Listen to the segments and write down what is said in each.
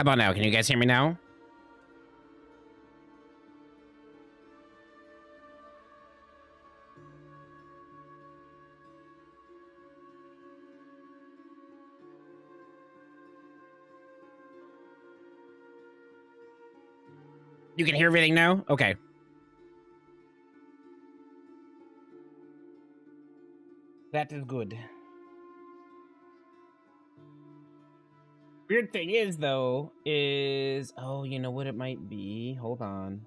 How about now? Can you guys hear me now? You can hear everything now? Okay. That is good. Weird thing is, though, is... Oh, you know what it might be? Hold on.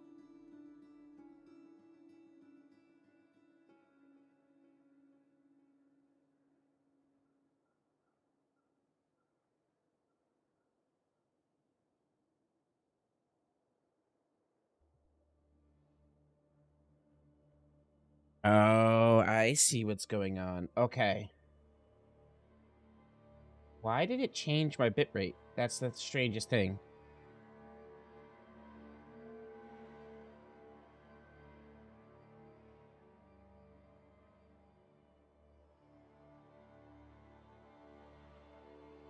Oh, I see what's going on. Okay. Why did it change my bitrate? That's the strangest thing.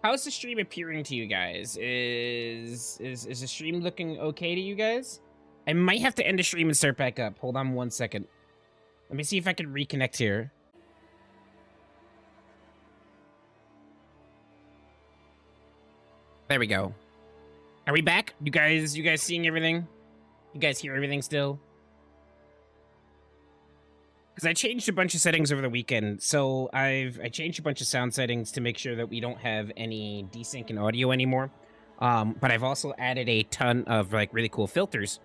How's the stream appearing to you guys? Is the stream looking okay to you guys? I might have to end the stream and start back up. Hold on 1 second. Let me see if I can reconnect here. There we go. Are we back? You guys seeing everything? You guys hear everything still? Because I changed a bunch of settings over the weekend. So I changed a bunch of sound settings to make sure that we don't have any desync in audio anymore. But I've also added a ton of like really cool filters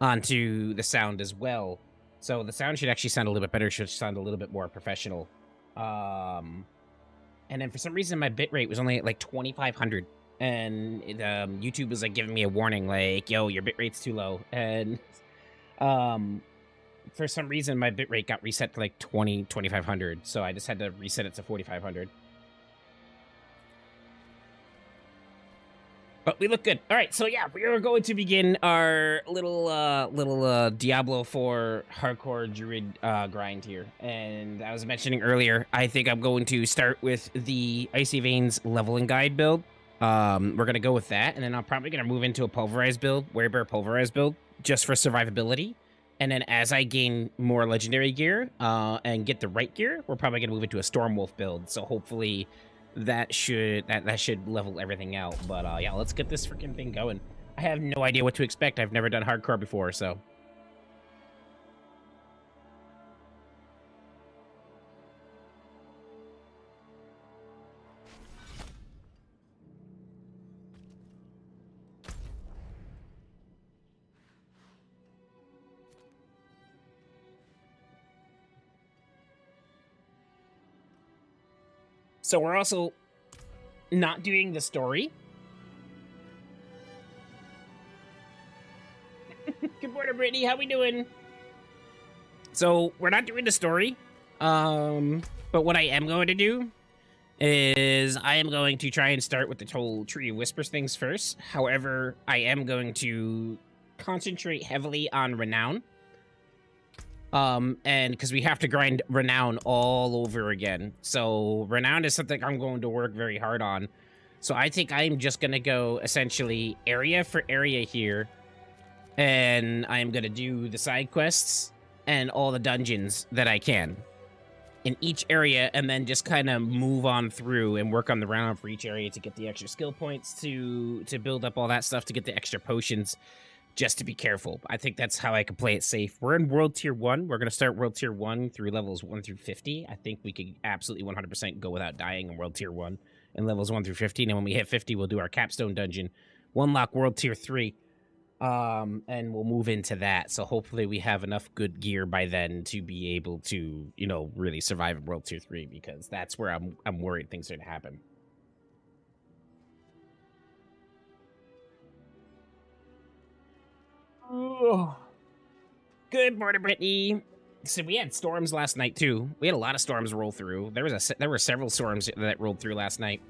onto the sound as well. So the sound should actually sound a little bit better, should sound a little bit more professional. And then for some reason my bitrate was only at like 2500. And YouTube was like giving me a warning like, yo, your bitrate's too low. And for some reason my bitrate got reset to like 2500, so I just had to reset it to 4500. But we look good. All right, so yeah, we are going to begin our little Diablo 4 hardcore druid grind here. And I was mentioning earlier, I think I'm going to start with the Icy Veins leveling guide build. We're gonna go with that, and then I'm probably gonna move into a pulverized build, Werebear pulverized build, just for survivability. And then as I gain more legendary gear and get the right gear, we're probably gonna move into a Stormwolf build. So hopefully that should level everything out. But yeah, let's get this freaking thing going. I have no idea what to expect. I've never done hardcore before, so. So we're also not doing the story. Good morning, Brittany. How we doing? So we're not doing the story. But what I am going to do is I am going to try and start with the whole Tree of Whispers things first. However, I am going to concentrate heavily on Renown. And because we have to grind Renown all over again. So Renown is something I'm going to work very hard on. So I think I'm just going to go essentially area for area here. And I am going to do the side quests and all the dungeons that I can in each area, and then just kind of move on through and work on the round for each area to get the extra skill points, to build up all that stuff, to get the extra potions. Just to be careful. I think that's how I can play it safe. We're in World Tier 1. We're going to start World Tier 1 through levels 1 through 50. I think we could absolutely 100% go without dying in World Tier 1 in levels 1 through 15. And when we hit 50, we'll do our capstone dungeon. We'll unlock World Tier 3. And we'll move into that. So hopefully we have enough good gear by then to be able to, you know, really survive in World Tier 3, because that's where I'm worried things are going to happen. Oh. Good morning, Brittany. So we had storms last night too. We had a lot of storms roll through. There were several storms that rolled through last night.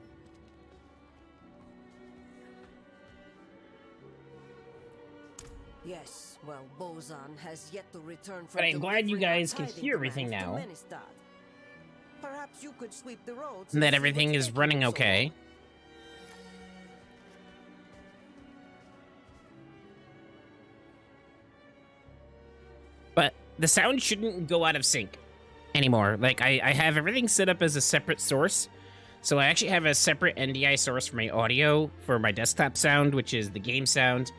Yes, well, Bozan has yet to return from. But I'm glad you guys can hear everything now. Perhaps you could sweep the roads and that everything is running okay. the sound shouldn't go out of sync anymore. Like, I have everything set up as a separate source. So I actually have a separate NDI source for my audio, for my desktop sound, which is the game sound,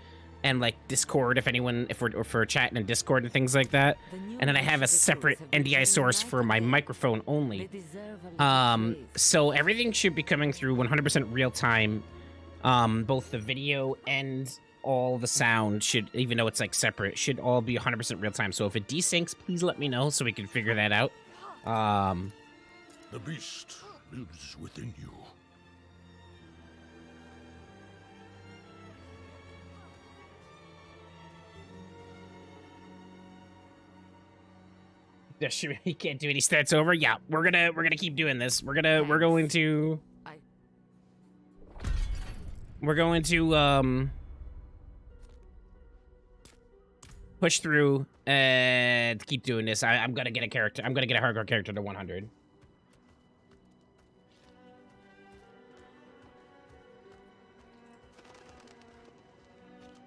and like Discord, if we're chatting in Discord and things like that. And then I have a separate NDI source for my microphone only. So everything should be coming through 100% real time. Both the video and all the sound should, even though it's like separate, should all be 100% real time. So if it desyncs, please let me know so we can figure that out. The beast lives within you. You can't do any stats over. Yeah, we're gonna keep doing this. We're going to push through and keep doing this. I'm gonna get a character. I'm gonna get a hardcore character to 100.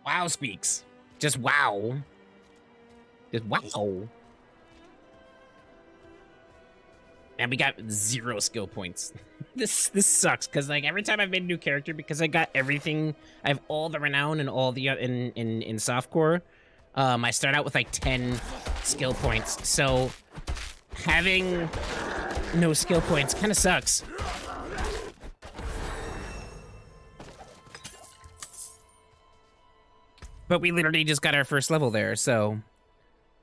Wow squeaks. Just wow. Just wow. And we got 0 skill points. This sucks, because like every time I've made a new character, because I got everything, I have all the renown and all the in softcore. I start out with like 10 skill points. So having no skill points kind of sucks. But we literally just got our first level there, so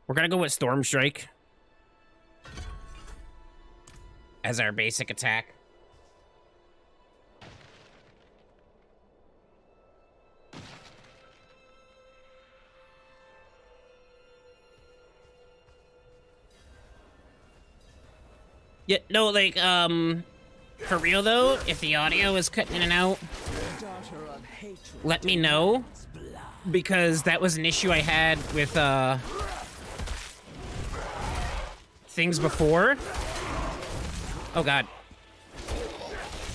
we're gonna go with Storm Strike as our basic attack. Yeah, no, like, for real though, if the audio is cutting in and out, let me know, because that was an issue I had with, things before. Oh god.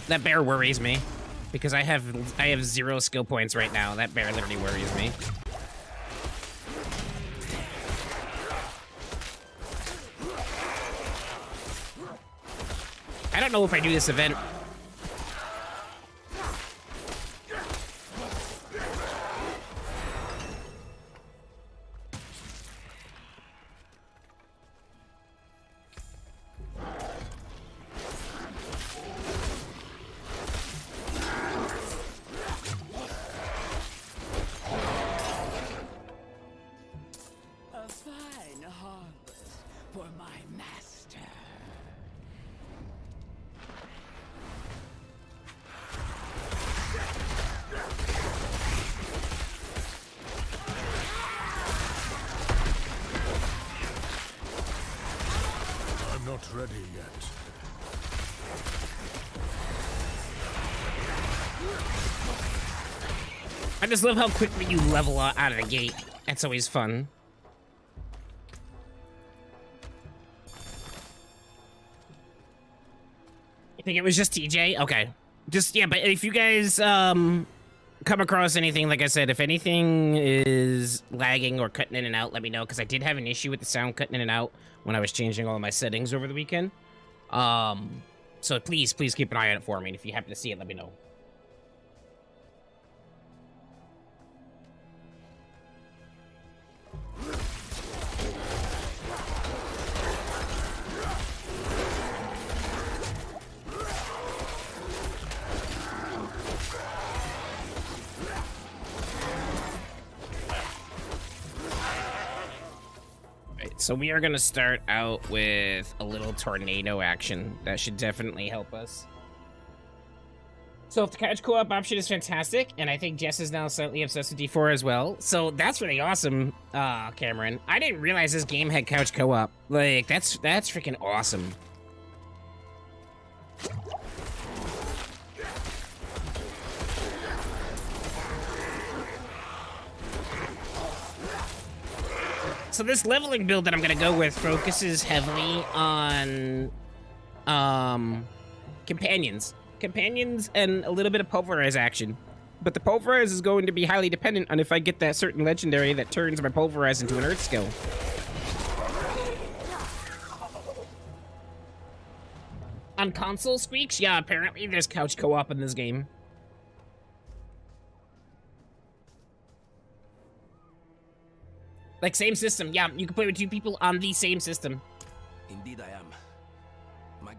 That bear worries me, because I have 0 skill points right now. That bear literally worries me. I don't know if I do this event. A fine harvest for my master. I'm not ready yet. I just love how quickly you level out of the gate. That's always fun. I think it was just TJ? Okay. Just, yeah, but if you guys come across anything, like I said, if anything is lagging or cutting in and out, let me know, because I did have an issue with the sound cutting in and out when I was changing all of my settings over the weekend. So please keep an eye on it for me, and if you happen to see it, let me know. So we are going to start out with a little tornado action. That should definitely help us. So if the couch co-op option is fantastic, and I think Jess is now slightly obsessed with D4 as well. So that's really awesome, Cameron. I didn't realize this game had couch co-op. Like, that's freaking awesome. So this leveling build that I'm gonna go with focuses heavily on companions and a little bit of pulverize action, but the pulverize is going to be highly dependent on if I get that certain legendary that turns my pulverize into an earth skill. On console, Squeaks? Yeah, apparently there's couch co-op in this game. Like, same system. Yeah, you can play with 2 people on the same system. Indeed I am. My...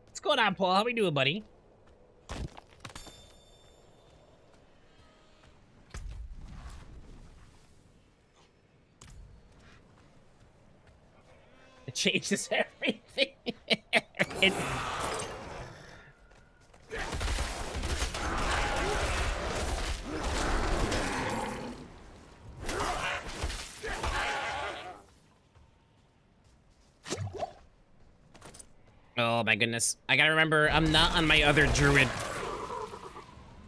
What's going on, Paul? How we doing, buddy? It changes everything. It... Oh my goodness. I gotta remember, I'm not on my other druid.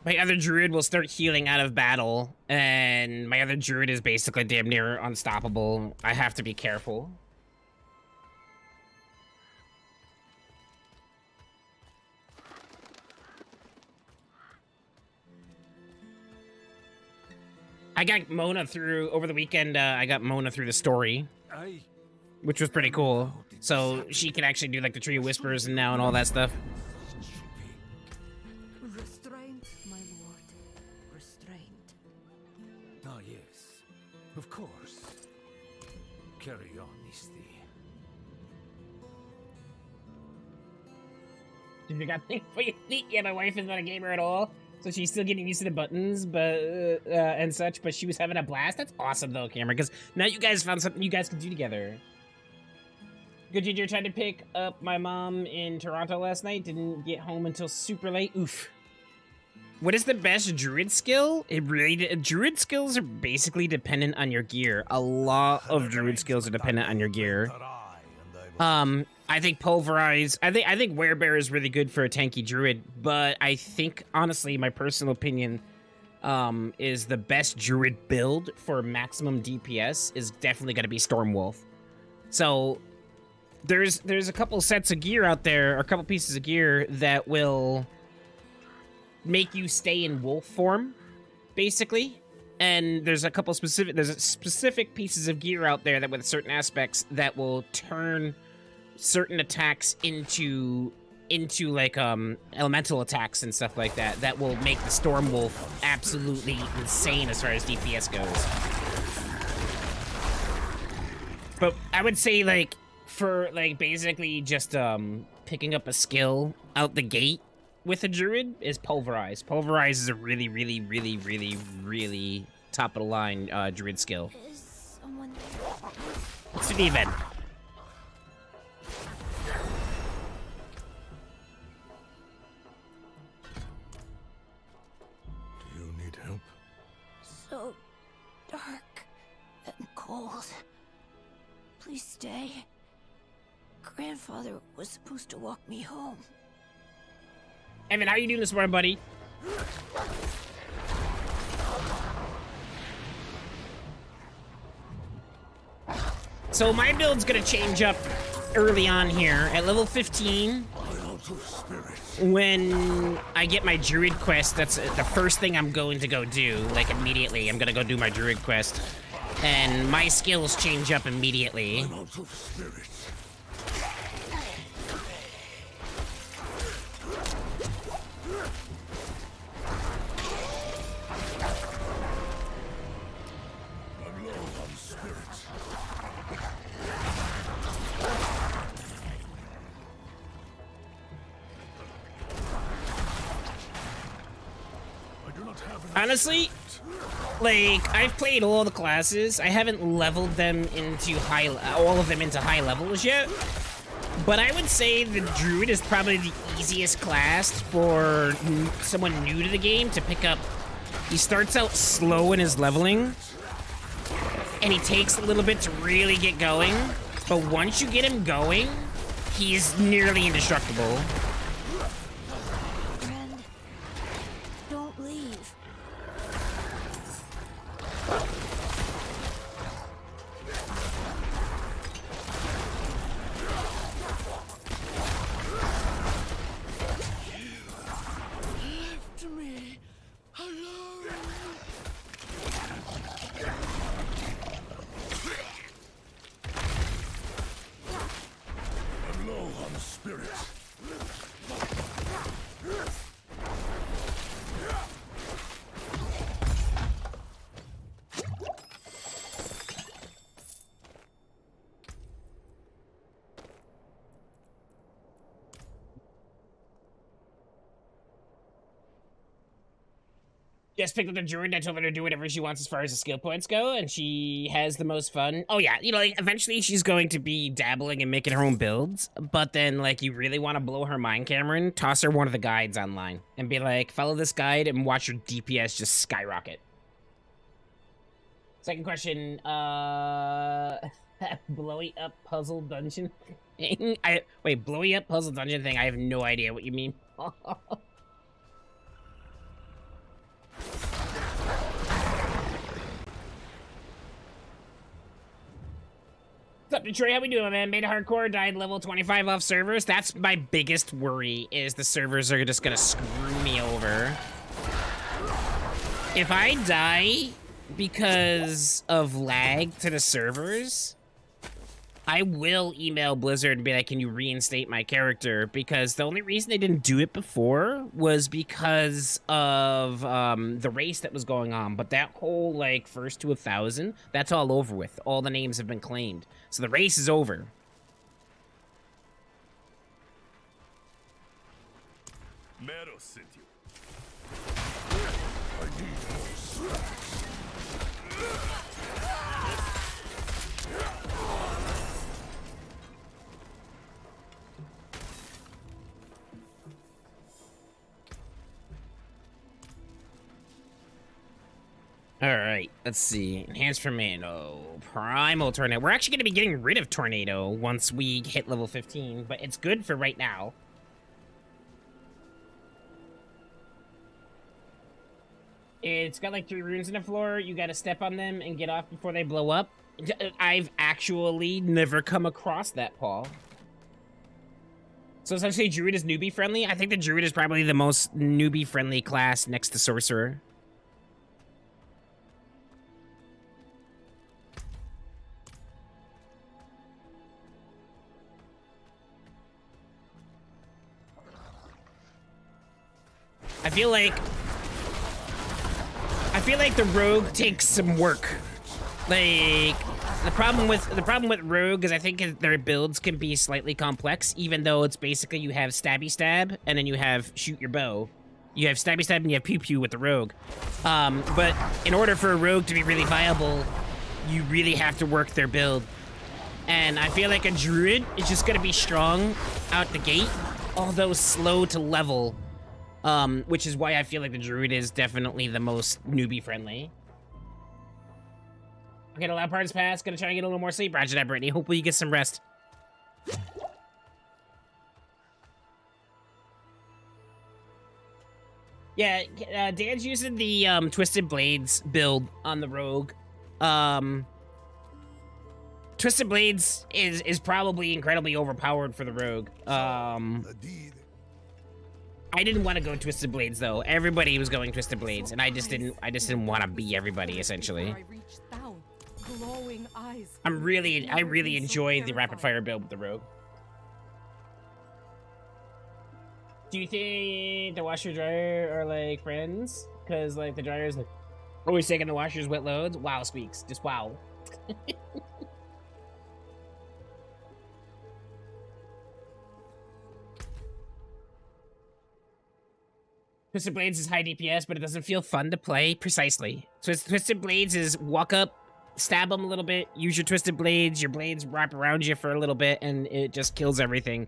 My other druid will start healing out of battle, and my other druid is basically damn near unstoppable. I have to be careful. I got Mona through, over the weekend, I got Mona through the story, which was pretty cool. So she can actually do like the Tree of Whispers and now and all that stuff. Restraint, my lord. Restraint. Ah, yes. Of course. Carry on, Misty. Did you got things for your feet? Yeah, my wife is not a gamer at all, so she's still getting used to the buttons, but and such. But she was having a blast. That's awesome though, Cameron, because now you guys found something you guys can do together. Good Ginger tried to pick up my mom in Toronto last night. Didn't get home until super late. Oof. What is the best druid skill? Druid skills are basically dependent on your gear. A lot of druid skills are dependent on your gear. I think pulverize. I think werebear is really good for a tanky druid, but I think honestly, my personal opinion, is the best druid build for maximum DPS is definitely going to be Stormwolf. So there's a couple sets of gear out there, or a couple pieces of gear that will make you stay in wolf form, basically. And there's a couple specific pieces of gear out there that with certain aspects that will turn certain attacks into like elemental attacks and stuff like that that will make the Stormwolf absolutely insane as far as DPS goes. But I would say like for like basically just picking up a skill out the gate with a druid is pulverize. Pulverize is a really top of the line druid skill. Is someone there? Let's do the event. Do you need help? So dark and cold. Please stay. Grandfather was supposed to walk me home. Evan, how you doing this morning, buddy? So my build's gonna change up early on here at level 15. When I get my druid quest, that's the first thing I'm going to go do. Like immediately, I'm gonna go do my druid quest, and my skills change up immediately. Honestly, like, I've played all the classes. I haven't leveled them into all of them into high levels yet. But I would say the Druid is probably the easiest class for someone new to the game to pick up. He starts out slow in his leveling, and he takes a little bit to really get going. But once you get him going, he's nearly indestructible. Friend, don't leave. To me, a Just picked up the druid. I told her to do whatever she wants as far as the skill points go, and she has the most fun. Oh yeah, you know, like eventually she's going to be dabbling and making her own builds. But then, like, you really want to blow her mind, Cameron? Toss her one of the guides online and be like, follow this guide and watch your DPS just skyrocket. Second question, blowy up puzzle dungeon thing. Wait, blowy up puzzle dungeon thing. I have no idea what you mean. What's up, Detroit? How we doing, man? Made a hardcore, died level 25 off servers. That's my biggest worry, is the servers are just gonna screw me over. If I die because of lag to the servers, I will email Blizzard and be like, can you reinstate my character? Because the only reason they didn't do it before was because of the race that was going on. But that whole, like, first to 1,000, that's all over with. All the names have been claimed. So the race is over. Mero sent you. All right, let's see. Enhanced Tornado. Primal Tornado. We're actually going to be getting rid of Tornado once we hit level 15, but it's good for right now. It's got like 3 runes in the floor. You got to step on them and get off before they blow up. I've actually never come across that, Paul. So essentially, Druid is newbie-friendly. I think the Druid is probably the most newbie-friendly class next to Sorcerer. I feel like the rogue takes some work. Like, the problem with rogue is I think their builds can be slightly complex, even though it's basically you have stabby stab and then you have shoot your bow. You have stabby stab and you have pew pew with the rogue. But in order for a rogue to be really viable, you really have to work their build. And I feel like a druid is just gonna be strong out the gate, although slow to level. Which is why I feel like the druid is definitely the most newbie friendly. Okay, the loud part is past. Gonna try and get a little more sleep. Roger that, Brittany. Hopefully you get some rest. Yeah, Dan's using the Twisted Blades build on the rogue. Twisted Blades is probably incredibly overpowered for the rogue. I didn't want to go Twisted Blades though. Everybody was going Twisted Blades, and I just didn't want to be everybody essentially. I really enjoy the rapid fire build with the rogue. Do you think the washer dryer are like friends? Cause like the dryer's like always taking the washer's wet loads. Wow, Squeaks, just wow. Twisted Blades is high DPS, but it doesn't feel fun to play. Precisely. So Twisted Blades is walk up, stab them a little bit, use your Twisted Blades, your blades wrap around you for a little bit, and it just kills everything.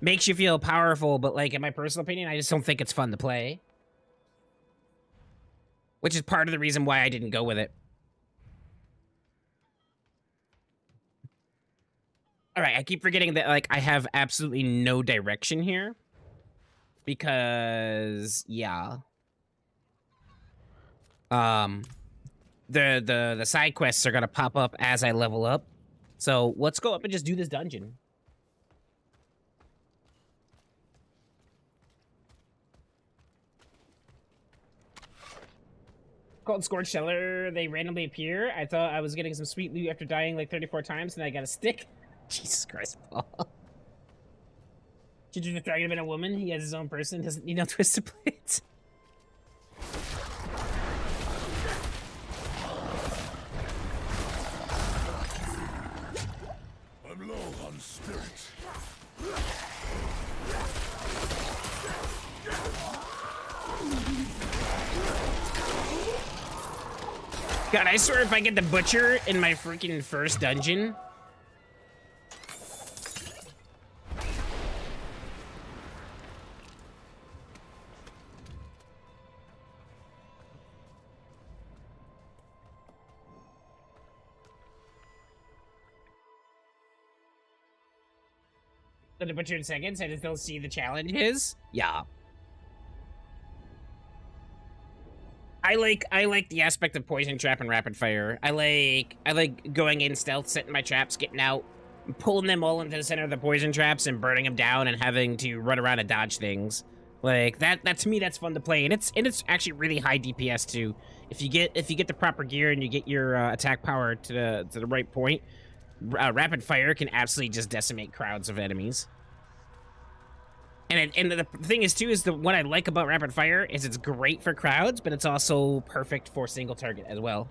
Makes you feel powerful, but like in my personal opinion, I just don't think it's fun to play. Which is part of the reason why I didn't go with it. Alright, I keep forgetting that like I have absolutely no direction here. Because yeah. The side quests are gonna pop up as I level up. So let's go up and just do this dungeon. Cold Scorched Cellar, they randomly appear. I thought I was getting some sweet loot after dying like 34 times, and I got a stick. Jesus Christ, Paul. Should you have dragon been a woman? He has his own person, doesn't need no Twisted Blades. I'm low on spirit. God, I swear if I get the butcher in my freaking first dungeon. The butcher in seconds, I just don't see the challenges. Yeah. I like the aspect of poison trap and rapid fire. I like going in stealth, setting my traps, getting out, pulling them all into the center of the poison traps and burning them down and having to run around and dodge things. Like that to me that's fun to play, and it's actually really high DPS too. If you get the proper gear and you get your attack power to the right point, rapid fire can absolutely just decimate crowds of enemies. And the thing is too is what I like about rapid fire is it's great for crowds, but it's also perfect for single target as well.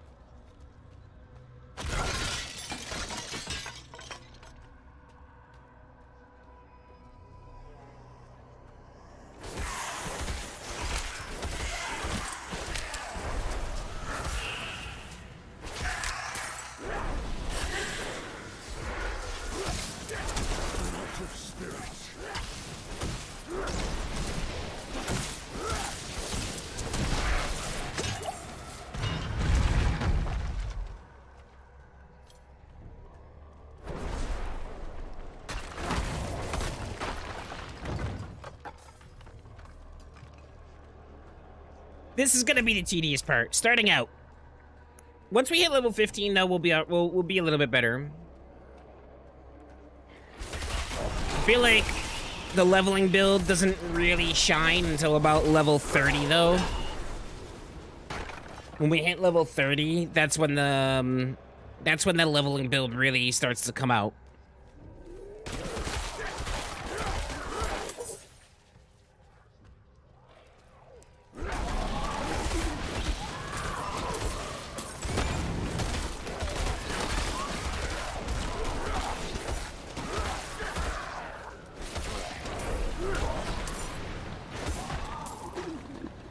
This is gonna be the tedious part. Starting out. Once we hit level 15, though, we'll be a little bit better. I feel like the leveling build doesn't really shine until about level 30, though. When we hit level 30, that's when the leveling build really starts to come out.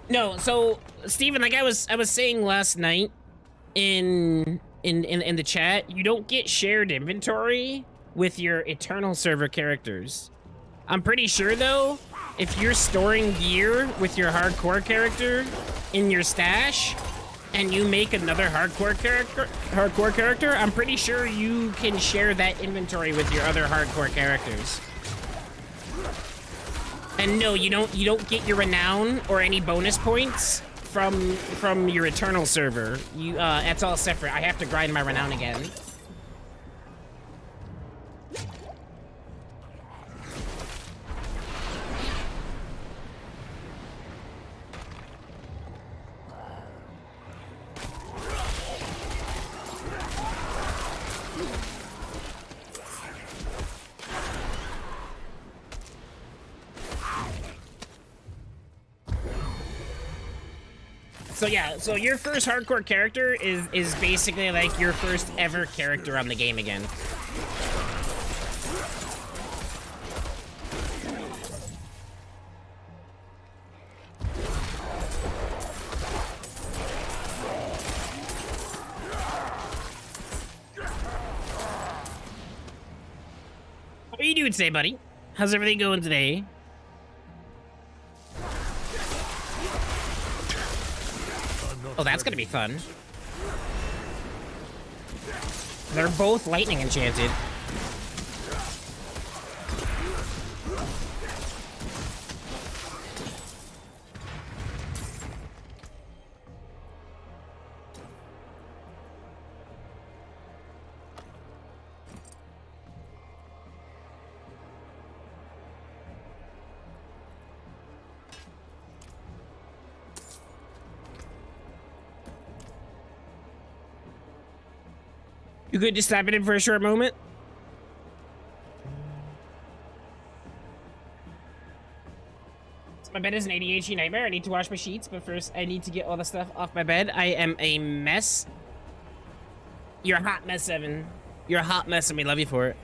No, so Steven, like I was saying last night in the chat, you don't get shared inventory with your Eternal server characters. I'm pretty sure though, if you're storing gear with your hardcore character in your stash and you make another hardcore character, I'm pretty sure you can share that inventory with your other hardcore characters. And no, you don't get your renown or any bonus points from your Eternal server. You that's all separate. I have to grind my renown again. So yeah, so your first hardcore character is basically like your first ever character on the game again. How are you doing today, buddy? How's everything going today? Oh, that's gonna be fun. They're both lightning enchanted. You could just stop it in for a short moment? So my bed is an ADHD nightmare. I need to wash my sheets, but first I need to get all the stuff off my bed. I am a mess. You're a hot mess, Evan. You're a hot mess, and we love you for it.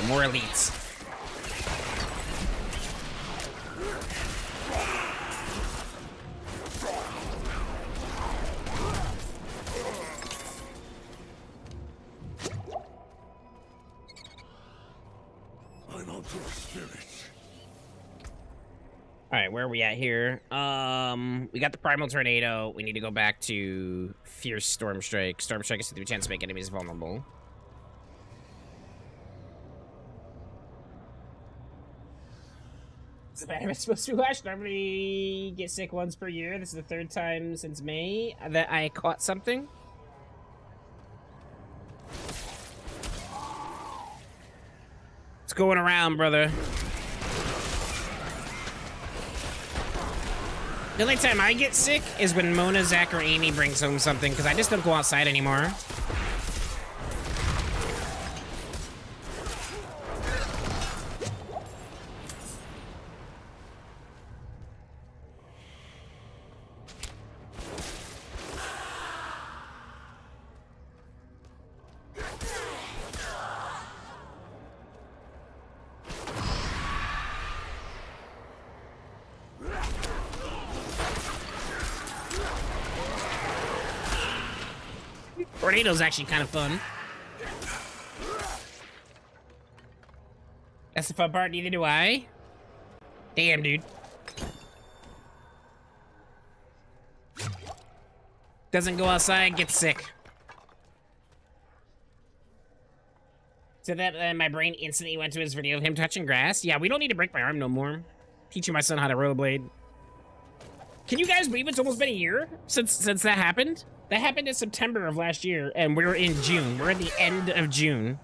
More elites. I'm out of spirit. All right, where are we at here? We got the Primal Tornado. We need to go back to Fierce Storm Strike. Storm Strike is the chance to make enemies vulnerable. It's a bad habit supposed to be watched. Normally get sick once per year. This is the third time since May that I caught something. What's going around, brother? The only time I get sick is when Mona, Zach, or Amy brings home something, because I just don't go outside anymore. Tornado's actually kind of fun. That's the fun part, neither do I. Damn, dude. Doesn't go outside, gets sick. So that my brain instantly went to his video of him touching grass. Yeah, we don't need to break my arm no more. Teaching my son how to rollerblade. Can you guys believe it's almost been a year since that happened? That happened in September of last year, and we're in June. We're at the end of June.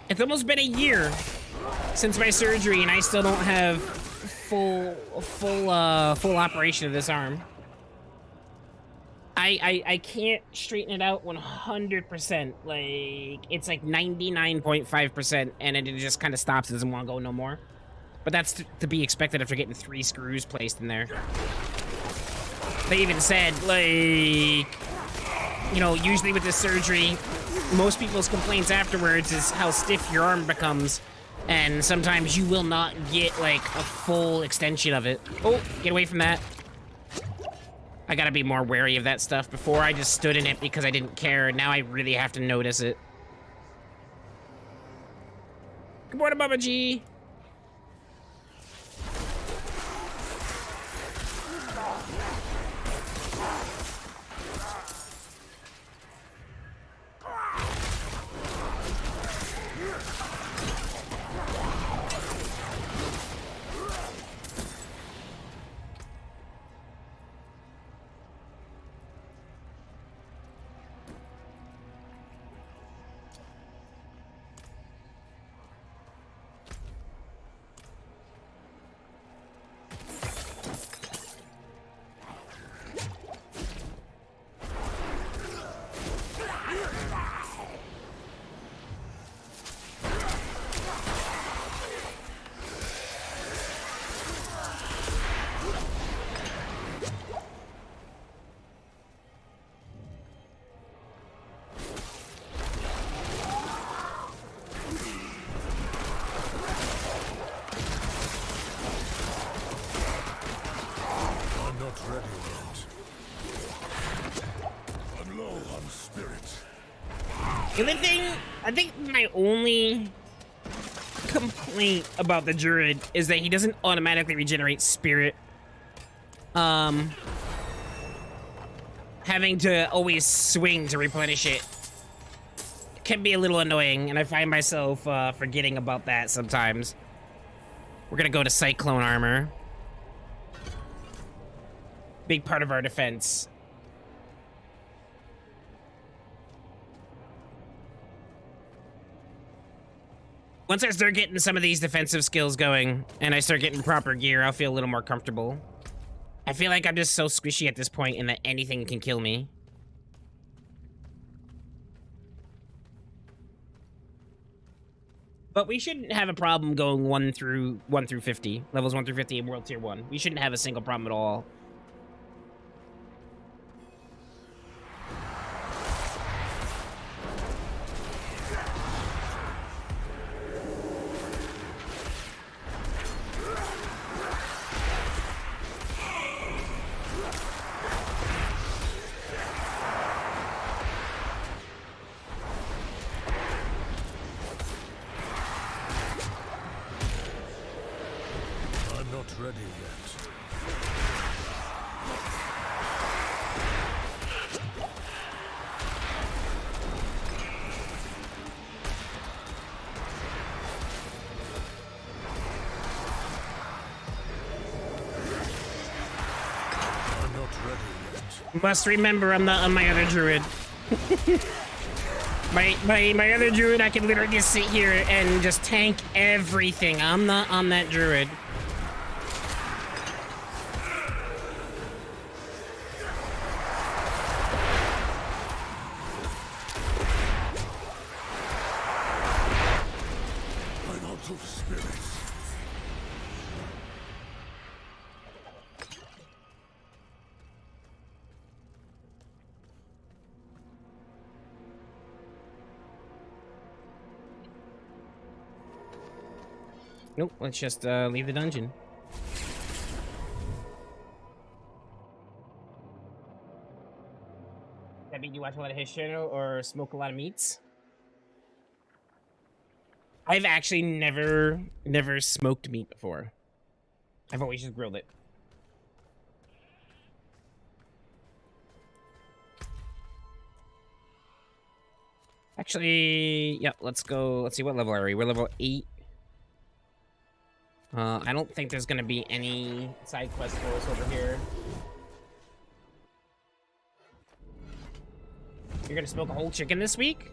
It's almost been a year since my surgery, and I still don't have full operation of this arm. I can't straighten it out 100%. Like, it's like 99.5%, and it just kind of stops. It doesn't want to go no more. But that's to be expected after getting 3 screws placed in there. They even said, like, you know, usually with this surgery, most people's complaints afterwards is how stiff your arm becomes. And sometimes you will not get, like, a full extension of it. Oh, get away from that. I gotta be more wary of that stuff. Before, I just stood in it because I didn't care. Now I really have to notice it. Good morning, Baba G. The only thing, I think my only complaint about the Druid is that he doesn't automatically regenerate spirit. Having to always swing to replenish it can be a little annoying, and I find myself forgetting about that sometimes. We're gonna go to Cyclone Armor. Big part of our defense. Once I start getting some of these defensive skills going, and I start getting proper gear, I'll feel a little more comfortable. I feel like I'm just so squishy at this point and that anything can kill me. But we shouldn't have a problem going 1 through 50. Levels 1 through 50 in World Tier 1. We shouldn't have a single problem at all. ready yet. I'm not ready yet. Must remember I'm not on my other druid. my other druid, I can literally just sit here and just tank everything. I'm not on that druid. I'm out of spirits. Nope, let's just leave the dungeon. That mean you watch a lot of his channel or smoke a lot of meats? I've actually never smoked meat before. I've always just grilled it. Actually, yeah, let's go. Let's see, what level are we? We're level 8. I don't think there's gonna be any side quests for us over here. You're gonna smoke a whole chicken this week?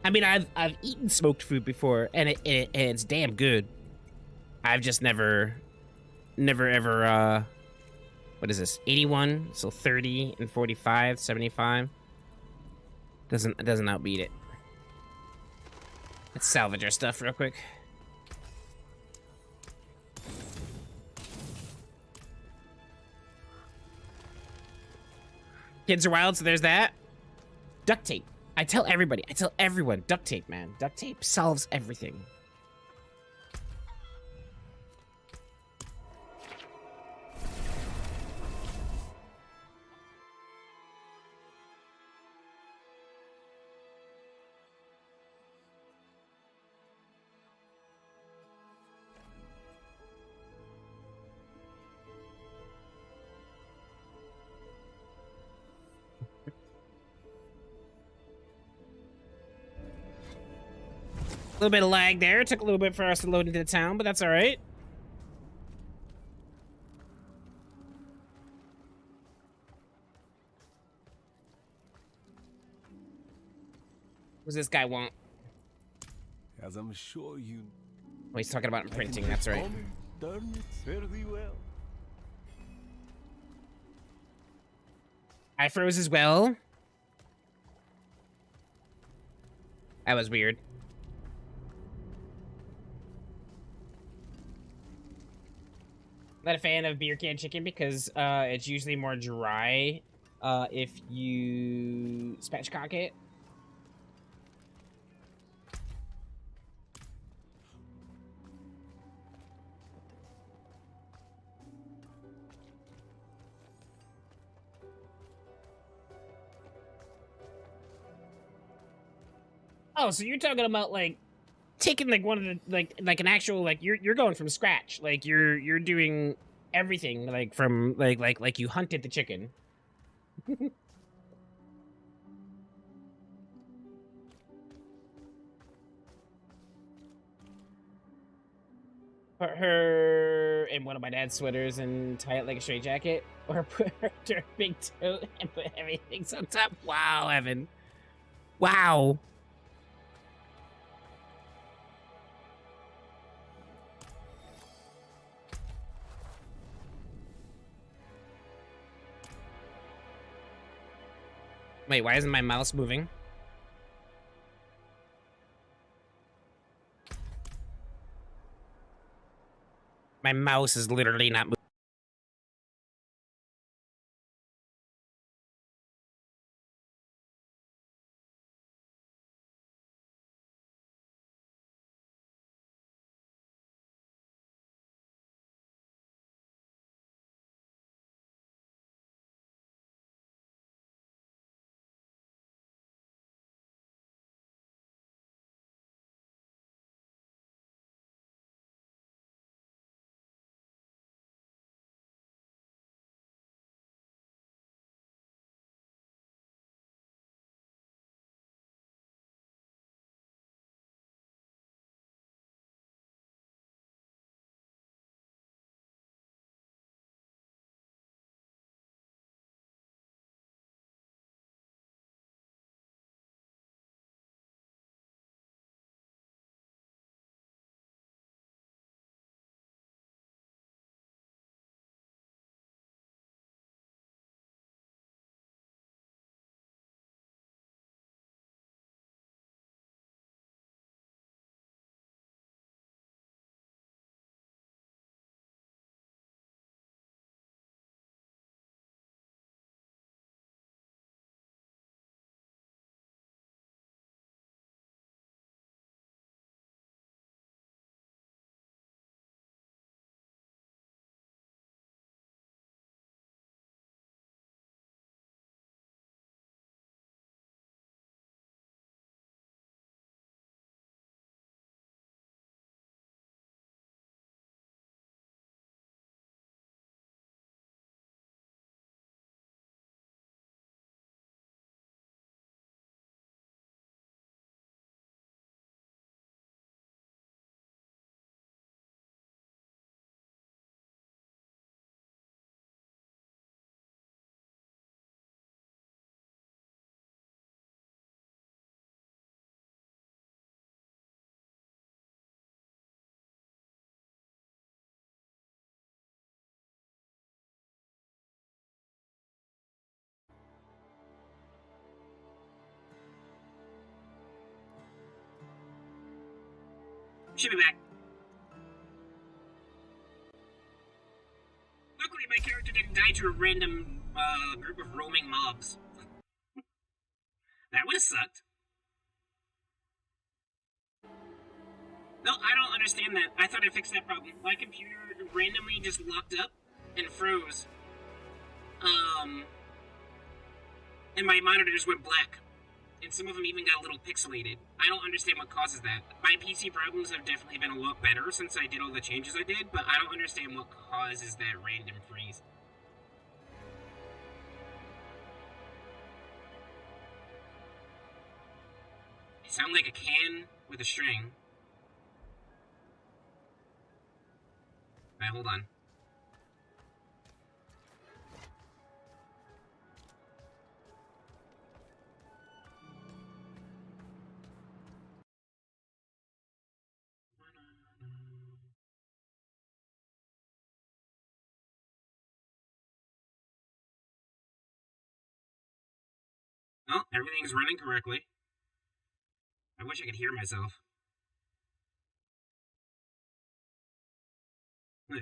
I mean, I've eaten smoked food before, and it's damn good. I've just never ever what is this? 81, so 30 and 45, 75. Doesn't outbeat it. Let's salvage our stuff real quick. Kids are wild, so there's that. Duct tape. I tell everybody, I tell everyone, duct tape, man. Duct tape solves everything. A little bit of lag there. It took a little bit for us to load into the town, but that's all right. What does this guy want? As I'm sure you... Oh, he's talking about imprinting. That's right. Done it fairly well. I froze as well. That was weird. Not a fan of beer can chicken because it's usually more dry if you spatchcock it. Oh, so you're talking about like taking like one of the like an actual like you're going from scratch, like you're doing everything like from like you hunted the chicken. Put her in one of my dad's sweaters and tie it like a straight jacket, or put her to a big tote and put everything on top. Wow, Evan. Wow. Wait, why isn't my mouse moving? My mouse is literally not moving. Should be back. Luckily, my character didn't die to a random group of roaming mobs. That would've sucked. No, I don't understand that. I thought I fixed that problem. My computer randomly just locked up and froze. And my monitors went black. And some of them even got a little pixelated. I don't understand what causes that. My PC problems have definitely been a lot better since I did all the changes I did, but I don't understand what causes that random freeze. It sounded like a can with a string. Alright, hold on. Oh, everything's running correctly. I wish I could hear myself. Eh.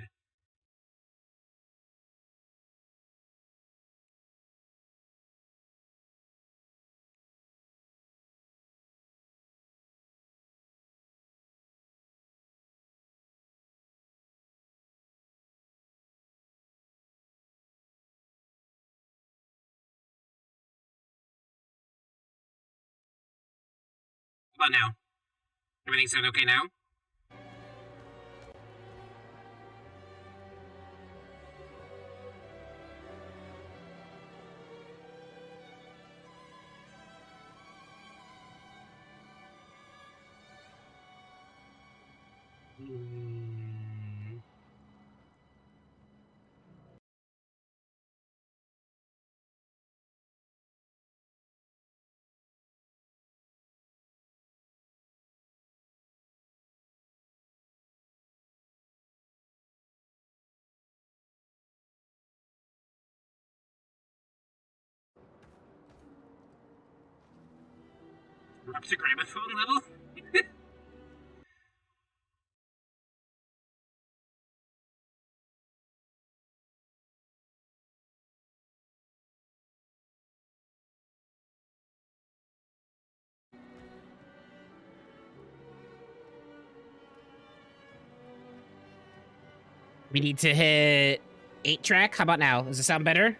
How about now? Everything sound okay now? We're up to gramophone level? We need to hit 8-track. How about now? Does it sound better?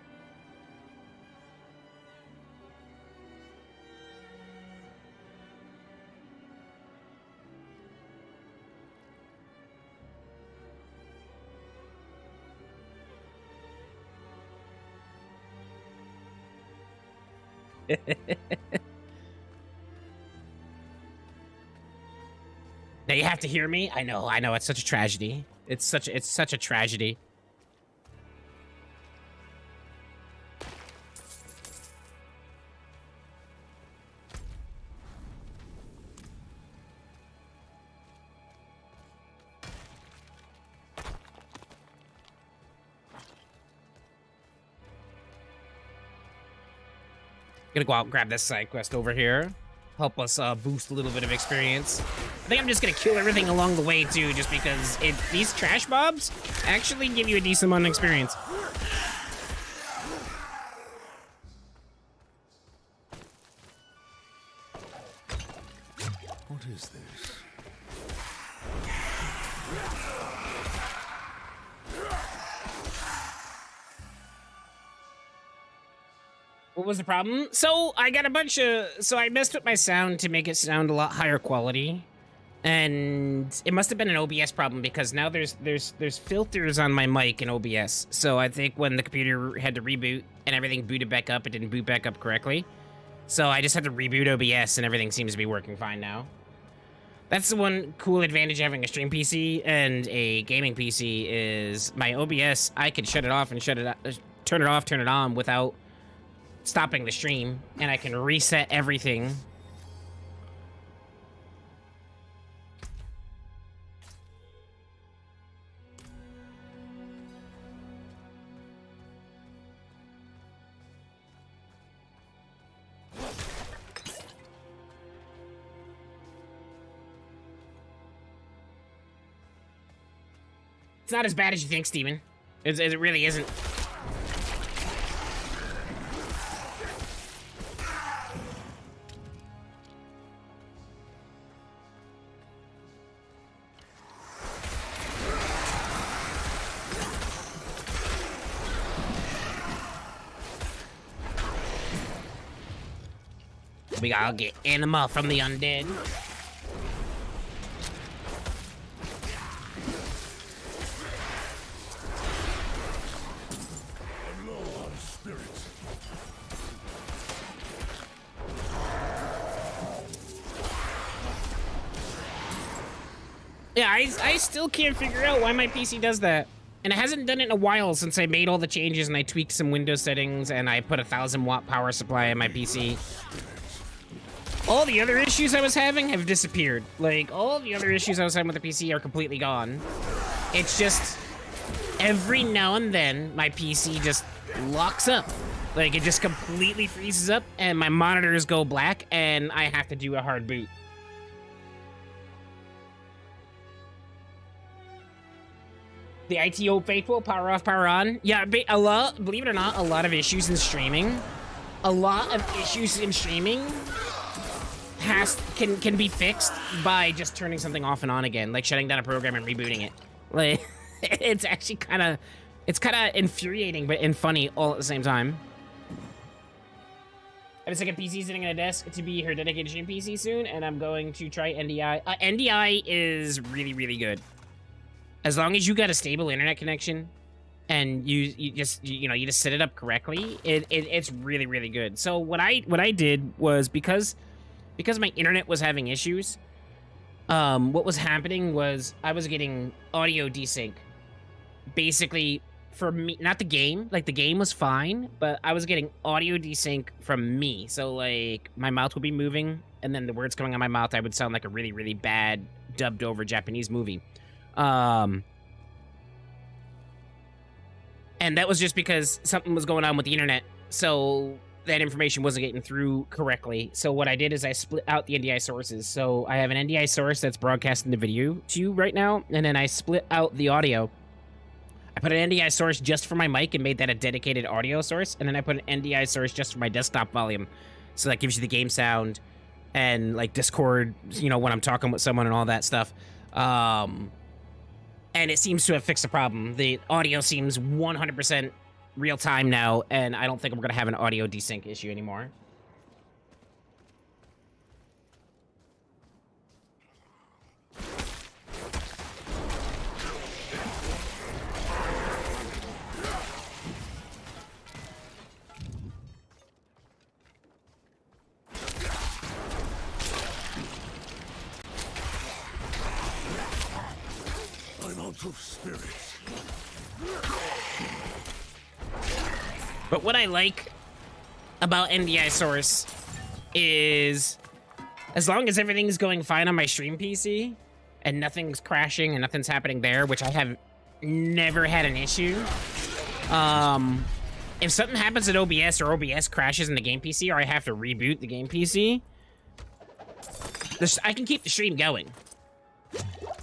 Now you have to hear me? I know, it's such a tragedy. It's such a tragedy. Gonna go out and grab this side quest over here. Help us boost a little bit of experience. I think I'm just gonna kill everything along the way too, just because these trash mobs actually give you a decent amount of experience. What is this? What was the problem? So I got a bunch of, so I messed with my sound to make it sound a lot higher quality. And it must have been an OBS problem because now there's filters on my mic in OBS. So I think when the computer had to reboot and everything booted back up, it didn't boot back up correctly. So I just had to reboot OBS and everything seems to be working fine now. That's the one cool advantage of having a stream PC and a gaming PC is my OBS, I can shut it off and turn it off, turn it on without stopping the stream, and I can reset everything. It's not as bad as you think, Steven. It really isn't. We gotta get Anima from the undead. I'm low on spirits. Yeah, I still can't figure out why my PC does that. And it hasn't done it in a while since I made all the changes and I tweaked some Windows settings and I put a 1,000-watt power supply in my PC. All the other issues I was having have disappeared. Like, all the other issues I was having with the PC are completely gone. It's just, every now and then, my PC just locks up. Like, it just completely freezes up, and my monitors go black, and I have to do a hard boot. The ITO faithful, power off, power on. Yeah, a lot, believe it or not, a lot of issues in streaming. A lot of issues in streaming can be fixed by just turning something off and on again, like shutting down a program and rebooting it. Like, it's actually kind of infuriating, but and funny all at the same time. I have a second PC sitting on a desk to be her dedicated stream PC soon, and I'm going to try NDI. NDI is really, really good. As long as you got a stable internet connection, and you just set it up correctly, it's really, really good. So what I did was because my internet was having issues, what was happening was I was getting audio desync. Basically, for me, not the game. Like, the game was fine, but I was getting audio desync from me. So, like, my mouth would be moving, and then the words coming out of my mouth, I would sound like a really, really bad, dubbed-over Japanese movie. And that was just because something was going on with the internet. So that information wasn't getting through correctly. So what I did is I split out the NDI sources. So I have an NDI source that's broadcasting the video to you right now, and then I split out the audio. I put an NDI source just for my mic and made that a dedicated audio source, and then I put an NDI source just for my desktop volume. So that gives you the game sound and, like, Discord, when I'm talking with someone and all that stuff. And it seems to have fixed the problem. The audio seems 100% real time now, and I don't think we're gonna have an audio desync issue anymore. I'm out of spirits. But what I like about NDI source is, as long as everything's going fine on my stream PC and nothing's crashing and nothing's happening there, which I have never had an issue. If something happens at OBS or OBS crashes in the game PC or I have to reboot the game PC, I can keep the stream going.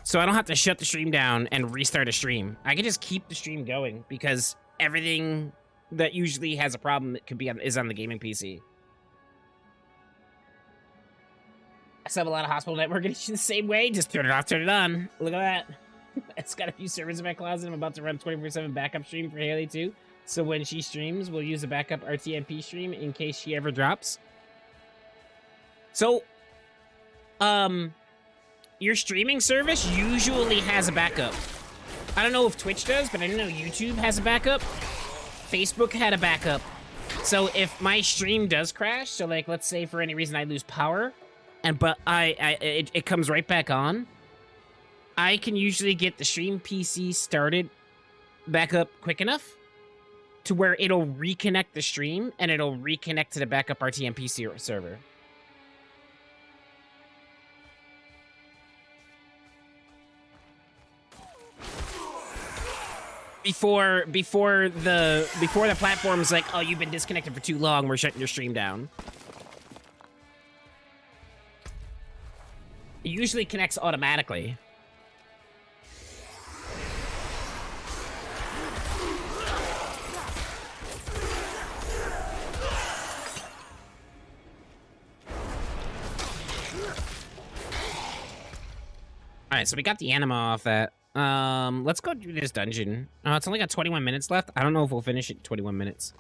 So I don't have to shut the stream down and restart a stream. I can just keep the stream going because everything that usually has a problem is on the gaming PC. I still have a lot of hospital network issues the same way. Just turn it off, turn it on. Look at that. It's got a few servers in my closet. I'm about to run 24/7 backup stream for Haley too. So when she streams, we'll use a backup RTMP stream in case she ever drops. So, your streaming service usually has a backup. I don't know if Twitch does, but I know YouTube has a backup. Facebook had a backup. So if my stream does crash, so like let's say for any reason I lose power, but it comes right back on, I can usually get the stream PC started back up quick enough to where it'll reconnect the stream and it'll reconnect to the backup RTMP server. Before the platform's like, oh, you've been disconnected for too long, we're shutting your stream down. It usually connects automatically. Alright, so we got the anima off that. Let's go do this dungeon. It's only got 21 minutes left. I don't know if we'll finish it in 21 minutes.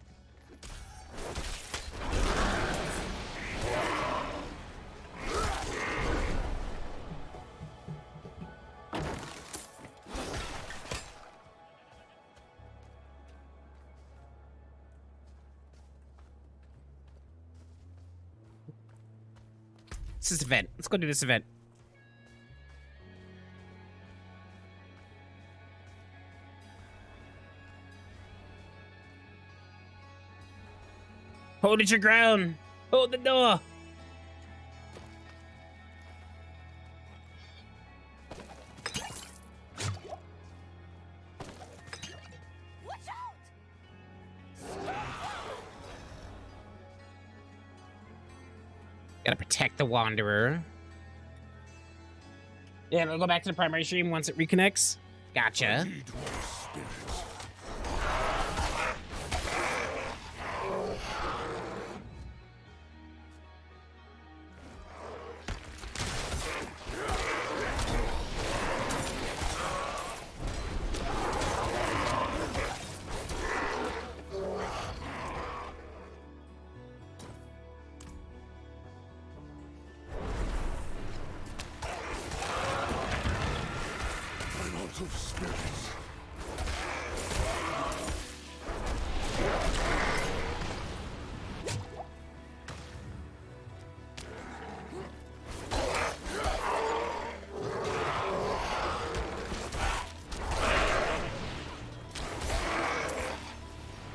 This event. Let's go do this event. Hold it your ground. Hold the door. Watch out! Gotta protect the Wanderer. Yeah, it'll go back to the primary stream once it reconnects. Gotcha. Need more spirits. I'm out of spirits.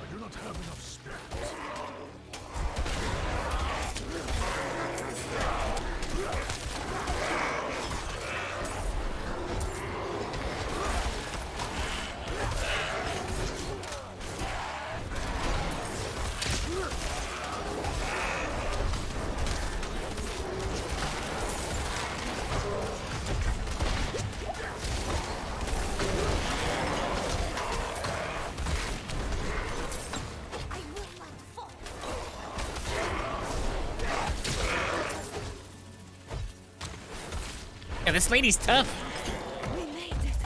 I do not have enough spirits. I will not fall. Yeah, this lady's tough. We made it.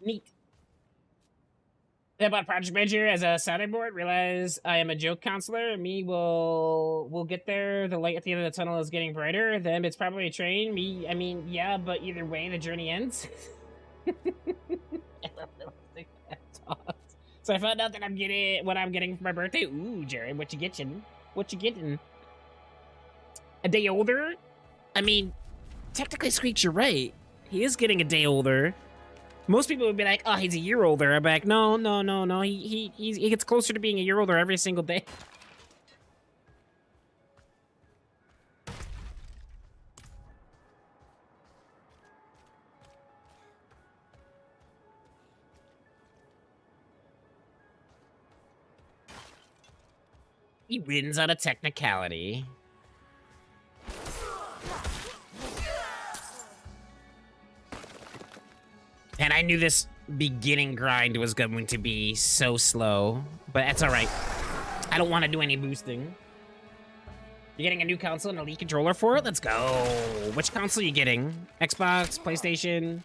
Neat. Yeah, about Project Manager as a sounding board. Realize I am a joke counselor. Me will get there. The light at the end of the tunnel is getting brighter. Them, it's probably a train. Me, I mean, yeah, but either way, the journey ends. So I found out that I'm getting what I'm getting for my birthday. Ooh, Jared, what you getting? What you getting? A day older? I mean, technically, Squeaks, you're right. He is getting a day older. Most people would be like, "Oh, he's a year older." I'm like, no. He gets closer to being a year older every single day. He wins on a technicality. And I knew this beginning grind was going to be so slow, but that's all right. I don't want to do any boosting. You're getting a new console and a Elite controller for it? Let's go. Which console are you getting? Xbox, PlayStation?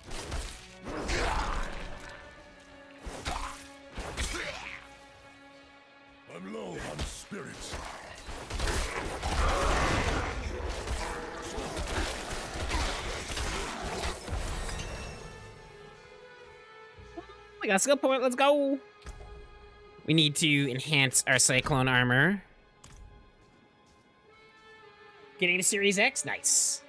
I'm low on spirits. I got a skill point. Let's go. We need to enhance our Cyclone armor. Getting to Series X? Nice.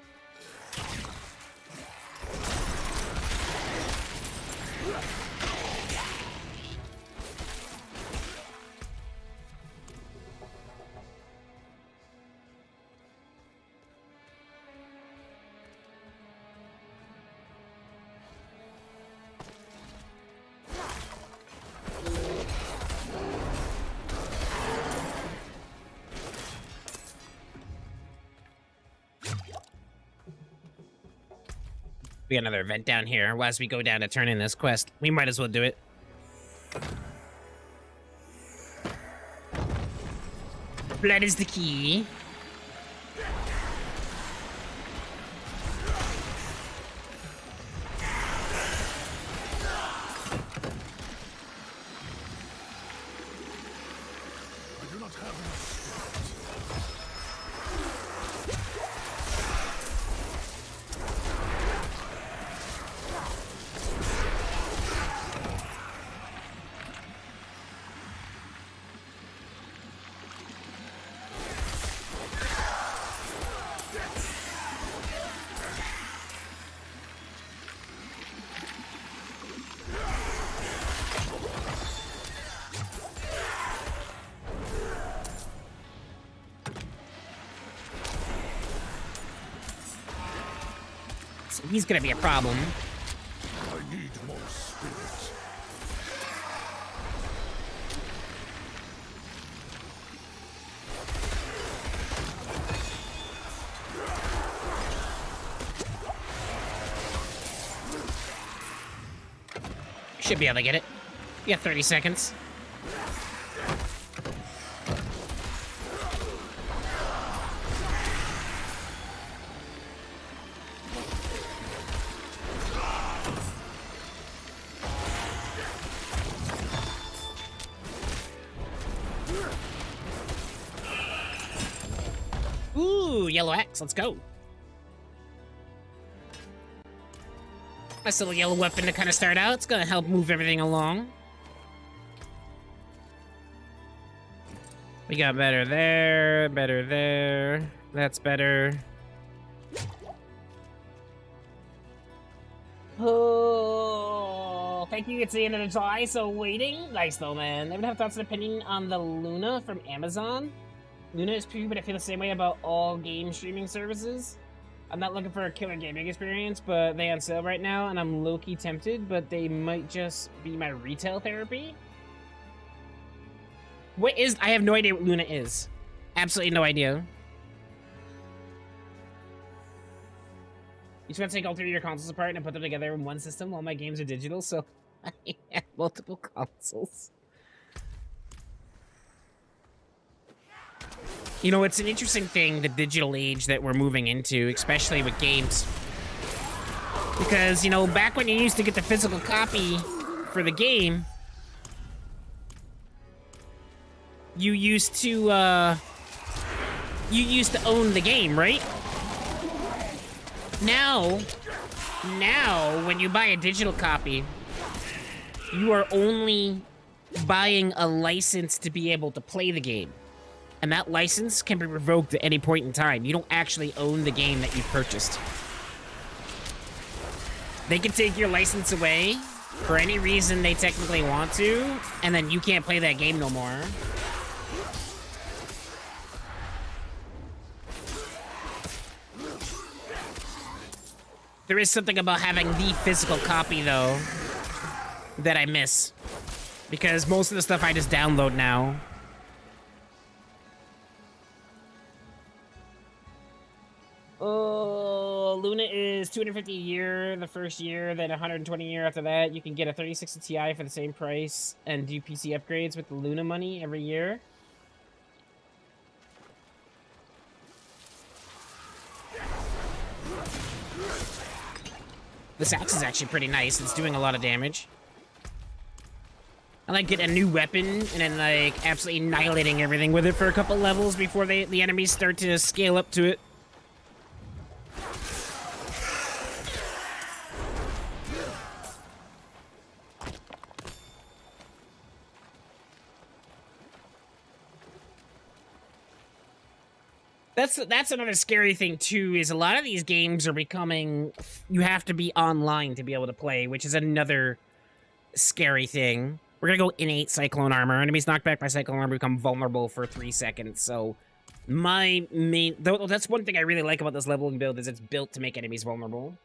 We got another event down here. As we go down to turn in this quest, we might as well do it. Blood is the key. I do not have enough spirits. So he's gonna be a problem. I need more spirits. Should be able to get it. You got 30 seconds. Ooh, yellow axe, let's go. Nice little yellow weapon to kind of start out. It's gonna help move everything along. We got better there, better there. That's better. Oh, thank you. It's the end of the July, so waiting. Nice though, man. Anyone have thoughts and opinion on the Luna from Amazon? Luna is pretty, but I feel the same way about all game streaming services. I'm not looking for a killer gaming experience, but they on sale right now, and I'm low-key tempted, but they might just be my retail therapy. What is... I have no idea what Luna is. Absolutely no idea. You just want to take all three of your consoles apart and put them together in one system. All my games are digital, so I have multiple consoles. You know, it's an interesting thing, the digital age that we're moving into, especially with games. Because, you know, back when you used to get the physical copy for the game, you used to own the game, right? Now, when you buy a digital copy, you are only buying a license to be able to play the game. And that license can be revoked at any point in time. You don't actually own the game that you purchased. They can take your license away for any reason they technically want to, and then you can't play that game no more. There is something about having the physical copy, though, that I miss. Because most of the stuff I just download now. Oh, Luna is $250 a year the first year, then $120 a year after that. You can get a 3060 Ti for the same price and do PC upgrades with the Luna money every year. This axe is actually pretty nice. It's doing a lot of damage. I like getting a new weapon and then like absolutely annihilating everything with it for a couple levels before the enemies start to scale up to it. That's another scary thing too, is a lot of these games are becoming, you have to be online to be able to play, which is another scary thing. We're gonna go innate Cyclone Armor. Enemies knocked back by Cyclone Armor become vulnerable for 3 seconds, so my main, that's one thing I really like about this leveling build, is it's built to make enemies vulnerable.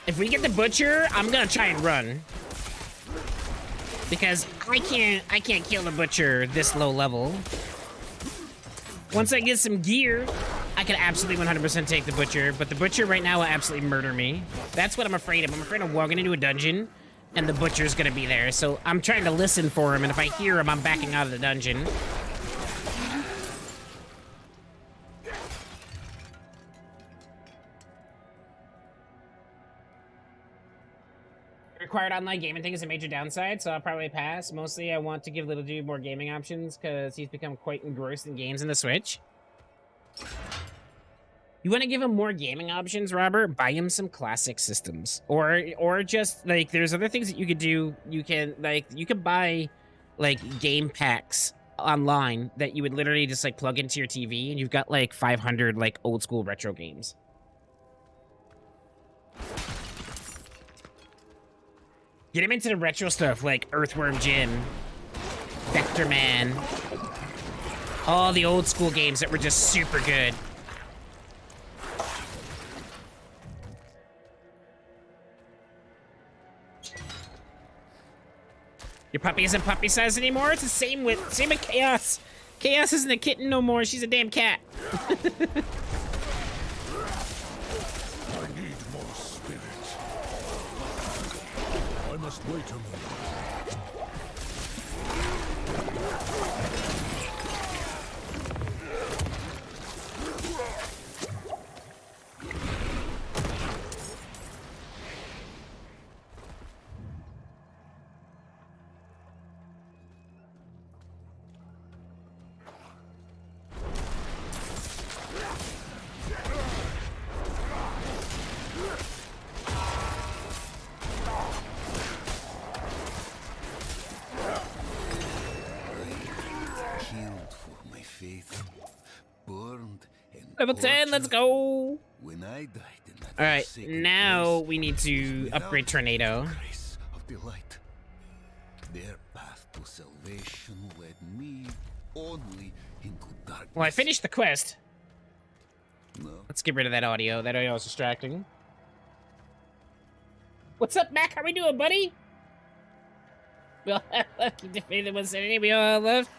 If we get the butcher, I'm gonna try and run. Because I can't kill the butcher this low level. Once I get some gear, I can absolutely 100% take the butcher, but the butcher right now will absolutely murder me. That's what I'm afraid of. I'm afraid of walking into a dungeon and the butcher's gonna be there. So I'm trying to listen for him, and if I hear him, I'm backing out of the dungeon. Required online gaming thing is a major downside, so I'll probably pass. Mostly, I want to give Little Dude more gaming options because he's become quite engrossed in games in the Switch. You want to give him more gaming options, Robert? Buy him some classic systems, or just like there's other things that you could do. You could buy like game packs online that you would literally just like plug into your TV, and you've got like 500 like old school retro games. Get him into the retro stuff like Earthworm Jim, Vector Man, all the old school games that were just super good. Your puppy isn't puppy size anymore? It's the same with Chaos. Chaos isn't a kitten no more, she's a damn cat. I need more spirit. I must wait a moment. Level 10, let's go. When I died in that All right, forsaken now place, we need to without upgrade Tornado. the grace of the light, their path to salvation led me only into darkness. Well, I finished the quest. No, Let's get rid of that audio. That audio is distracting. What's up, Mac? How we doing, buddy? Well, you defeated 170. We all left.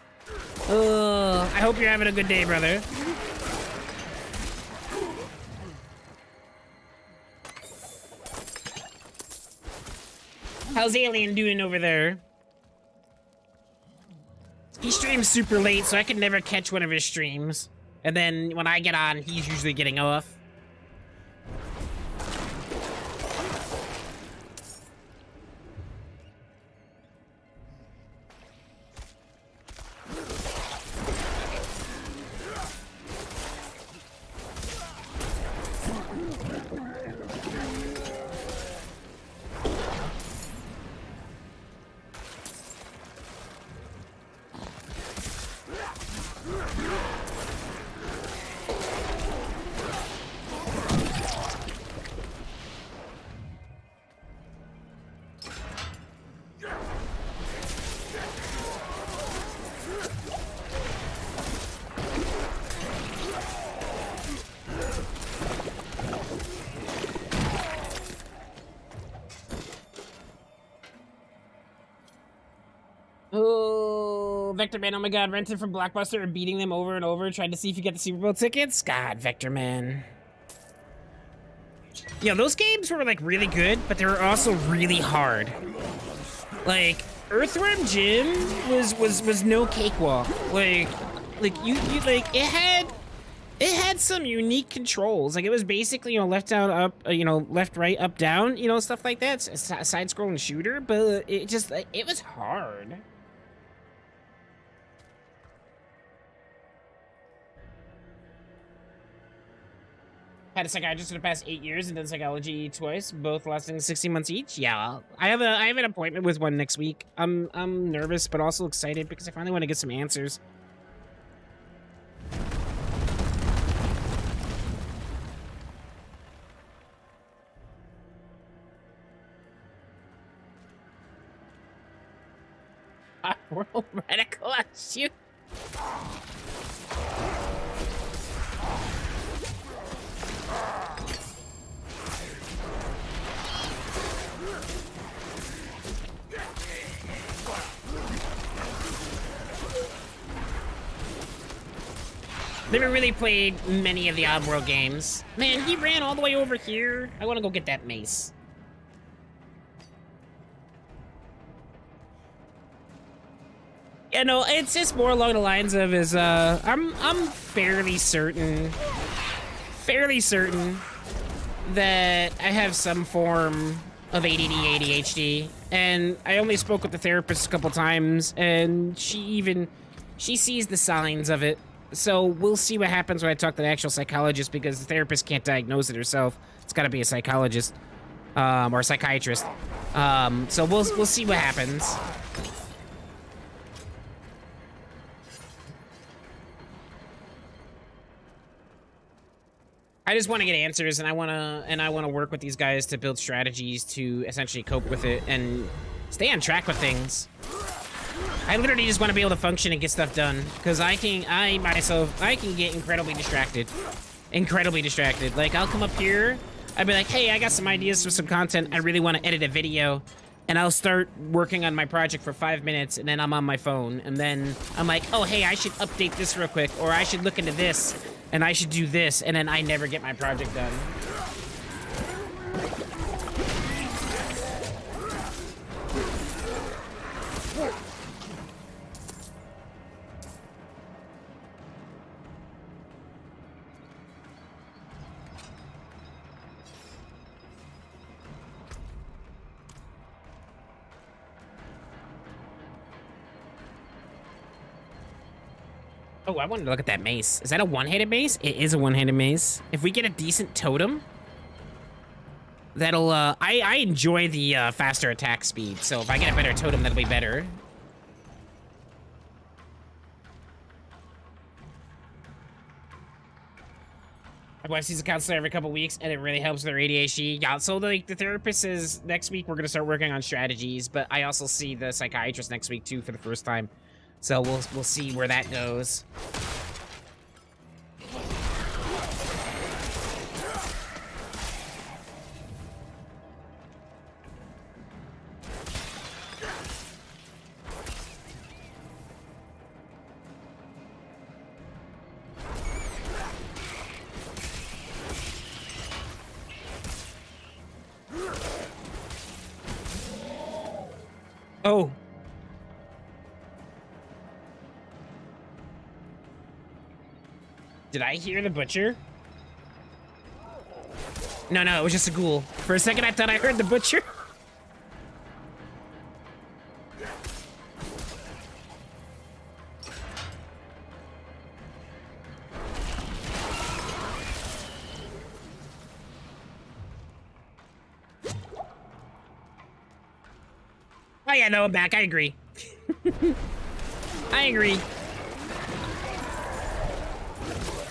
Oh, I hope you're having a good day, brother. How's Alien doing over there? He streams super late, so I can never catch one of his streams. And then when I get on, he's usually getting off. Oh, Vector Man, oh my god, rented from Blockbuster and beating them over and over, trying to see if you get the Super Bowl tickets? God, Vector Man. Yeah, those games were like really good, but they were also really hard. Like, Earthworm Jim was no cakewalk. Like you like it had some unique controls. Like it was basically, left down up, left right up down, stuff like that. It's a side-scrolling shooter, but it just it was hard. Had a psychiatrist for the past 8 years and done psychology twice, both lasting 16 months each. Yeah, I have an appointment with one next week. I'm nervous, but also excited because I finally want to get some answers. World radical shoot. Never really played many of the Oddworld games. Man, he ran all the way over here. I want to go get that mace. Yeah, no, it's just more along the lines of I'm fairly certain that I have some form of ADD, ADHD, and I only spoke with the therapist a couple times, and she sees the signs of it. So we'll see what happens when I talk to the actual psychologist, because the therapist can't diagnose it herself. It's got to be a psychologist or a psychiatrist. So we'll see what happens. I just want to get answers, and I want to work with these guys to build strategies to essentially cope with it and stay on track with things. I literally just want to be able to function and get stuff done, because I can get incredibly distracted. Like, I'll come up here, I'd be like, hey, I got some ideas for some content. I really want to edit a video, and I'll start working on my project for 5 minutes, and then I'm on my phone, and then I'm like, oh, hey, I should update this real quick, or I should look into this, and I should do this, and then I never get my project done. Oh, I wanted to look at that mace. Is that a one-handed mace? It is a one-handed mace. If we get a decent totem, that'll, I enjoy the faster attack speed. So if I get a better totem, that'll be better. My wife sees a counselor every couple weeks, and it really helps with their ADHD. Yeah, so the therapist says next week we're going to start working on strategies, but I also see the psychiatrist next week, too, for the first time. So we'll see where that goes. Oh. Did I hear the butcher? No, it was just a ghoul. For a second, I thought I heard the butcher. Oh yeah, no, I'm back. I agree. I agree.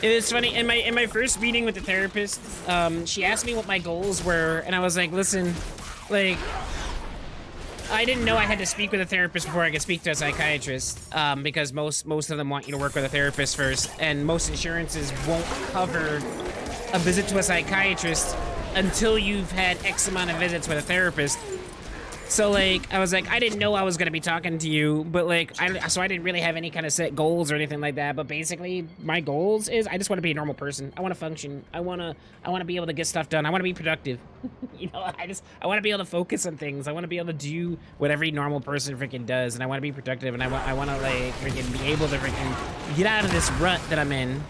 It is funny, in my first meeting with the therapist, she asked me what my goals were, and I was like, listen, like, I didn't know I had to speak with a therapist before I could speak to a psychiatrist, because most of them want you to work with a therapist first, and most insurances won't cover a visit to a psychiatrist until you've had X amount of visits with a therapist. So, like, I was like, I didn't know I was going to be talking to you, but, like, so I didn't really have any kind of set goals or anything like that, but basically, my goals is I just want to be a normal person. I want to function. I want to be able to get stuff done. I want to be productive. You know, I want to be able to focus on things. I want to be able to do what every normal person freaking does, and I want to be productive, and I want to, like, freaking be able to freaking get out of this rut that I'm in.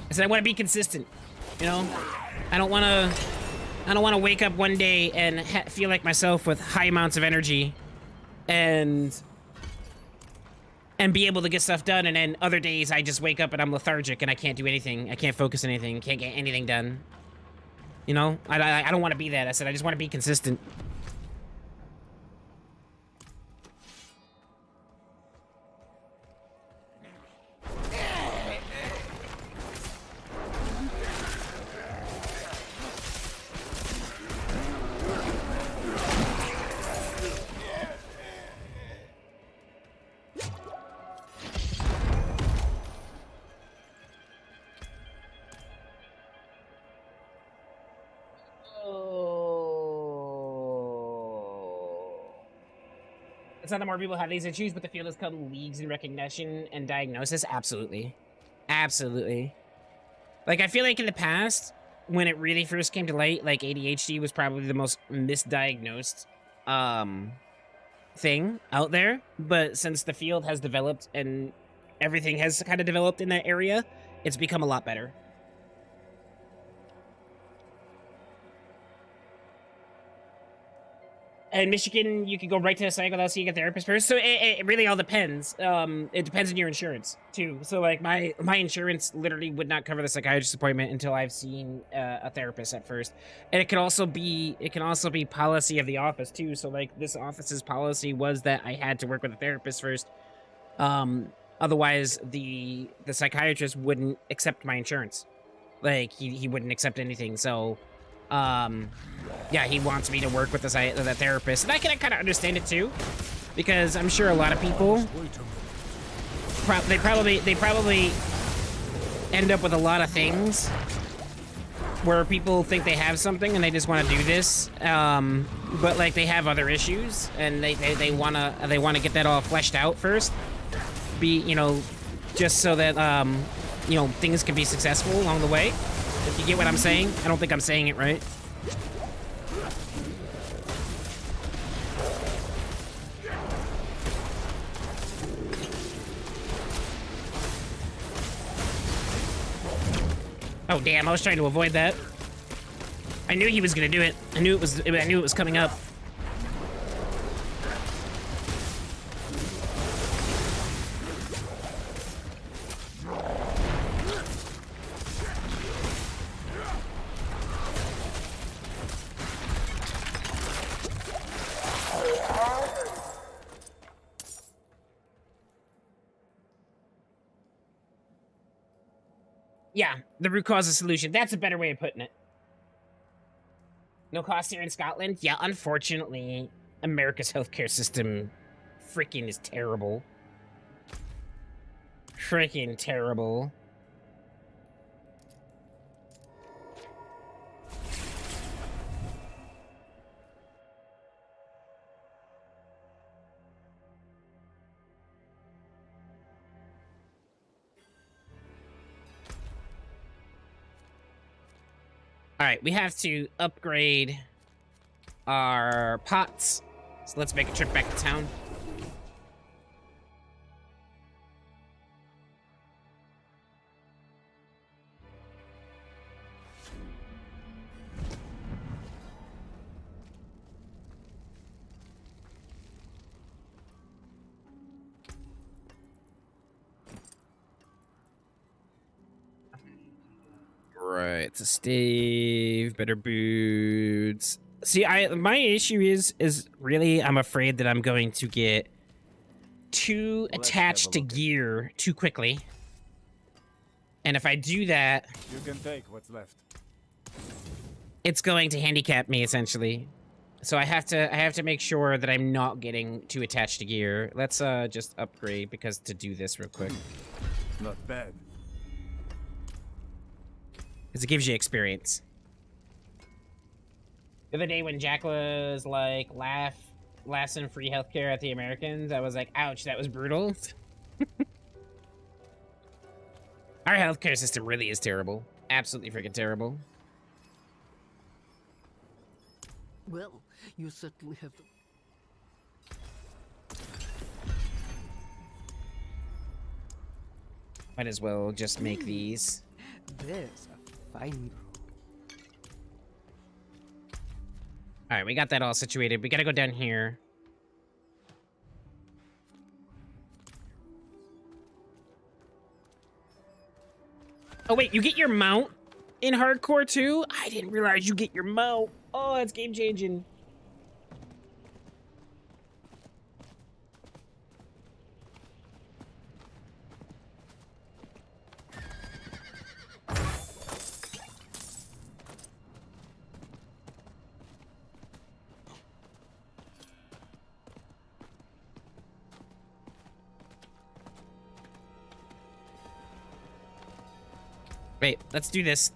I said I want to be consistent, you know? I don't want to wake up one day and feel like myself with high amounts of energy and be able to get stuff done, and then other days I just wake up and I'm lethargic and I can't do anything. I can't focus on anything, can't get anything done. You know? I don't want to be that. I said I just want to be consistent. It's not that more people have these issues, but the field has come leagues in recognition and diagnosis. Absolutely. Absolutely. Like, I feel like in the past, when it really first came to light, like, ADHD was probably the most misdiagnosed thing out there. But since the field has developed and everything has kind of developed in that area, it's become a lot better. In Michigan, you can go right to a psych without seeing a therapist first. So it really all depends. It depends on your insurance too. So like my insurance literally would not cover the psychiatrist appointment until I've seen a therapist at first. And it can also be policy of the office too. So like this office's policy was that I had to work with a therapist first. Otherwise the psychiatrist wouldn't accept my insurance. Like he wouldn't accept anything. So yeah, he wants me to work with the therapist, and I can kind of understand it too, because I'm sure a lot of people they probably end up with a lot of things where people think they have something and they just want to do this, but like they have other issues and they wanna get that all fleshed out first, just so that things can be successful along the way. If you get what I'm saying, I don't think I'm saying it right. Oh damn, I was trying to avoid that. I knew he was gonna do it. I knew it was coming up. Yeah, the root cause is solution. That's a better way of putting it. No cost here in Scotland? Yeah, unfortunately, America's healthcare system freaking is terrible. Freaking terrible. All right, we have to upgrade our pots. So let's make a trip back to town. Right, so Steve, better boots. See, my issue is really I'm afraid that I'm going to get too attached to gear too quickly. And if I do that, You can take what's left. it's going to handicap me essentially. So I have to make sure that I'm not getting too attached to gear. Let's just upgrade because to do this real quick. Not bad. Because it gives you experience. The other day when Jack was like, laughs and free healthcare at the Americans, I was like, ouch, that was brutal. Our healthcare system really is terrible. Absolutely freaking terrible. Well, you certainly have. Might as well just make these. There's a fine. All right, we got that all situated. We gotta go down here. Oh wait, you get your mount in hardcore too? I didn't realize you get your mount. Oh, that's game changing. Wait, let's do this.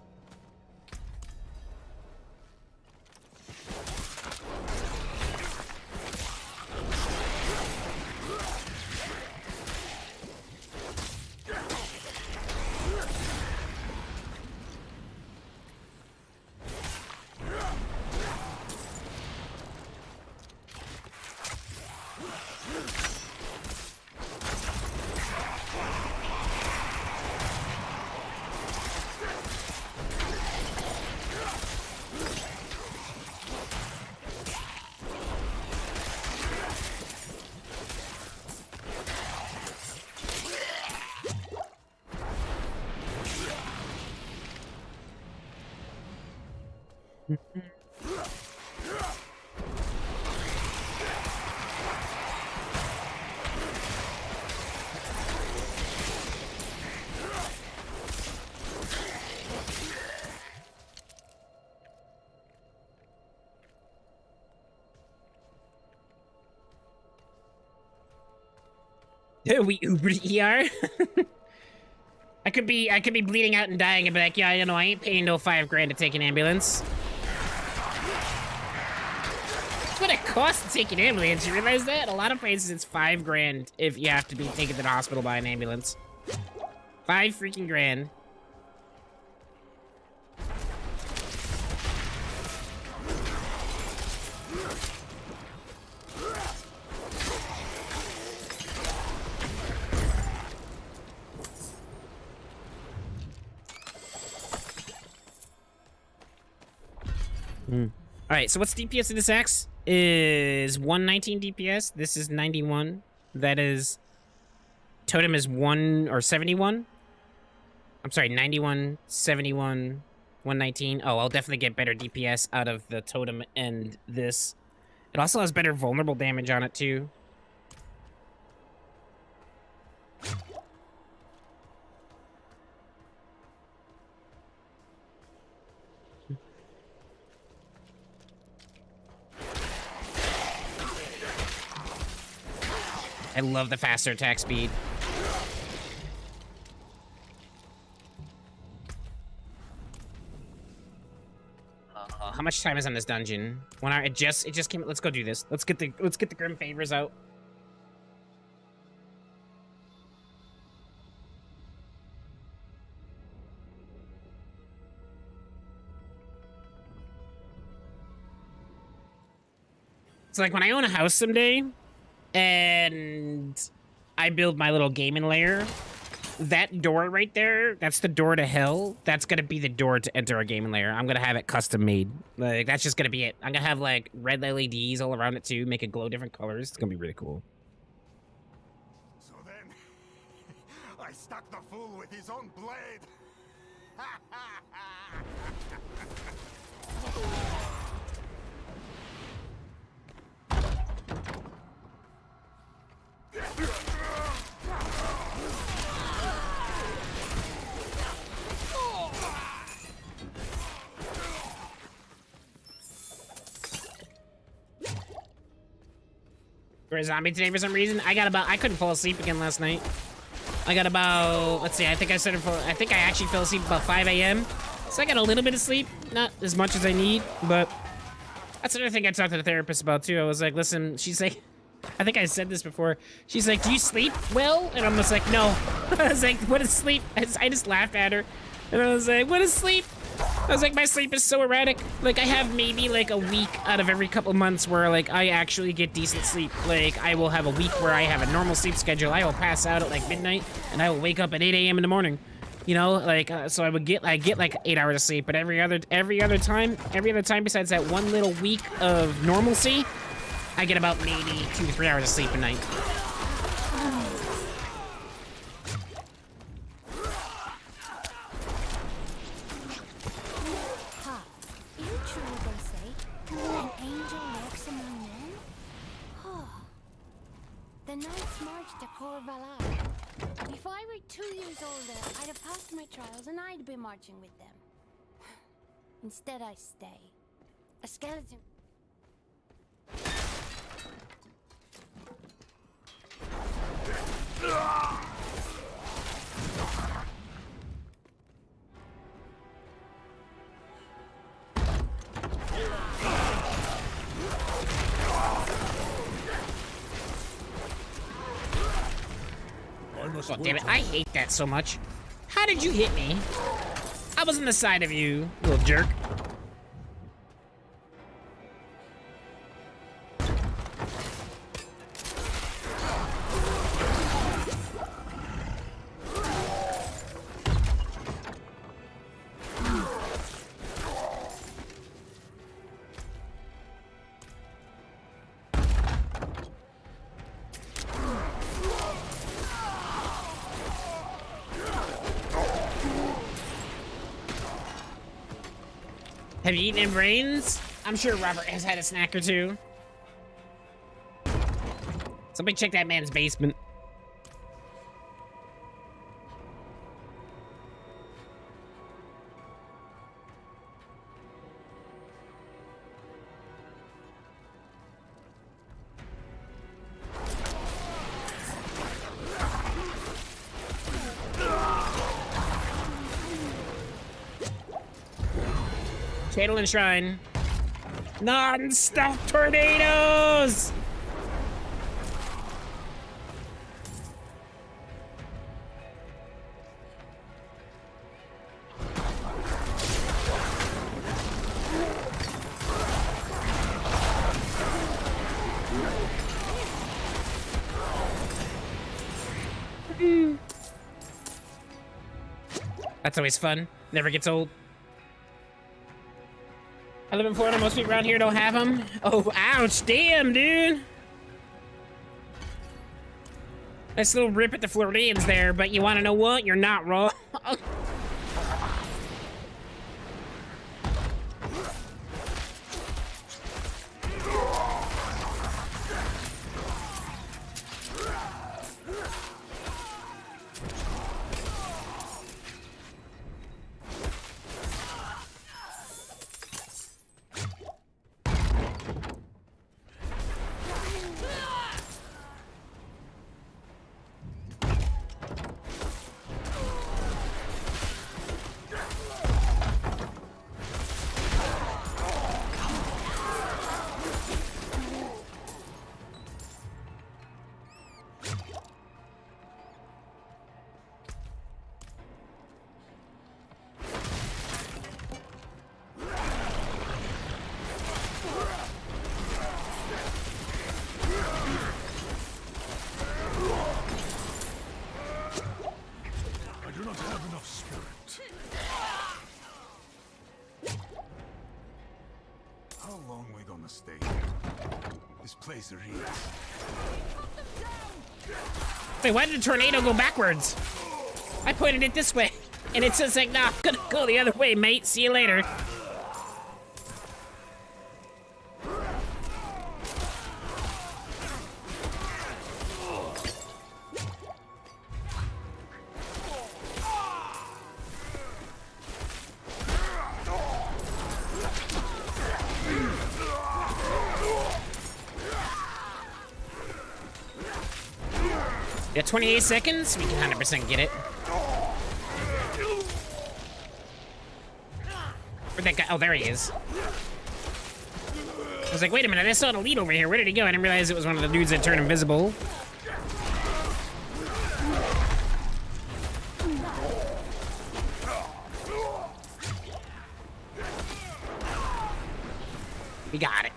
We Uber ER. I could be bleeding out and dying and be like, yeah, you know, I ain't paying no $5,000 to take an ambulance. That's what it costs to take an ambulance. You realize that? A lot of places it's $5,000 if you have to be taken to the hospital by an ambulance. $5,000. All right, so what's DPS of this axe? Is 119 DPS. This is 91. That is... Totem is 1 or 71. I'm sorry, 91, 71, 119. Oh, I'll definitely get better DPS out of the totem and this. It also has better vulnerable damage on it, too. I love the faster attack speed. How much time is on this dungeon? 1 hour. It just came. Let's go do this. Let's get the Grim Favors out. It's like when I own a house someday, and I build my little gaming lair. That door right there, that's the door to hell. That's gonna be the door to enter a gaming lair. I'm gonna have it custom made. Like, that's just gonna be it. I'm gonna have, like, red LEDs all around it, too. Make it glow different colors. It's gonna be really cool. So then, I stuck the fool with his own blade. For a zombie today for some reason. I couldn't fall asleep again last night. I got about, let's see, I think I actually fell asleep about 5 a.m. So I got a little bit of sleep. Not as much as I need, but that's another thing I talked to the therapist about too. I was like, listen, she's like, I think I said this before. She's like, do you sleep well? And I'm just like, no. I was like, what is sleep? I just laughed at her. And I was like, what is sleep? I was like, my sleep is so erratic. Like, I have maybe like a week out of every couple months where like I actually get decent sleep. Like, I will have a week where I have a normal sleep schedule. I will pass out at like midnight and I will wake up at 8 a.m. in the morning. You know, like, so I get like 8 hours of sleep, but every other time besides that one little week of normalcy, I get about maybe 2 to 3 hours of sleep a night. The Knights marched to Corvalar. If I were 2 years older, I'd have passed my trials and I'd be marching with them. Instead, I stay. A skeleton. Oh, damn it. I hate that so much. How did you hit me? I was on the side of you, little jerk. Have you eaten in brains? I'm sure Robert has had a snack or two. Somebody check that man's basement. Channel and Shrine. Non-stop tornadoes! That's always fun. Never gets old. I live in Florida. Most people around here don't have them. Oh, ouch. Damn, dude. Nice little rip at the Floridians there, but you want to know what? You're not wrong. Wait, why did the tornado go backwards? I pointed it this way, and it says like, nah, I'm gonna go the other way, mate. See you later. Yeah, 28 seconds? We can 100% get it. Where'd that guy? Oh, there he is. I was like, wait a minute, I saw an elite over here. Where did he go? I didn't realize it was one of the dudes that turned invisible. We got it.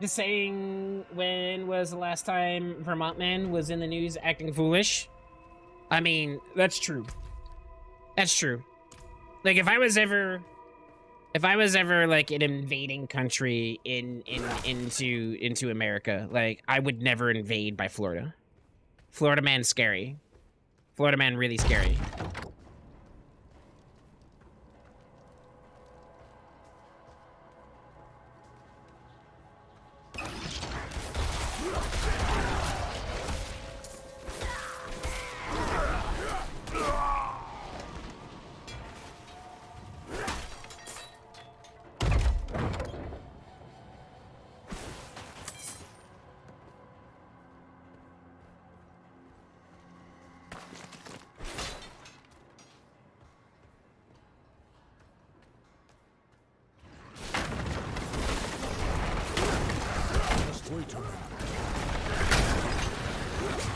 Just saying, when was the last time Vermont Man was in the news acting foolish? I mean, that's true. That's true. Like, if I was ever like an invading country into America, like, I would never invade by Florida. Florida Man's scary. Florida Man really scary.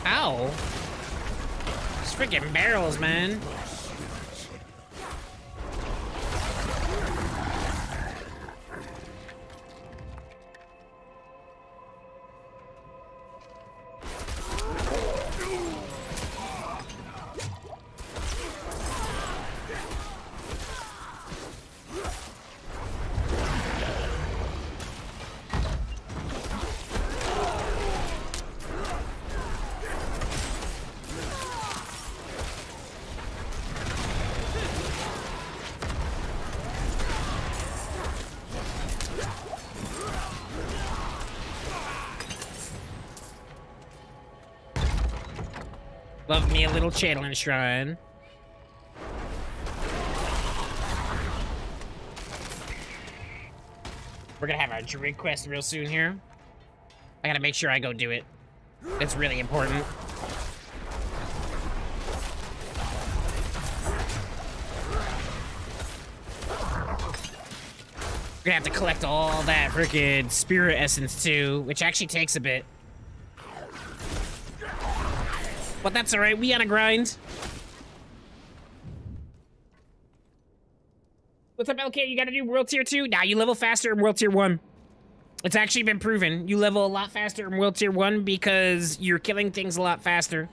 Ow. These freaking barrels, man. Love me a little challenge shrine. We're gonna have our Druid quest real soon here. I gotta make sure I go do it. It's really important. We're gonna have to collect all that freaking spirit essence too, which actually takes a bit. But that's alright, we on a grind. What's up, LK? You gotta do World Tier 2? Nah, you level faster in World Tier 1. It's actually been proven. You level a lot faster in World Tier 1 because you're killing things a lot faster.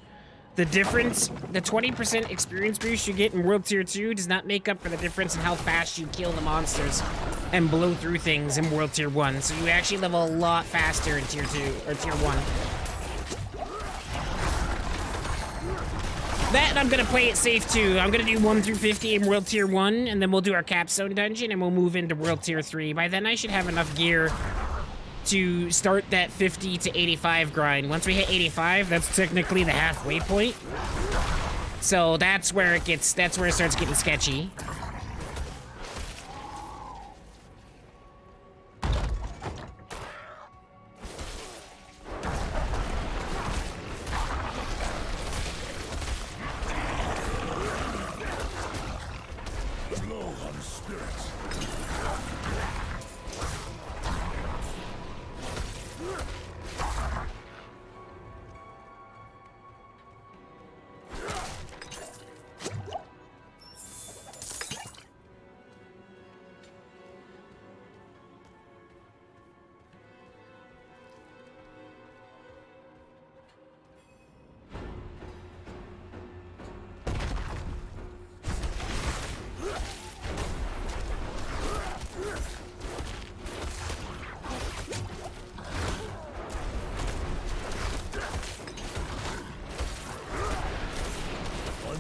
The difference, the 20% experience boost you get in World Tier 2 does not make up for the difference in how fast you kill the monsters and blow through things in World Tier 1. So you actually level a lot faster in Tier 2, or Tier 1. That, and I'm gonna play it safe too. I'm gonna do 1 through 50 in World Tier 1, and then we'll do our capstone dungeon, and we'll move into World Tier 3. By then, I should have enough gear to start that 50 to 85 grind. Once we hit 85, that's technically the halfway point. So that's where it starts getting sketchy.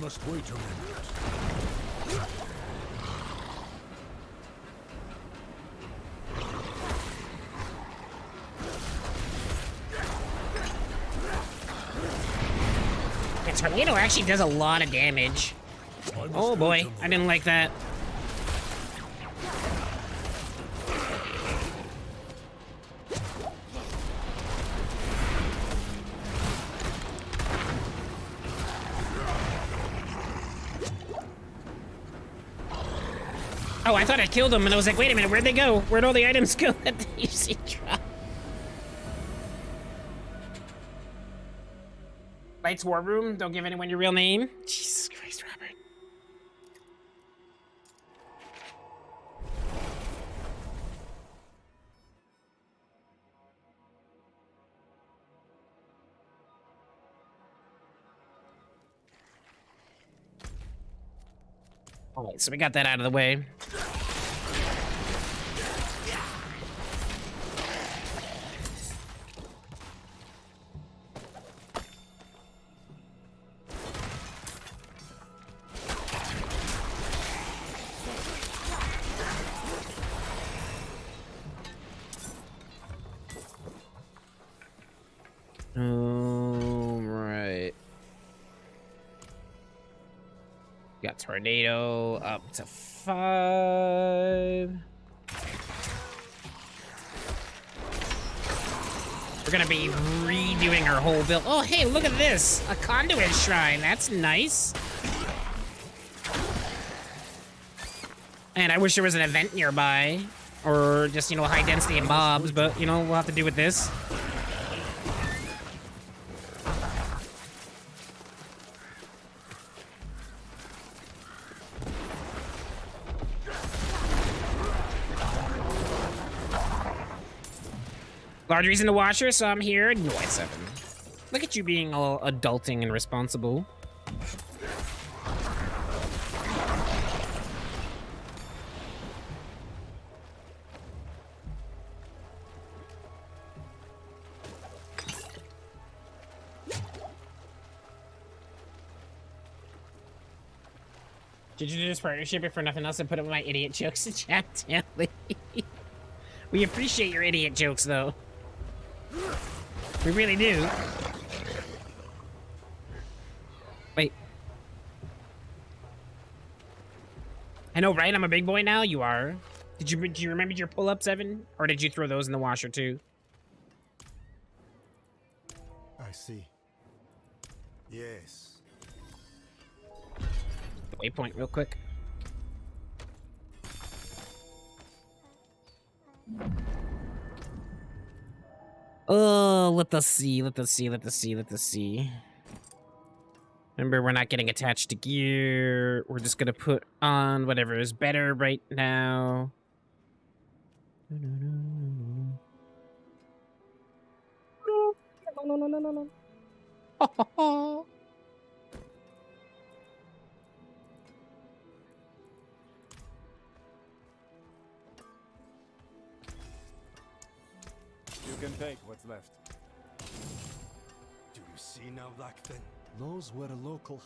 must wait a minute. That tornado actually does a lot of damage. Oh boy, I didn't like that. Oh, I thought I killed them, and I was like, wait a minute, where'd they go? Where'd all the items go that they usually drop? Lights War Room, don't give anyone your real name. Jesus Christ, Robert. All right, so we got that out of the way. Right. Got tornado up to 5. We're gonna be redoing our whole build. Oh, hey, look at this. A conduit shrine. That's nice. And I wish there was an event nearby. Or just, you know, high density of mobs. But, you know, we'll have to do with this. Large reason to watch her, so I'm here. No, I 7. Look at you being all adulting and responsible. Did you do this partnership if for nothing else and put up my idiot jokes in chat? We appreciate your idiot jokes, though. We really do. I know, right? I'm a big boy now. You are. Do you remember your pull-ups, Evan? Or did you throw those in the washer too? I see. Yes. Waypoint real quick. Oh, let us see. Remember, we're not getting attached to gear. We're just gonna put on whatever is better right now. You can take what's left. Do you see now, Blackfin? Those were local.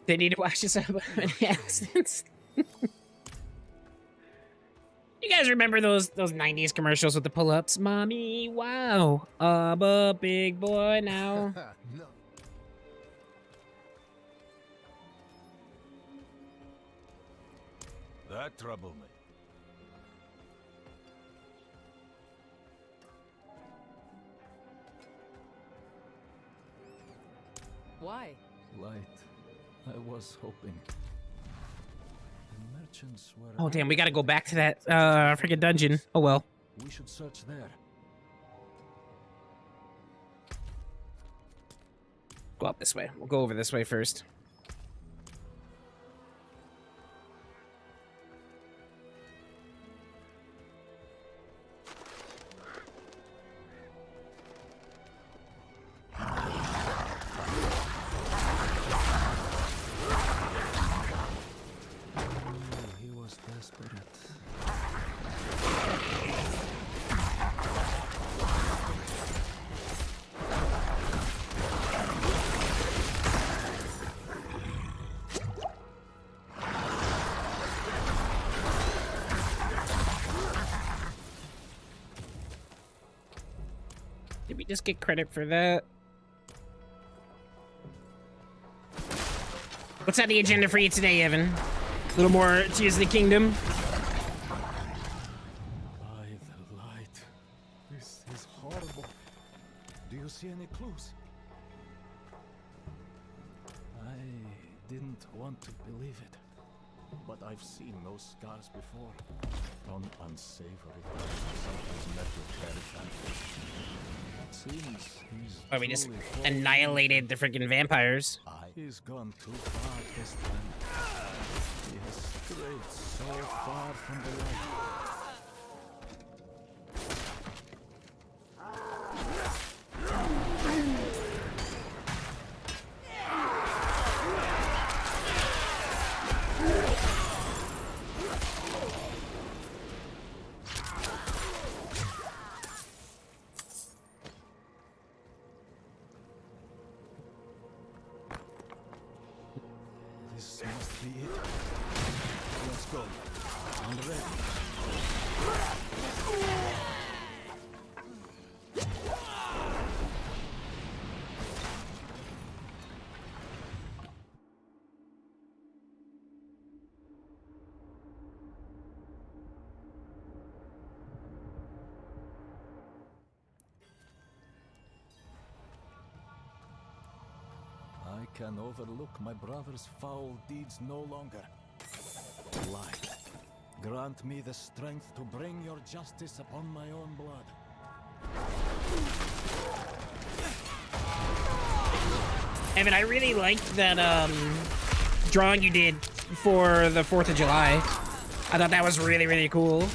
They need to watch this up many accidents. You guys remember those 90s commercials with the pull-ups? Mommy, wow, I'm a big boy now. No. That trouble me. Why? Light. I was hoping. The merchants were. Oh damn, we gotta go back to that freaking dungeon. Oh well. We should search there. Go up this way. We'll go over this way first. He was desperate. Did we just get credit for that? What's on the agenda for you today, Evan? A little more Tears of the Kingdom? By the light. This is horrible. Do you see any clues? I didn't want to believe it, but I've seen those scars before. On unsavory times, sometimes met with bad advantage. Seems he's Oh, we just truly fallen. annihilated the freaking vampires. He's gone too far this time. He has strayed so far from the light. This must be it. Let's go. I'm ready. I can overlook my brother's foul deeds no longer. Light, grant me the strength to bring your justice upon my own blood. Evan, I really liked that drawing you did for the 4th of July. I thought that was really, really cool.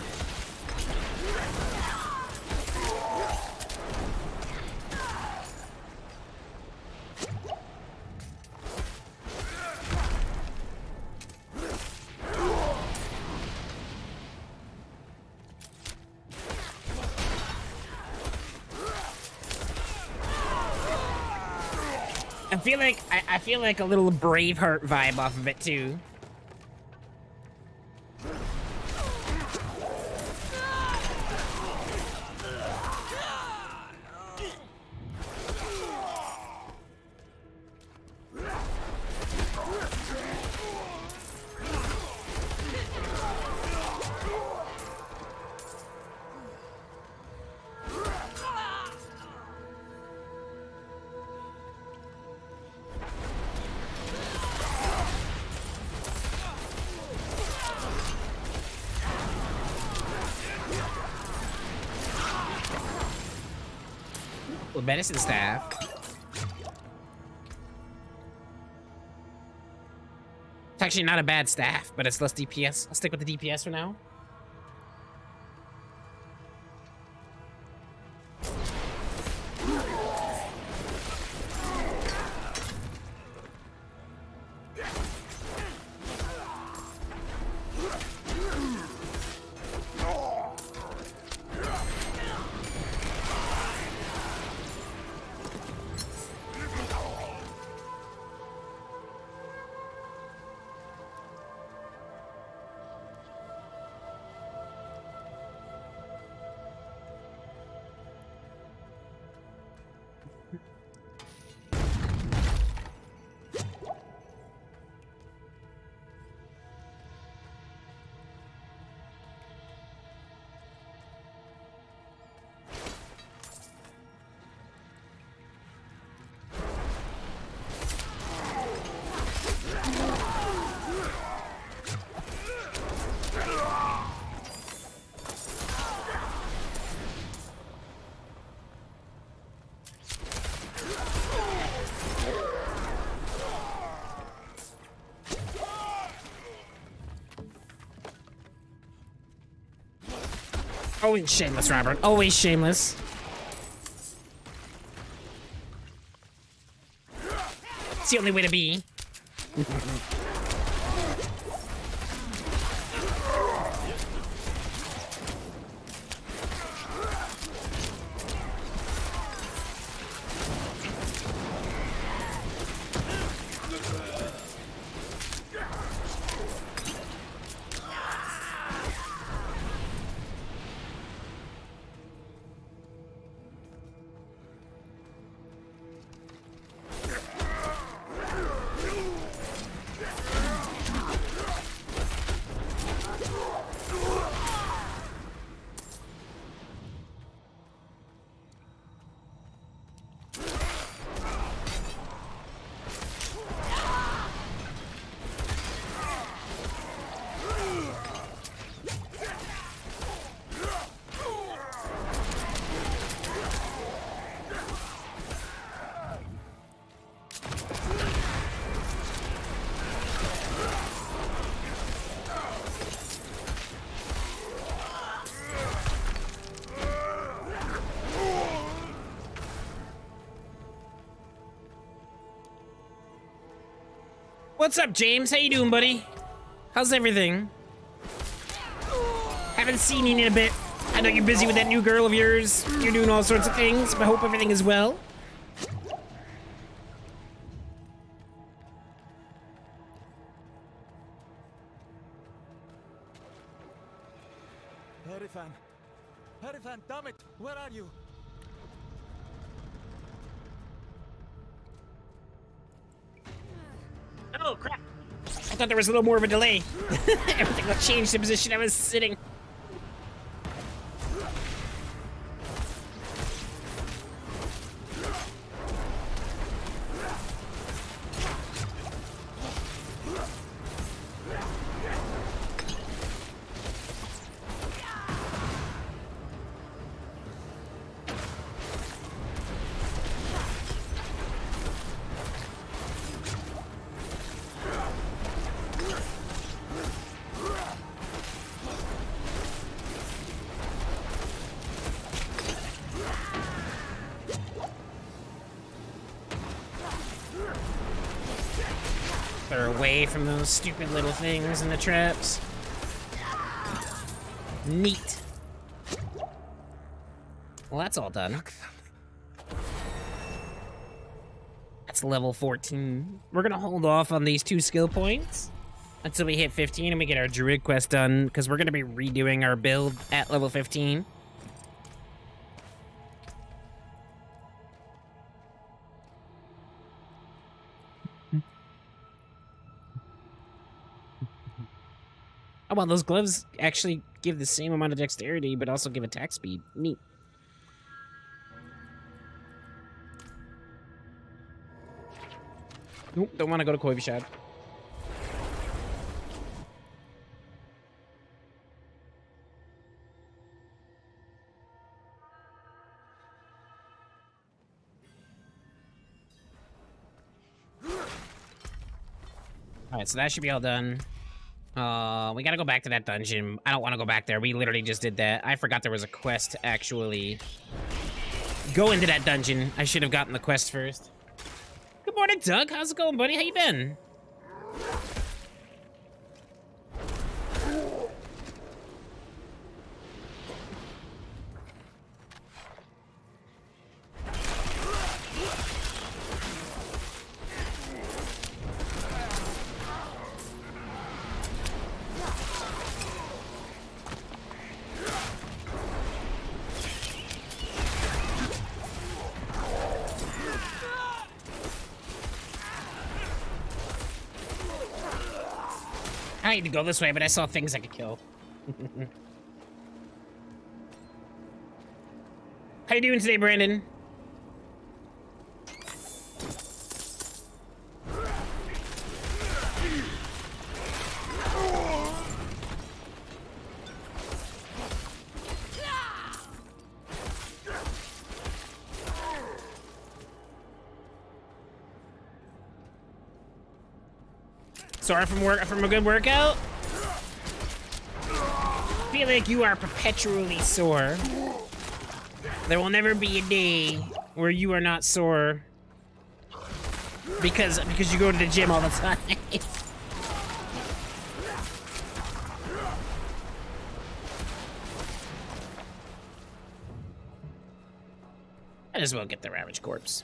I feel like a little Braveheart vibe off of it too. medicine staff. It's actually not a bad staff, but it's less DPS. I'll stick with the DPS for now. Always shameless, Robert. Always shameless. It's the only way to be. What's up, James? How you doing, buddy? How's everything? Haven't seen you in a bit. I know you're busy with that new girl of yours. You're doing all sorts of things, but I hope everything is well. Harifan, damn it! Where are you? Oh, crap. I thought there was a little more of a delay. Everything got changed the position I was sitting. They're away from those stupid little things in the traps. Neat. Well, that's all done. That's level 14. We're gonna hold off on these 2 skill points until we hit 15 and we get our Druid quest done, because we're gonna be redoing our build at level 15. Oh, well, those gloves actually give the same amount of dexterity, but also give attack speed. Neat. Nope, don't want to go to Koivishad. Alright, so that should be all done. We gotta go back to that dungeon. I don't want to go back there. We literally just did that. I forgot there was a quest to actually go into that dungeon. I should have gotten the quest first. Good morning, Doug. How's it going, buddy? How you been? I need to go this way, but I saw things I could kill. How you doing today, Brandon? Sorry from a good workout? Feel like you are perpetually sore. There will never be a day where you are not sore because you go to the gym all the time. Might as well get the Ravage Corpse.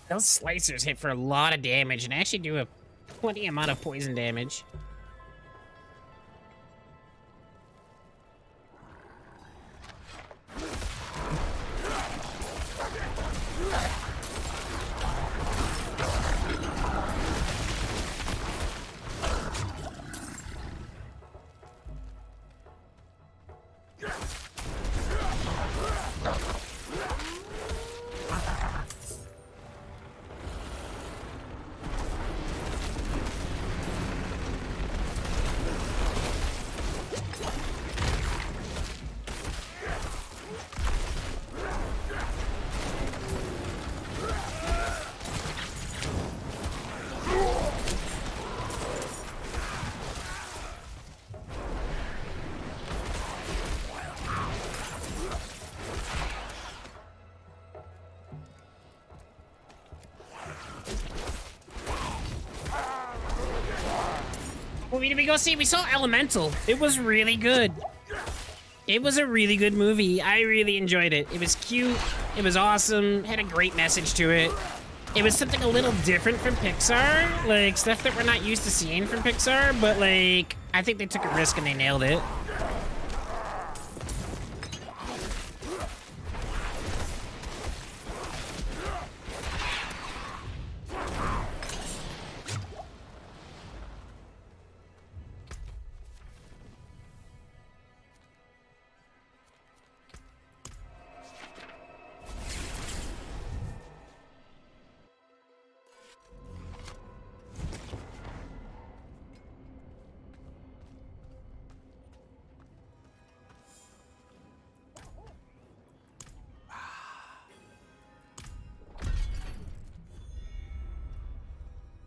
Those slicers hit for a lot of damage and actually do a plenty amount of poison damage. Movie did we go see? We saw Elemental. It was really good. It was a really good movie. I really enjoyed it. It was cute. It was awesome. Had a great message to it. It was something a little different from Pixar. Like, stuff that we're not used to seeing from Pixar. But, like, I think they took a risk and they nailed it.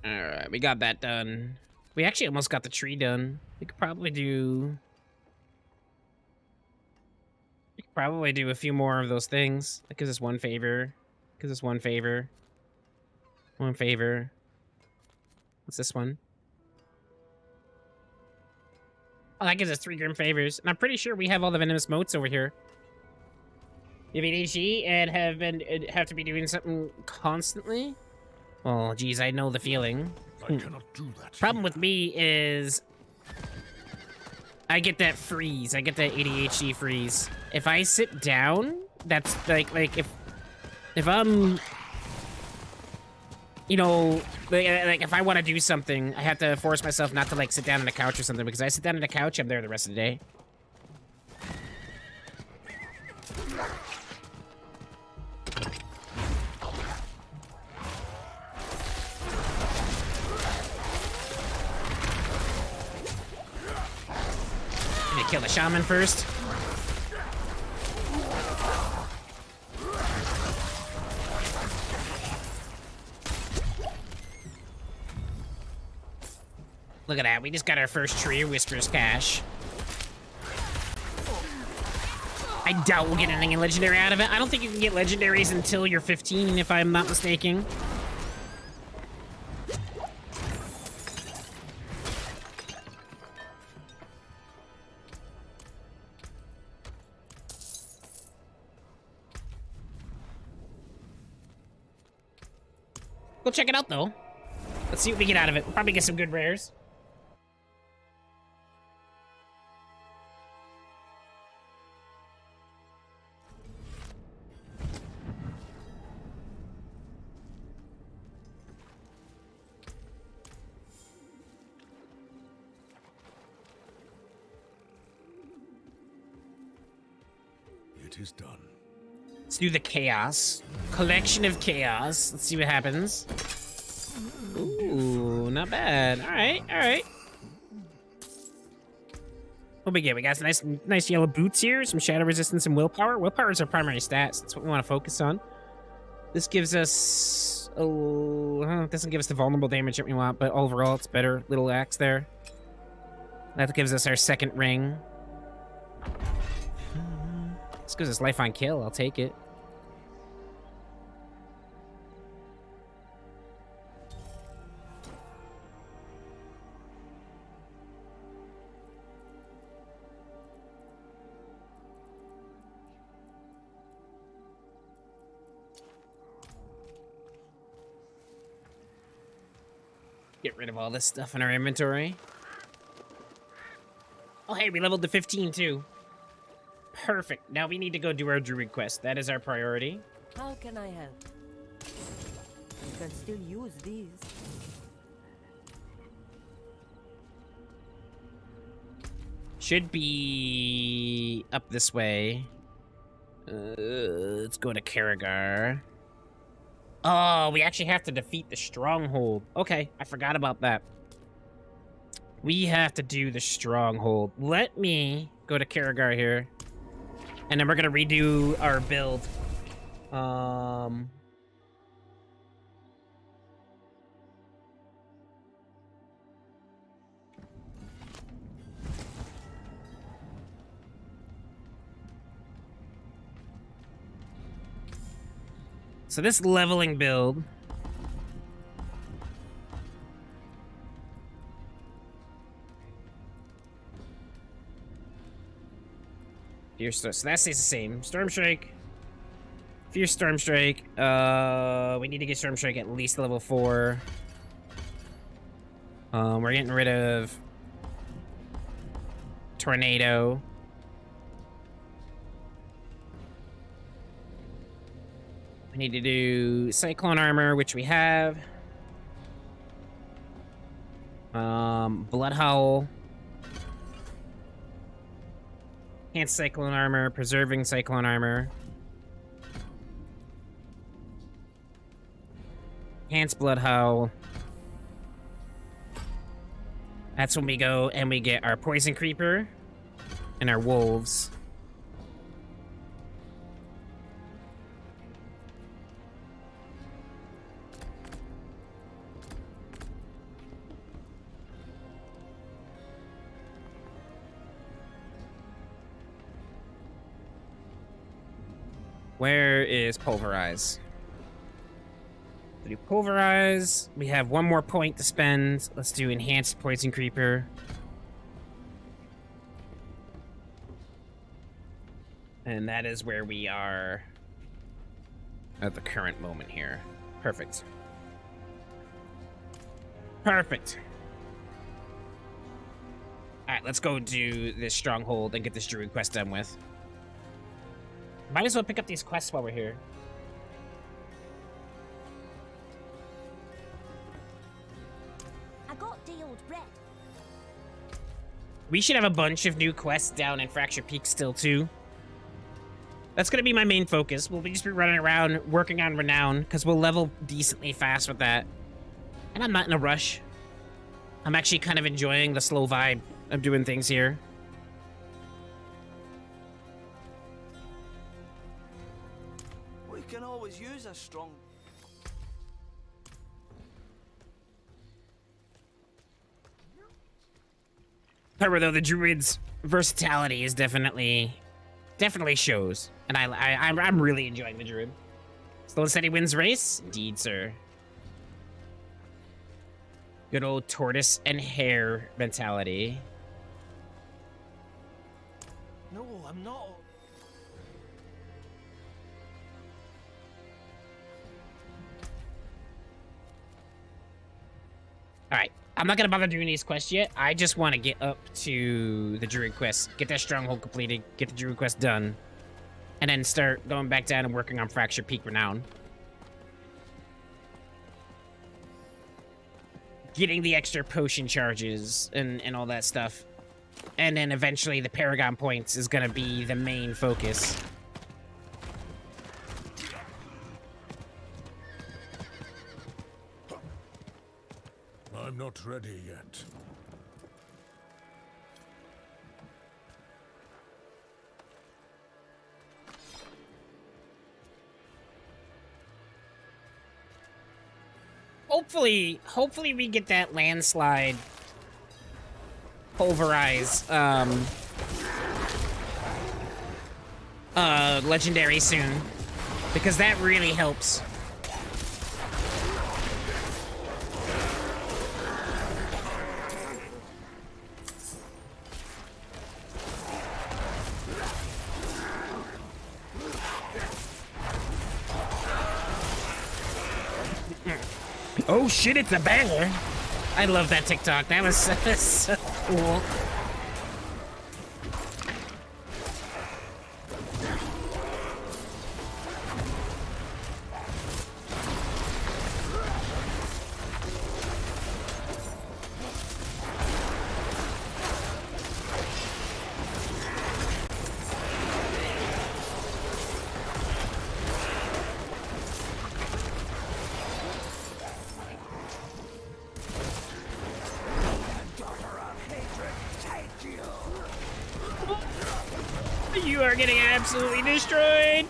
Alright, we got that done. We actually almost got the tree done. We could probably do a few more of those things. That gives us one favor. Gives us one favor. One favor. What's this one? Oh, that gives us 3 grim favors. And I'm pretty sure we have all the venomous motes over here. You have ADHD and have to be doing something constantly? Oh, geez, I know the feeling. I cannot do that. Problem with me is I get that freeze. I get that ADHD freeze. If I sit down, that's like if I'm, you know, like if I want to do something, I have to force myself not to like sit down on the couch or something, because I sit down on the couch, I'm there the rest of the day. Gonna kill the shaman first. Look at that, we just got our first Tree of Whispers cache. I doubt we'll get anything legendary out of it. I don't think you can get legendaries until you're 15, if I'm not mistaken. Go check it out, though. Let's see what we get out of it. We'll probably get some good rares. It is done. Let's do the chaos. Collection of chaos. Let's see what happens. Ooh, not bad. All right, all right. What we get? We got some nice yellow boots here, some shadow resistance and willpower. Willpower is our primary stats. That's what we want to focus on. This gives us, it doesn't give us the vulnerable damage that we want, but overall it's better. Little axe there. That gives us our second ring. This gives us life on kill. I'll take it. Get rid of all this stuff in our inventory. Oh, hey, we leveled to 15 too. Perfect. Now we need to go do our Druid quest. That is our priority. How can I help? You can still use these. Should be up this way. Let's go to Karagar. Oh, we actually have to defeat the stronghold. Okay, I forgot about that. We have to do the stronghold. Let me go to Karagar here. And then we're gonna redo our build. So this leveling build. Fierce, so that stays the same. Storm Strike. Fierce Storm Strike. We need to get Storm Strike at least level 4. We're getting rid of Tornado. We need to do Cyclone Armor, which we have. Blood Howl. Enhanced Cyclone Armor, Preserving Cyclone Armor. Enhanced Blood Howl. That's when we go and we get our Poison Creeper and our Wolves. Where is Pulverize? We do Pulverize. We have one more point to spend. Let's do Enhanced Poison Creeper. And that is where we are at the current moment here. Perfect. Perfect. Alright, let's go do this stronghold and get this druid quest done with. Might as well pick up these quests while we're here. I got the old bread. We should have a bunch of new quests down in Fracture Peak still, too. That's going to be my main focus. We'll just be running around working on Renown, because we'll level decently fast with that. And I'm not in a rush. I'm actually kind of enjoying the slow vibe of doing things here. We can always use a strong... However, though, the druid's versatility is definitely shows, and I'm really enjoying the druid. Sloan said he wins race. Indeed, sir. Good old tortoise and hare mentality. No, I'm not. All right, I'm not gonna bother doing these quests yet. I just want to get up to the druid quest, get that stronghold completed, get the druid quest done, and then start going back down and working on Fracture Peak Renown. Getting the extra potion charges and all that stuff. And then eventually the Paragon points is gonna be the main focus. I'm not ready yet. Hopefully we get that landslide pulverize legendary soon, because that really helps. Oh shit, it's a banger. I love that TikTok. That was so cool. You are getting absolutely destroyed.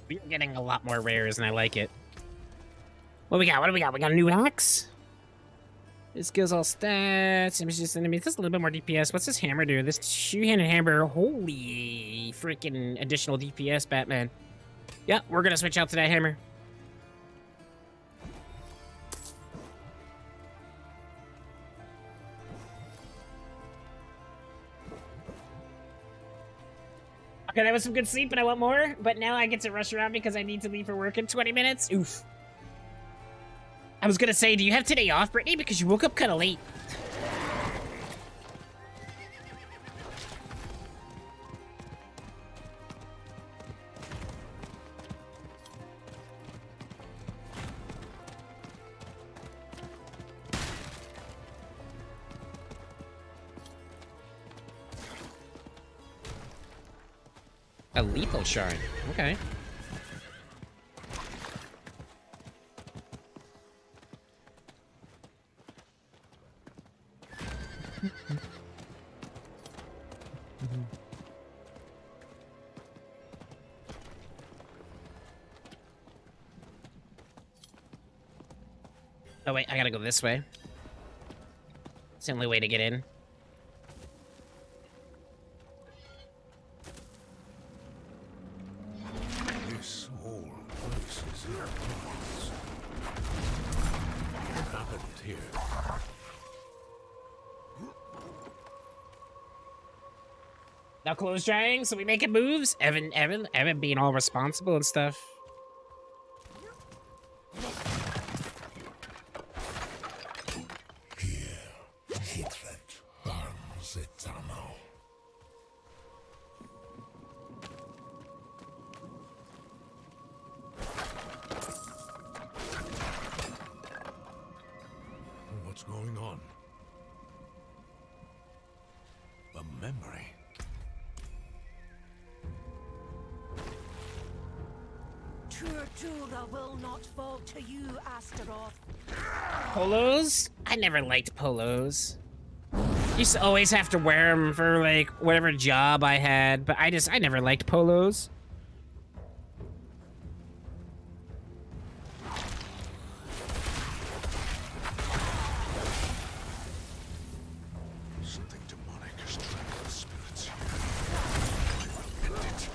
We're getting a lot more rares, and I like it. What we got? What do we got? We got a new axe. This kills all stats. Images enemies. This is a little bit more DPS. What's this hammer do? This two-handed hammer. Holy freaking additional DPS, Batman. Yeah, we're gonna switch out to that hammer. Okay, that was some good sleep, and I want more, but now I get to rush around because I need to leave for work in 20 minutes. Oof. I was gonna say, do you have today off, Brittany? Because you woke up kind of late. A lethal shrine. Okay. Oh wait, I gotta go this way. It's the only way to get in. This whole place is in ruins. What happened here? Now clothes drying, so we making moves. Evan being all responsible and stuff. Here, hatred burns eternal. What's going on? A memory. Tortura will not fall to you, Astaroth. Polos? I never liked polos. Used to always have to wear them for like whatever job I had, but I never liked polos. Something demonic has trapped the spirits here. I will end it.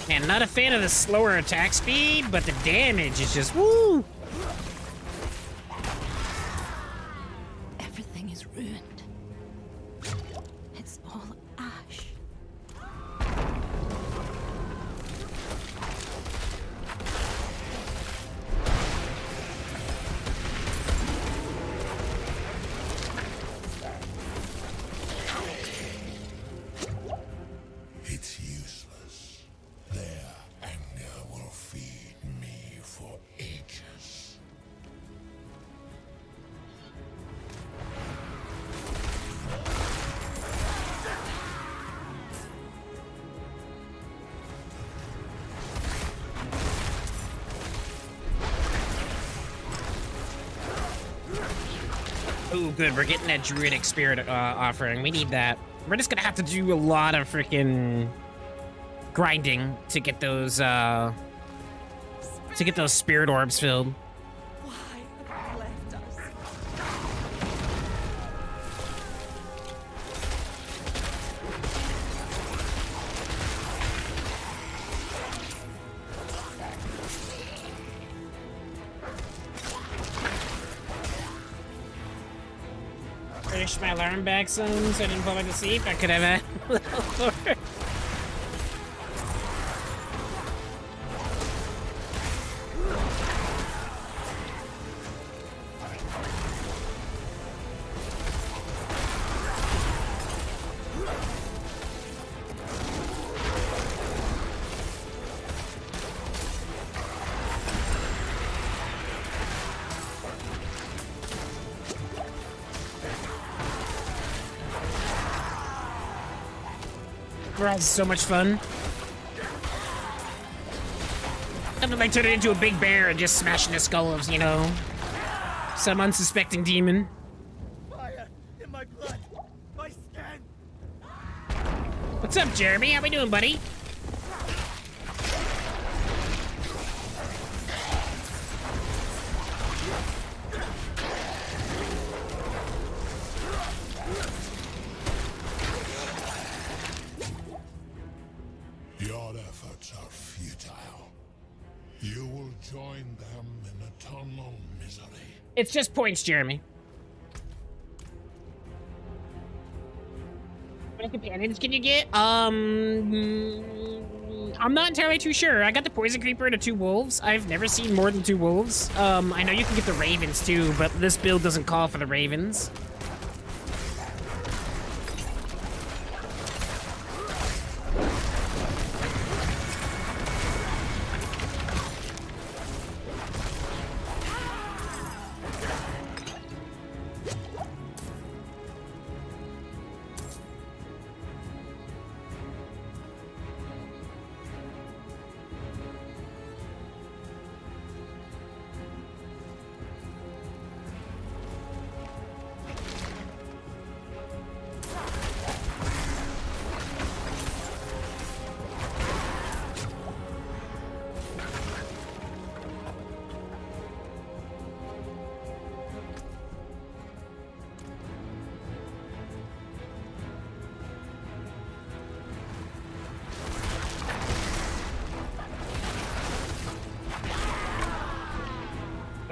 Man, not a fan of the slower attack speed, but the damage is just woo! Everything is ruined. It's all ash. It's useless. Their anger will feed me for ages. Ooh, good. We're getting that Druidic Spirit offering. We need that. We're just gonna have to do a lot of freaking grinding to get those spirit orbs filled. Why have you left us? Push my alarm back some so I didn't fall back to sleep. I could have had a little more. We're having so much fun. And then I turn it into a big bear and just smashing the skull of, you know, some unsuspecting demon. Fire in my blood, my skin. What's up, Jeremy? How we doing, buddy? Your efforts are futile. You will join them in eternal misery. It's just points, Jeremy. How many companions can you get? I'm not entirely too sure. I got the Poison Creeper and the 2 wolves. I've never seen more than 2 wolves. I know you can get the ravens too, but this build doesn't call for the ravens.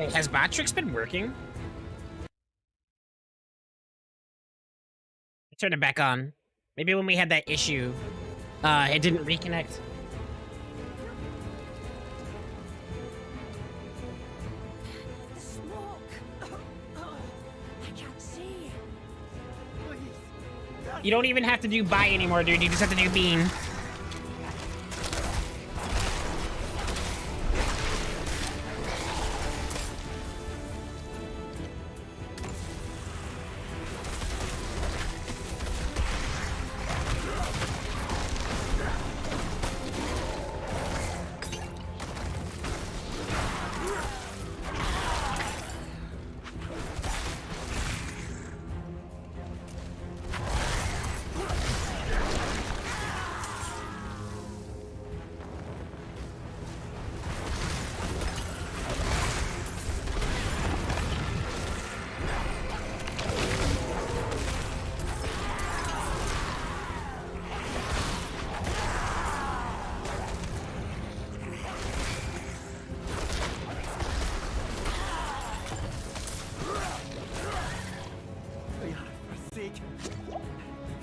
Wait, has Botrix been working? Turn it back on. Maybe when we had that issue, it didn't reconnect. The smoke. I can't see. You don't even have to do buy anymore, dude. You just have to do bean.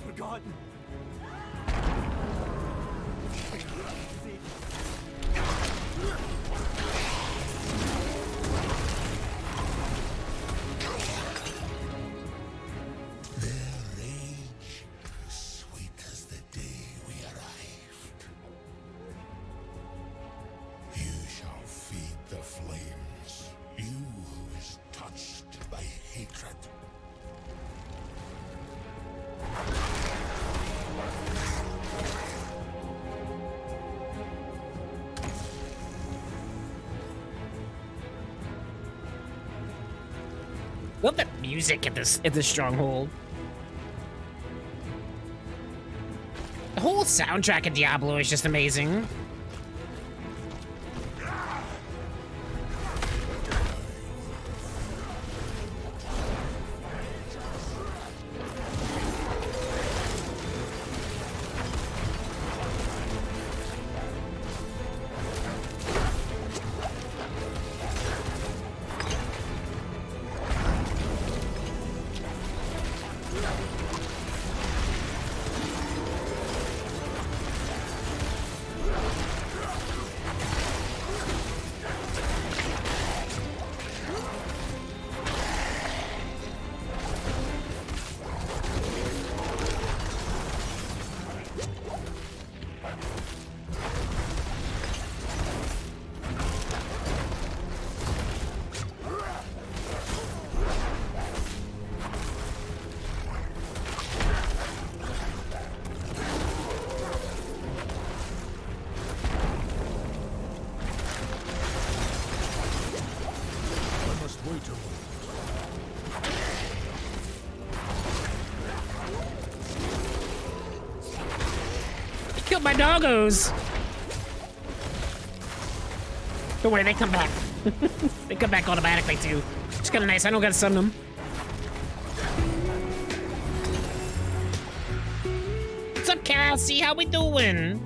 Forgotten. Their rage, sweet as the day we arrived. You shall feed the flames, you who is touched by hatred. Love that music at this stronghold. The whole soundtrack of Diablo is just amazing. Killed my doggos. Don't worry, they come back. They come back automatically too. It's kind of nice. I don't gotta summon them. What's up, Cassie? How we doing?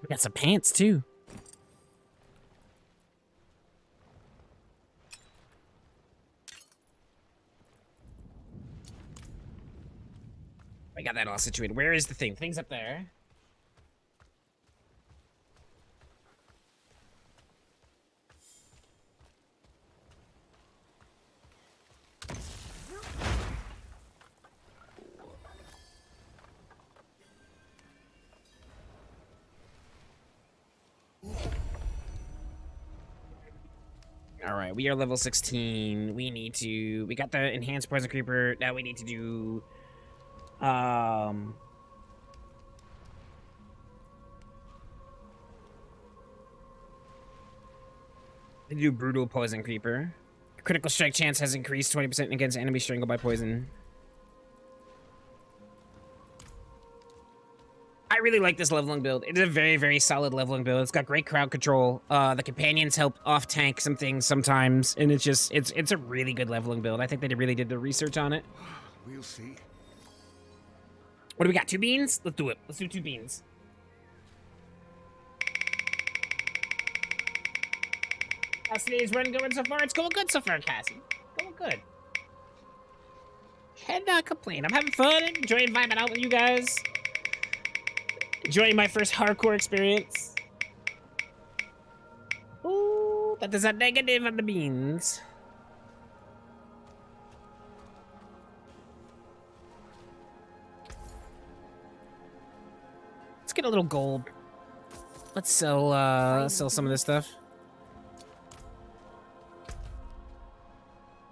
We got some pants too. I got that all situated. Where is the thing? Thing's up there. All right, we are level 16. We got the enhanced poison creeper. Now we need to do, brutal poison creeper. Critical strike chance has increased 20% against enemy strangled by poison. I really like this leveling build. It is a very, very solid leveling build. It's got great crowd control. The companions help off tank some things sometimes, and it's a really good leveling build. I think they really did the research on it. We'll see. What do we got? 2 beans? Let's do it. Let's do 2 beans. How's today's run going so far? It's going good so far, Cassie. Going good. Cannot complain. I'm having fun, enjoying vibing out with you guys. Enjoying my first hardcore experience. Ooh, that is a negative on the beans. Let's get a little gold. Let's sell some of this stuff.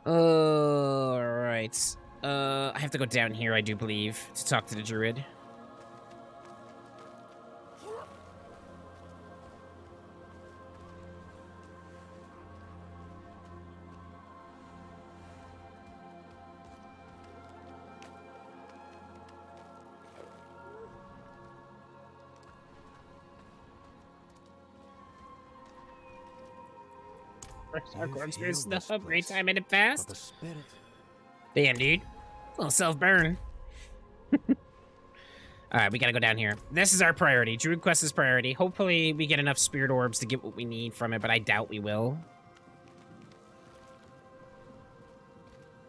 Alright. I have to go down here, I do believe, to talk to the Druid. Hardcore experience stuff. Great time in it fast. Damn, dude. A little self-burn. Alright, we gotta go down here. This is our priority. Druid quest is priority. Hopefully we get enough spirit orbs to get what we need from it, but I doubt we will.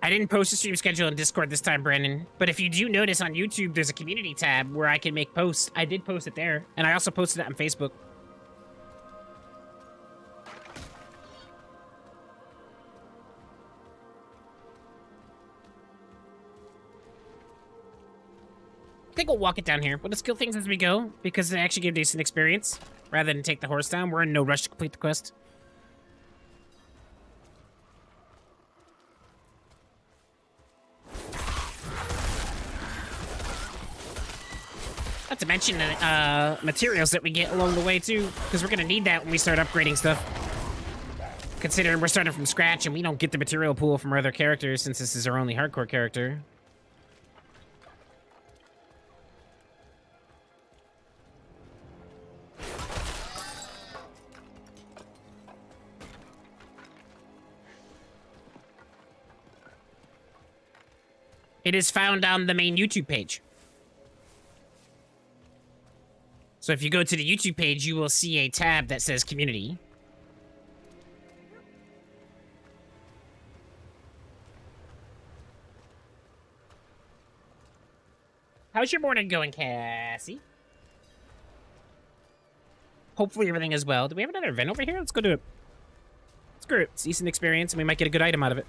I didn't post a stream schedule in Discord this time, Brandon. But if you do notice on YouTube, there's a community tab where I can make posts. I did post it there. And I also posted it on Facebook. I think we'll walk it down here. We'll just kill things as we go, because they actually give decent experience, rather than take the horse down. We're in no rush to complete the quest. Not to mention the materials that we get along the way, too, because we're going to need that when we start upgrading stuff. Considering we're starting from scratch and we don't get the material pool from our other characters, since this is our only hardcore character. It is found on the main YouTube page. So if you go to the YouTube page, you will see a tab that says Community. How's your morning going, Cassie? Hopefully everything is well. Do we have another event over here? Let's go do it. Screw it. It's decent experience, and we might get a good item out of it.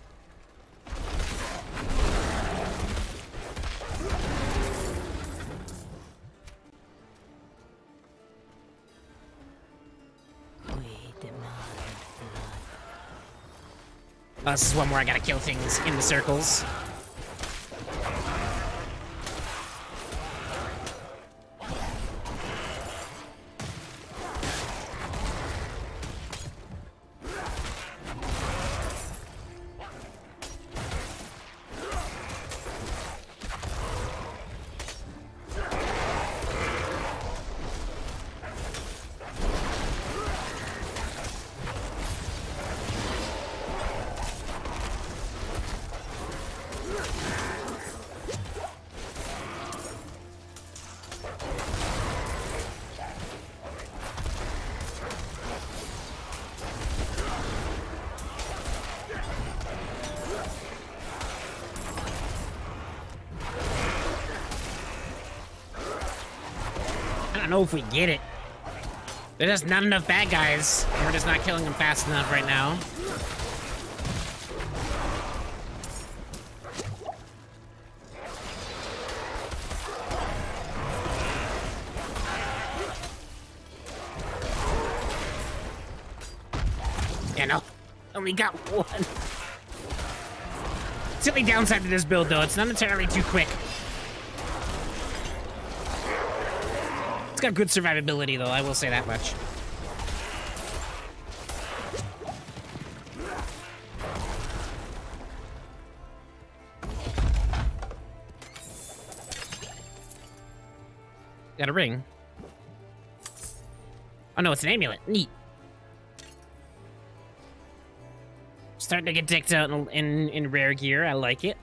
This is one where I gotta kill things in the circles. I don't know if we get it. There's just not enough bad guys. We're just not killing them fast enough right now. Yeah, no. Only got one. Silly downside to this build, though. It's not entirely too quick. It's got good survivability, though. I will say that much. Got a ring. Oh no, it's an amulet. Neat. Starting to get decked out in rare gear. I like it.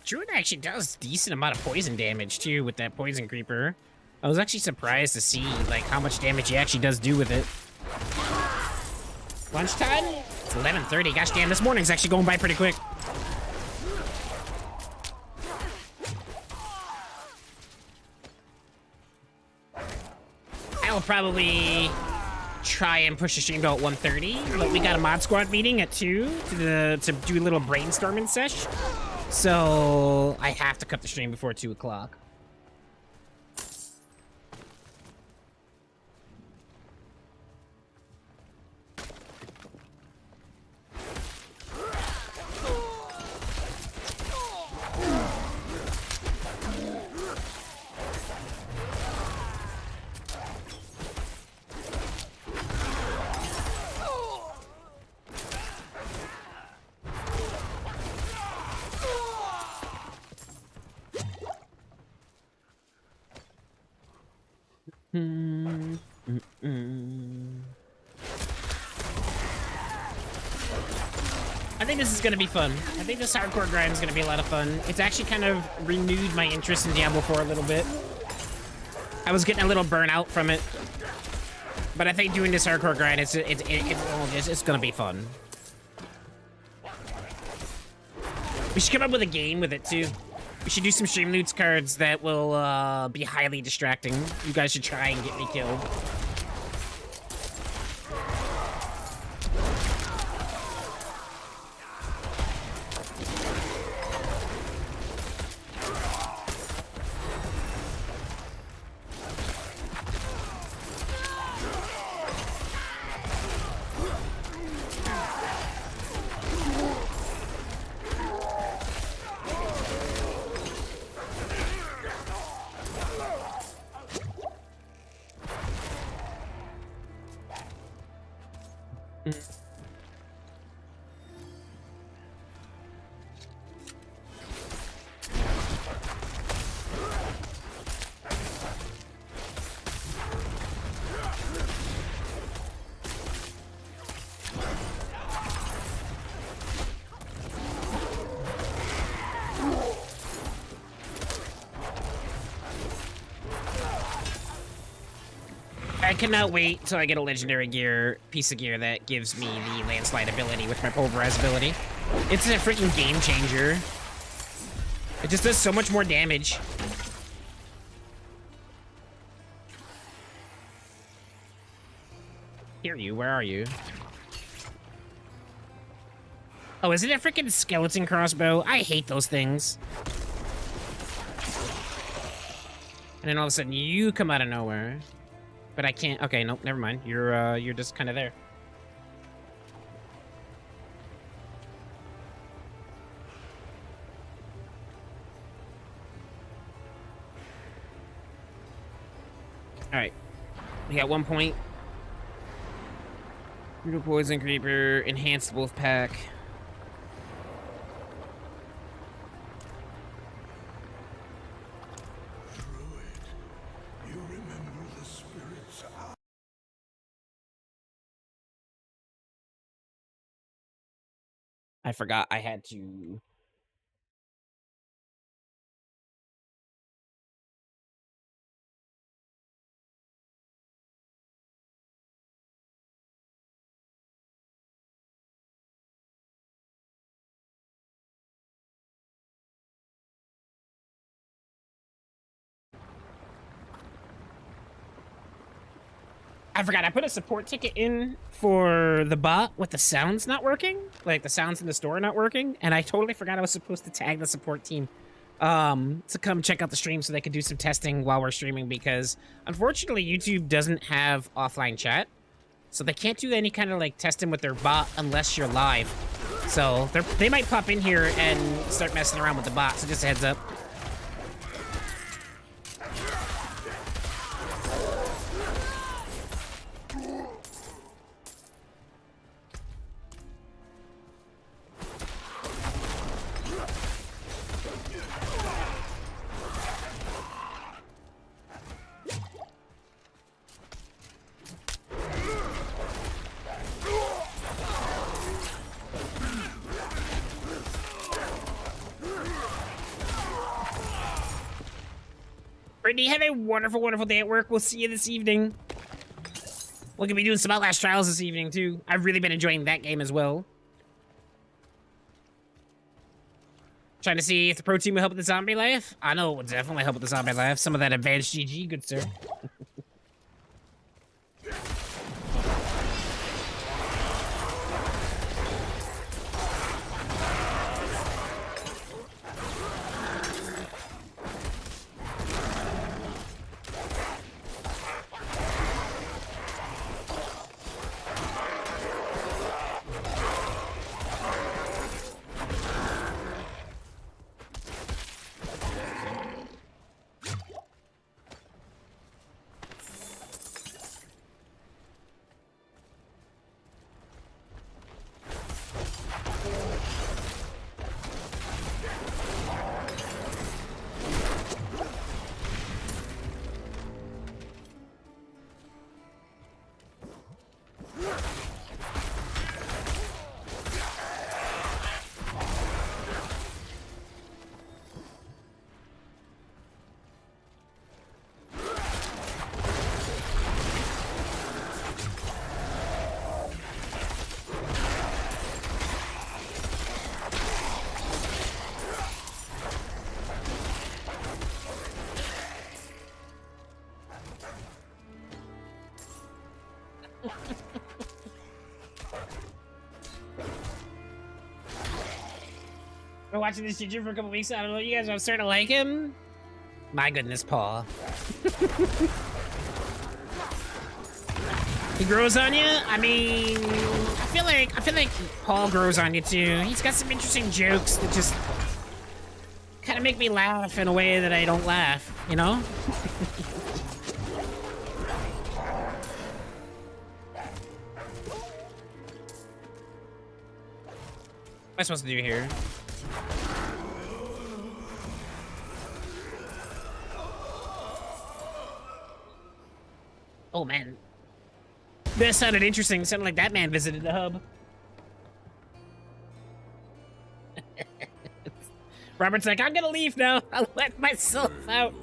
Druid actually does decent amount of poison damage too with that poison creeper. I was actually surprised to see like how much damage he actually does do with it. Lunchtime? It's 11:30. Gosh damn, this morning's actually going by pretty quick. I'll probably try and push the stream to at 1:30, but we got a mod squad meeting at 2 to do a little brainstorming sesh. So I have to cut the stream before 2 o'clock. I think this is gonna be fun. I think this hardcore grind is gonna be a lot of fun. It's actually kind of renewed my interest in Diablo 4 a little bit. I was getting a little burnout from it, but I think doing this hardcore grind, it's gonna be fun. We should come up with a game with it too. We should do some Streamloots cards that will be highly distracting. You guys should try and get me killed. I cannot wait till I get a legendary piece of gear that gives me the landslide ability with my pulverize ability. It's a freaking game changer. It just does so much more damage. Hear you, where are you? Oh, is it a freaking skeleton crossbow? I hate those things. And then all of a sudden you come out of nowhere. But I can't. Okay, nope, never mind. You're just kind of there. All right, we got 1 point. Brutal poison creeper, enhanced wolf pack. I forgot I had to... I forgot, I put a support ticket in for the bot with the sounds not working. Like, the sounds in the store not working. And I totally forgot I was supposed to tag the support team to come check out the stream so they could do some testing while we're streaming. Because, unfortunately, YouTube doesn't have offline chat. So they can't do any kind of, like, testing with their bot unless you're live. So, they might pop in here and start messing around with the bot. So just a heads up. Brittany, have a wonderful, wonderful day at work. We'll see you this evening. We're gonna be doing some Outlast Trials this evening, too. I've really been enjoying that game as well. Trying to see if the pro team will help with the zombie life. I know it will definitely help with the zombie life. Some of that advanced GG, good sir. Been watching this Ginger for a couple weeks. I don't know, you guys are starting to like him. My goodness, Paul. He grows on you? I mean, I feel like Paul grows on you too. He's got some interesting jokes that just kind of make me laugh in a way that I don't laugh, you know? What am I supposed to do here? Oh man, that sounded interesting. It sounded like that man visited the hub. Robert's like, I'm gonna leave now. I'll let myself out.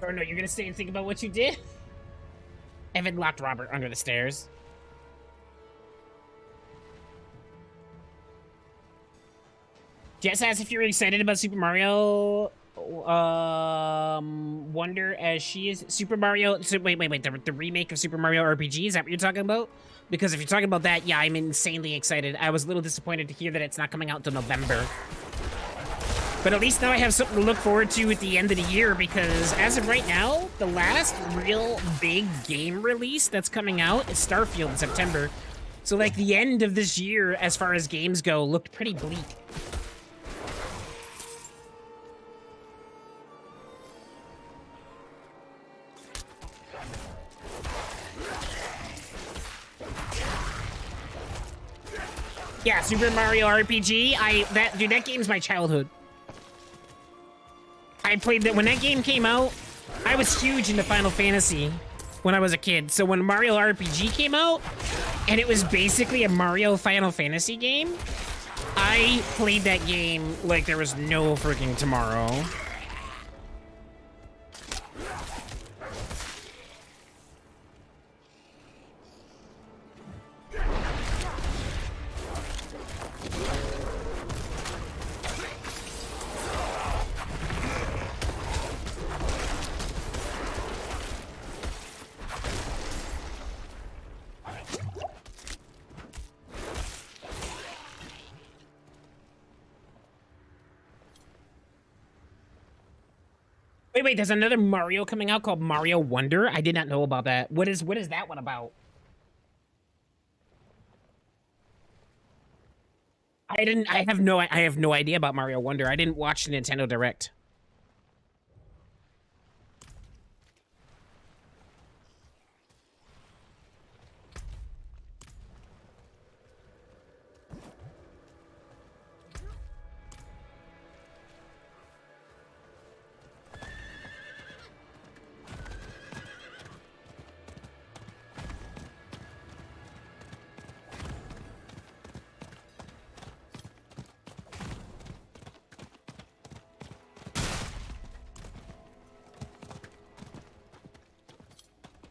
Or no, you're gonna stay and think about what you did? Evan locked Robert under the stairs. Jess asks if you're excited about Super Mario Wonder as she is. Super Mario, so wait, the remake of Super Mario RPG, is that what you're talking about? Because if you're talking about that, yeah, I'm insanely excited. I was a little disappointed to hear that it's not coming out until November. But at least now I have something to look forward to at the end of the year, because as of right now, the last real big game release that's coming out is Starfield in September. So like the end of this year, as far as games go, looked pretty bleak. Yeah, Super Mario RPG. Dude, that game's my childhood. I played that when that game came out. I was huge into Final Fantasy when I was a kid. So when Mario RPG came out, and it was basically a Mario Final Fantasy game, I played that game like there was no freaking tomorrow. Wait, there's another Mario coming out called Mario Wonder? I did not know about that. What is that one about? I have no idea about Mario Wonder. I didn't watch the Nintendo Direct.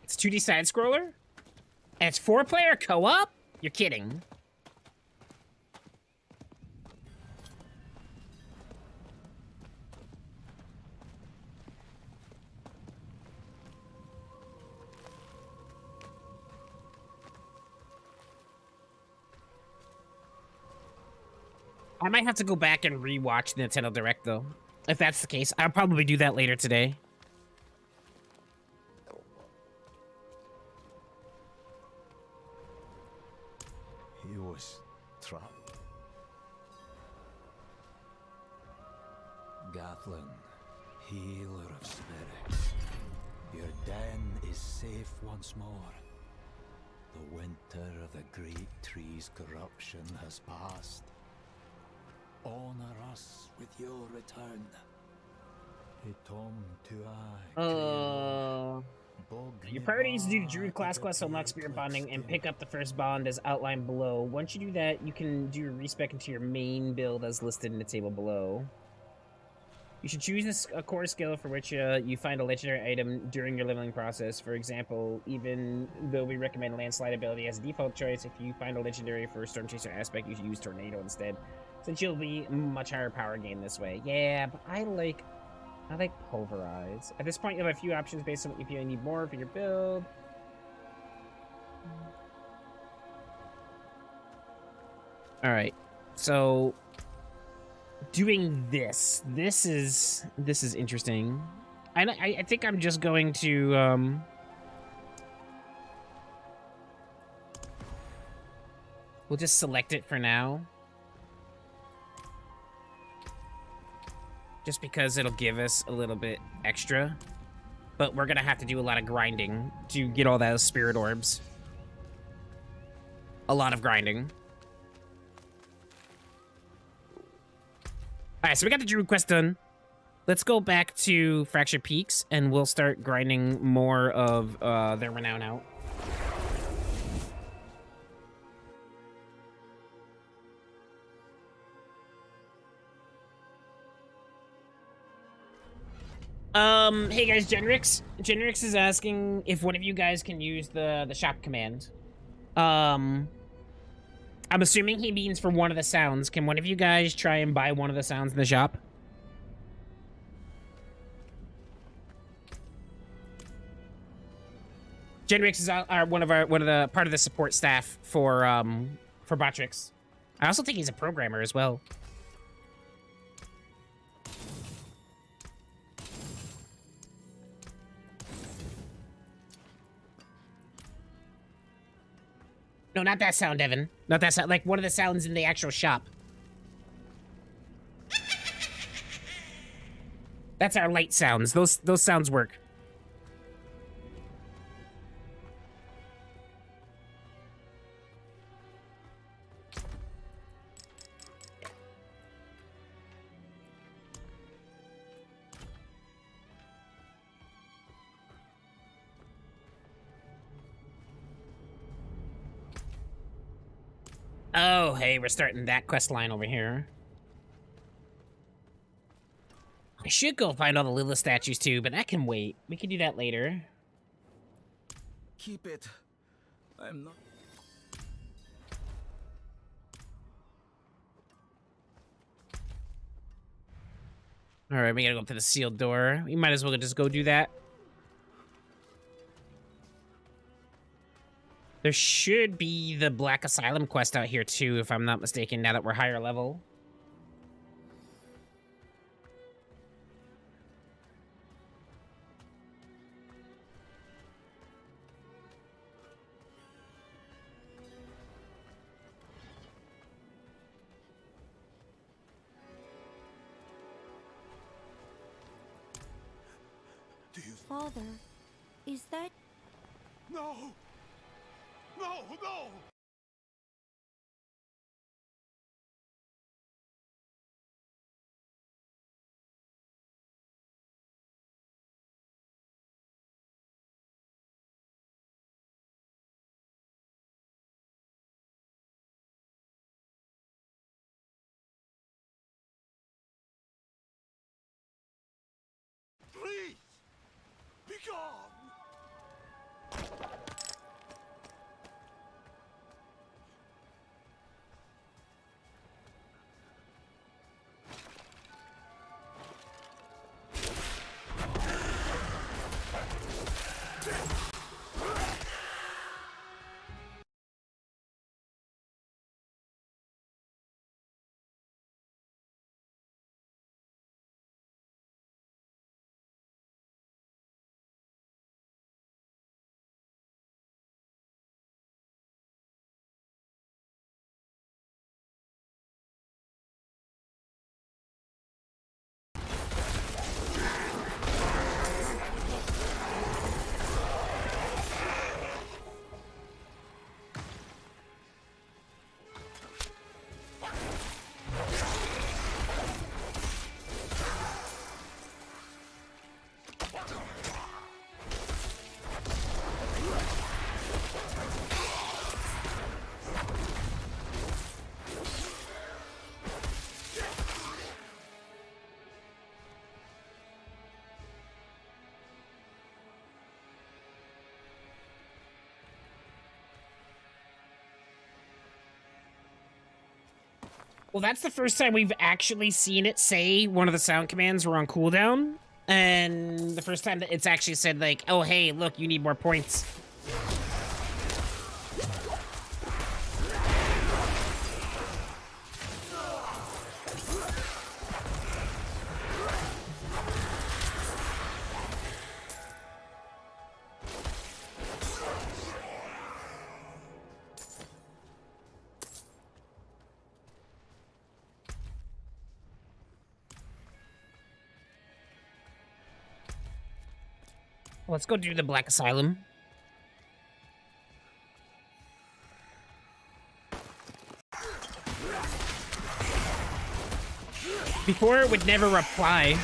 It's 2D side scroller? And it's 4-player co-op? You're kidding. I might have to go back and rewatch the Nintendo Direct, though. If that's the case, I'll probably do that later today. He was trapped. Gathlin, healer of spirits, your den is safe once more. The winter of the great tree's corruption has passed. Honor us with your return. Your party needs to do the Druid class quest, unlock spirit bonding, and pick up the first bond as outlined below. Once you do that, you can do a respec into your main build as listed in the table below. You should choose a core skill for which you find a legendary item during your leveling process. For example, even though we recommend landslide ability as a default choice, if you find a legendary for Storm Chaser aspect, you should use Tornado instead, since you'll be much higher power gain this way. Yeah, but I like Pulverize. At this point, you'll have a few options based on what you feel you need more for your build. All right, so doing this is interesting. I think I'm just going to we'll just select it for now. Just because it'll give us a little bit extra. But we're gonna have to do a lot of grinding to get all those spirit orbs. A lot of grinding. Alright, so we got the Druid quest done. Let's go back to Fractured Peaks and we'll start grinding more of their renown out. Hey guys, Genrix. Genrix is asking if one of you guys can use the shop command. I'm assuming he means for one of the sounds. Can one of you guys try and buy one of the sounds in the shop? Genrix is one of the part of the support staff for Botrix. I also think he's a programmer as well. No, not that sound, Evan. Not that sound. Like one of the sounds in the actual shop. That's our light sounds. Those sounds work. Oh, hey, we're starting that quest line over here. I should go find all the Lilith statues too, but that can wait. We can do that later. Keep it. I'm not. All right, we gotta go up to the sealed door. We might as well just go do that. There should be the Black Asylum quest out here too, if I'm not mistaken, now that we're higher level. Father, is that... No! No, no! Please! Be gone! Well, that's the first time we've actually seen it say one of the sound commands were on cooldown. And the first time that it's actually said, like, oh, hey, look, you need more points. Let's go do the Black Asylum. Before it would never reply.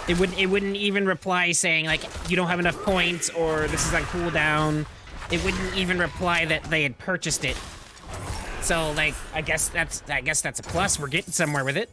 It wouldn't even reply saying like you don't have enough points or this is on cooldown. It wouldn't even reply that they had purchased it. So like I guess that's a plus. We're getting somewhere with it.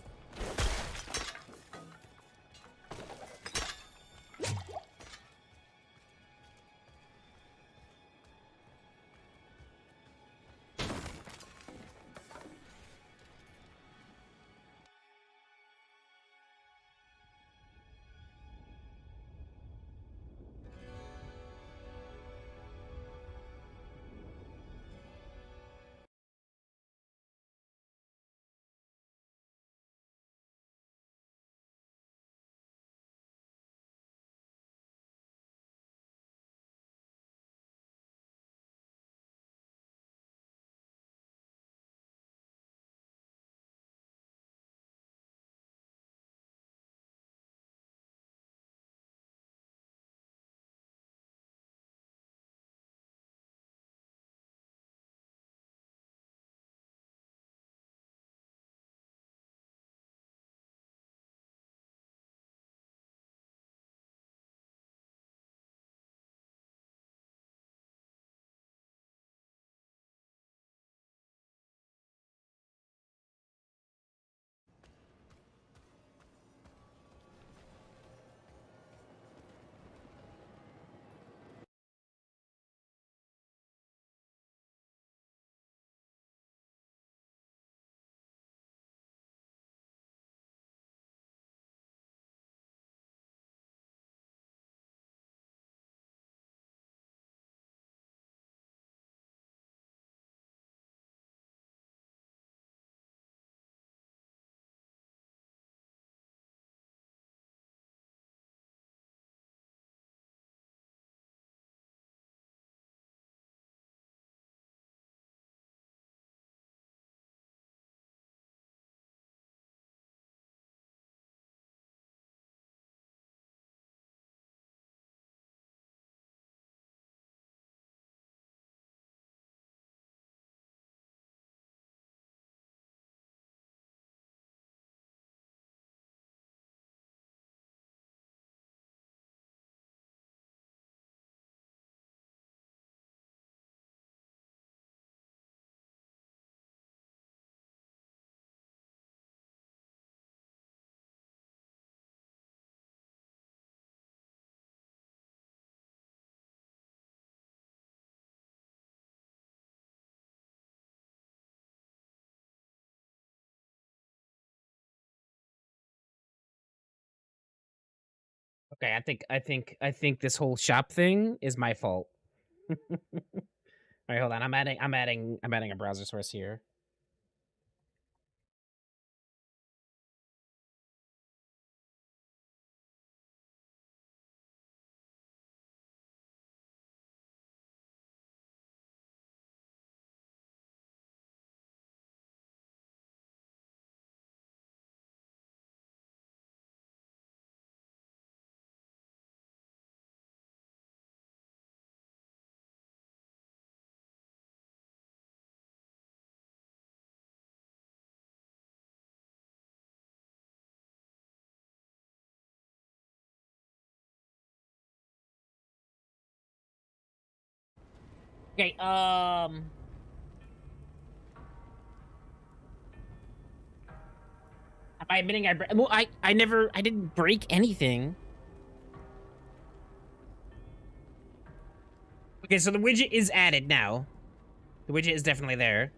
Okay, I think this whole shop thing is my fault. All right, hold on. I'm adding a browser source here. Okay, am I admitting well, I didn't break anything. Okay, so the widget is added now. The widget is definitely there.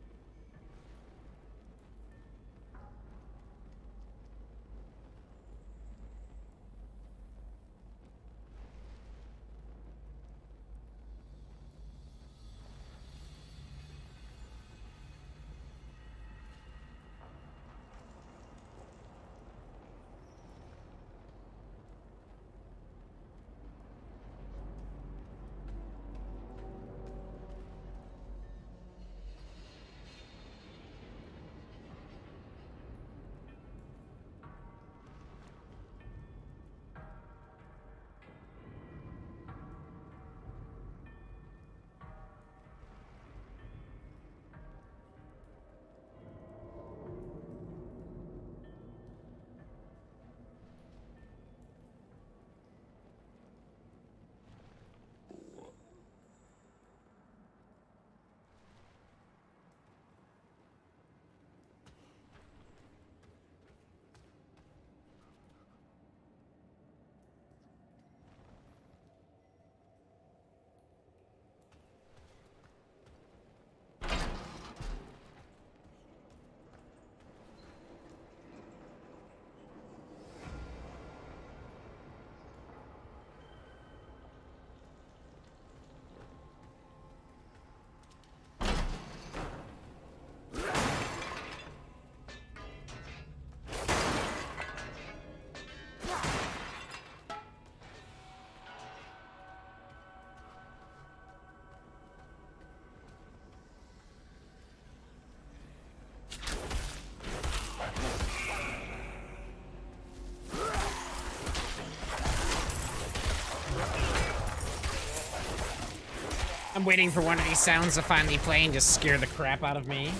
I'm waiting for one of these sounds to finally play and just scare the crap out of me.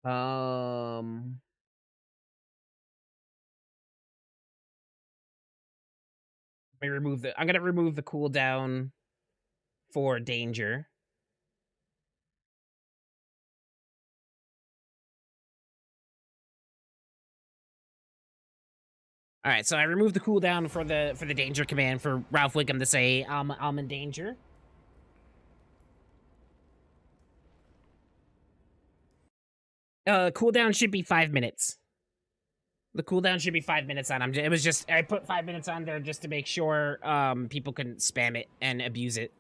Let me remove I'm gonna remove the cooldown for danger. All right, so I removed the cooldown for the danger command for Ralph Wiggum to say I'm in danger. Cooldown should be 5 minutes. The cooldown should be 5 minutes on. It was just I put 5 minutes on there just to make sure people couldn't spam it and abuse it.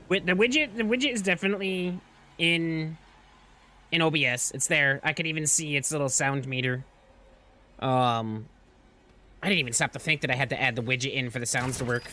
With the widget is definitely in OBS. It's there. I could even see its little sound meter. I didn't even stop to think that I had to add the widget in for the sounds to work.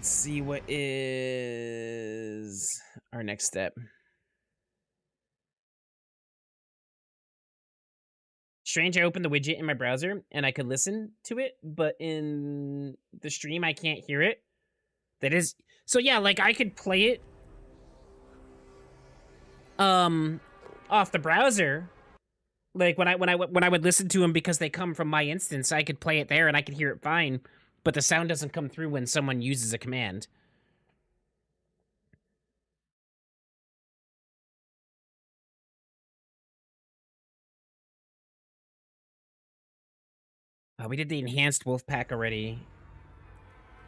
Let's see what is our next step. Strange, I opened the widget in my browser and I could listen to it, but in the stream I can't hear it. That is so yeah, like I could play it off the browser. Like when I would listen to them because they come from my instance, I could play it there and I could hear it fine, but the sound doesn't come through when someone uses a command. We did the enhanced wolf pack already.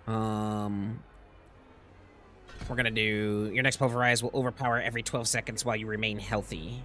We're gonna do your next pulverize will overpower every 12 seconds while you remain healthy.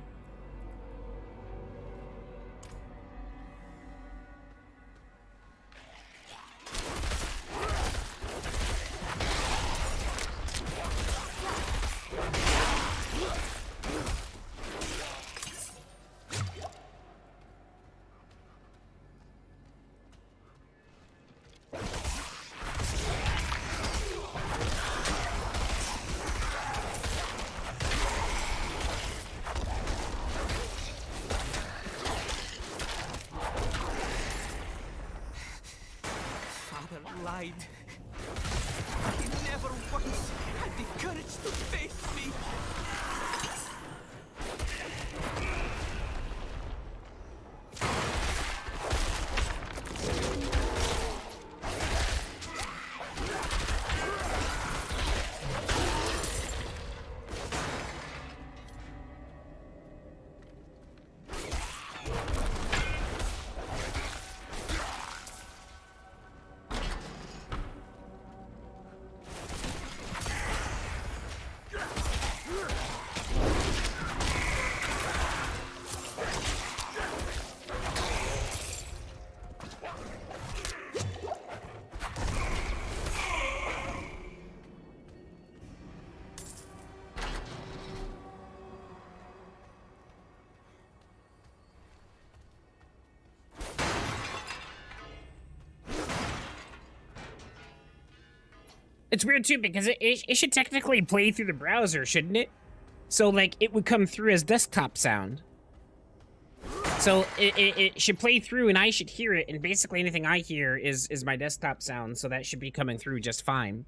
Lied. He never once had the courage to face me. It's weird too because it should technically play through the browser, shouldn't it? So like it would come through as desktop sound. So it should play through and I should hear it, and basically anything I hear is my desktop sound, so that should be coming through just fine.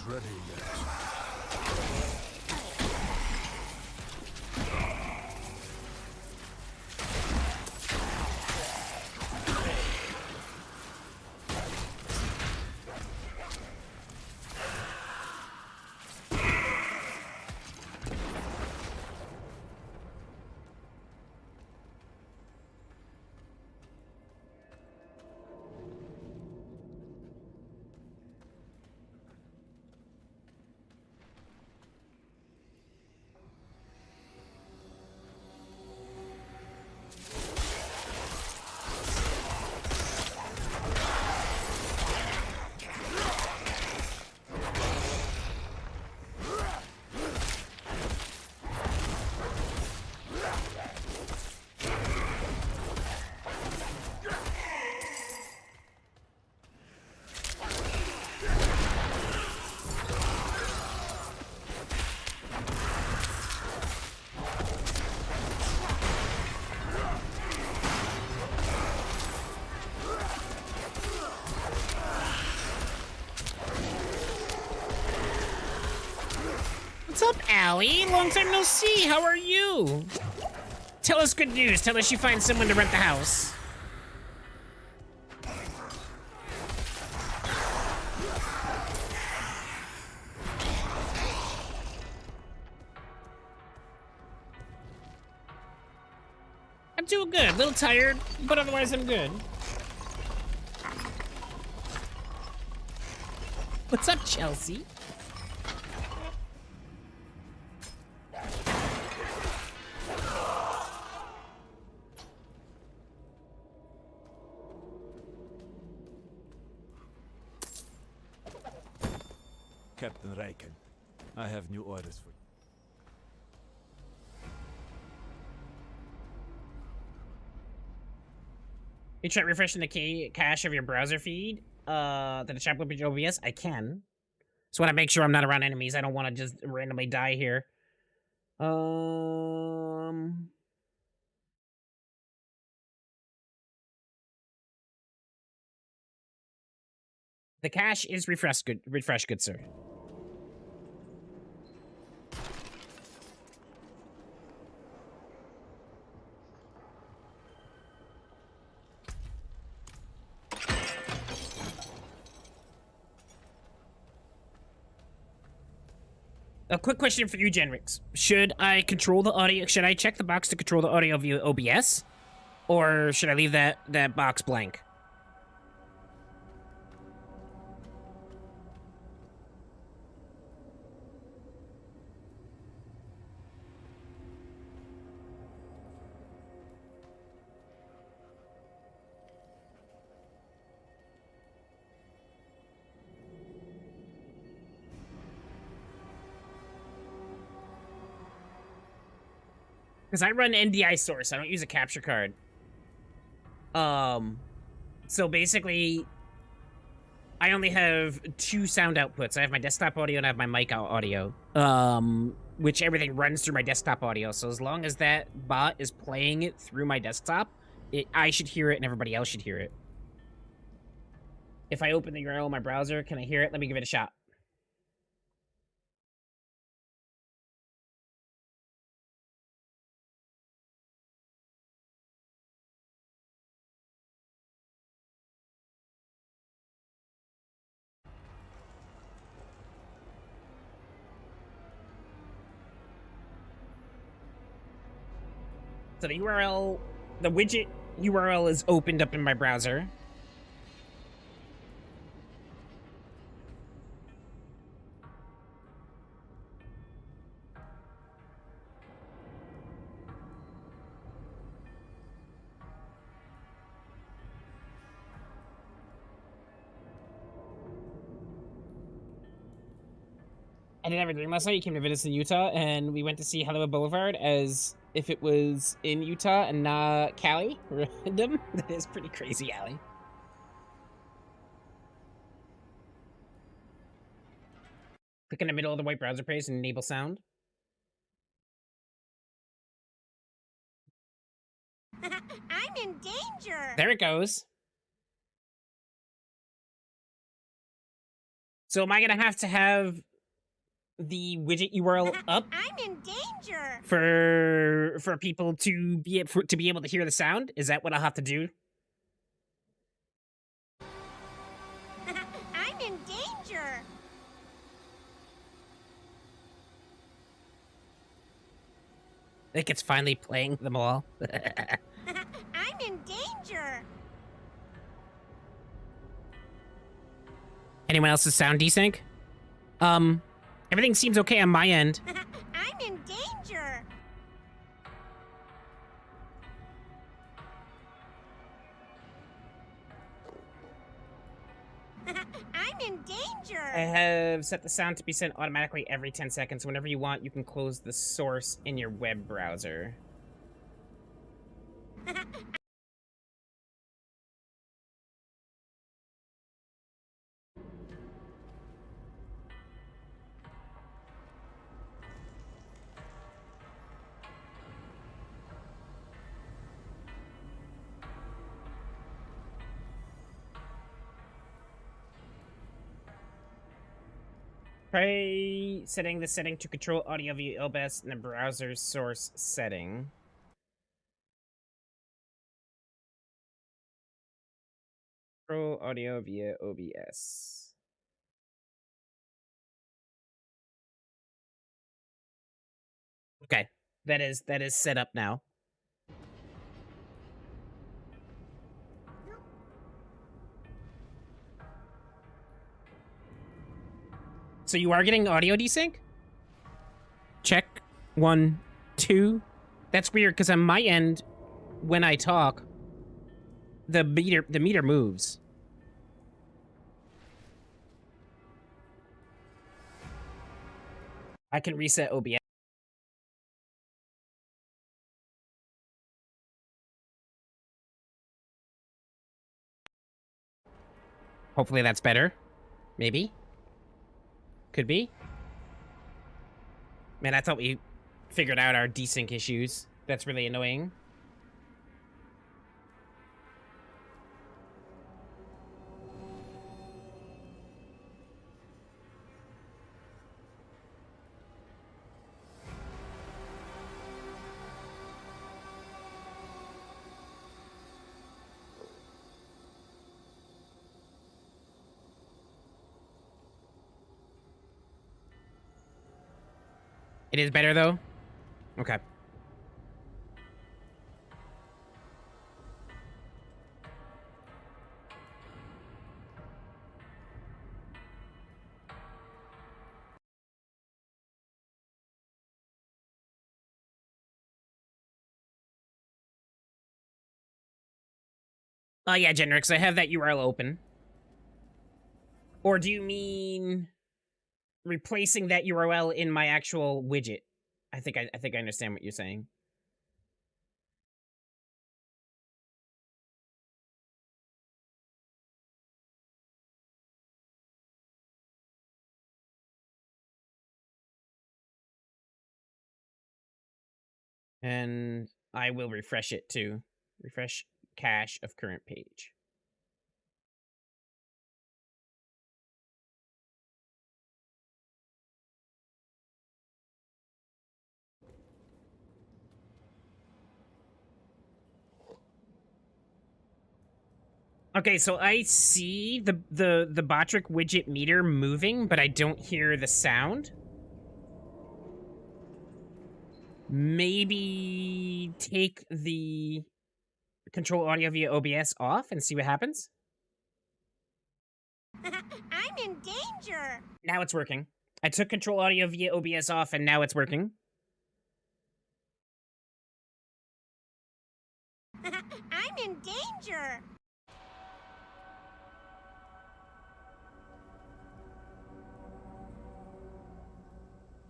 Ready yet. up, Allie? Long time no see. How are you? Tell us good news. Tell us you find someone to rent the house. I'm doing good. A little tired, but otherwise I'm good. What's up, Chelsea? Captain Raiken, I have new orders for You try refreshing the cache of your browser feed to the chat with OBS? I can. Just want to make sure I'm not around enemies. I don't want to just randomly die here. The cache is refreshed, good sir. A quick question for you, Genrix. Should I control the audio? Should I check the box to control the audio via OBS? Or should I leave that box blank? Because I run NDI source. I don't use a capture card. So basically, I only have 2 sound outputs. I have my desktop audio and I have my mic audio. Which everything runs through my desktop audio. So as long as that bot is playing it through my desktop, I should hear it and everybody else should hear it. If I open the URL in my browser, can I hear it? Let me give it a shot. So the URL, the widget URL is opened up in my browser. I didn't have a dream last night. You came to visit us in Utah, and we went to see Hollywood Boulevard as if it was in Utah and not Cali. Random. That is pretty crazy, Allie. Click in the middle of the white browser page and enable sound. I'm in danger. There it goes. So am I gonna have to have the widget URL up I'm in danger. for people to be able to hear the sound? Is that what I'll have to do? I'm in danger. I think it's finally playing them all. I'm in danger. Anyone else's sound desync? Everything seems okay on my end. I'm in danger. I'm in danger. I have set the sound to be sent automatically every 10 seconds. Whenever you want, you can close the source in your web browser. Try setting the setting to control audio via OBS in the browser source setting. Control audio via OBS. Okay, that is set up now. So you are getting audio desync? Check. 1, 2. That's weird because on my end, when I talk, the meter moves. I can reset OBS. Hopefully that's better. Maybe. Could be. Man, I thought we figured out our desync issues. That's really annoying. It is better, though? Okay. Oh, yeah, Genrix, I have that URL open. Or do you mean replacing that URL in my actual widget? I think I understand what you're saying. And I will refresh it too. Refresh cache of current page. Okay, so I see the Botric widget meter moving, but I don't hear the sound. Maybe take the control audio via OBS off and see what happens. I'm in danger! Now it's working. I took control audio via OBS off and now it's working. I'm in danger!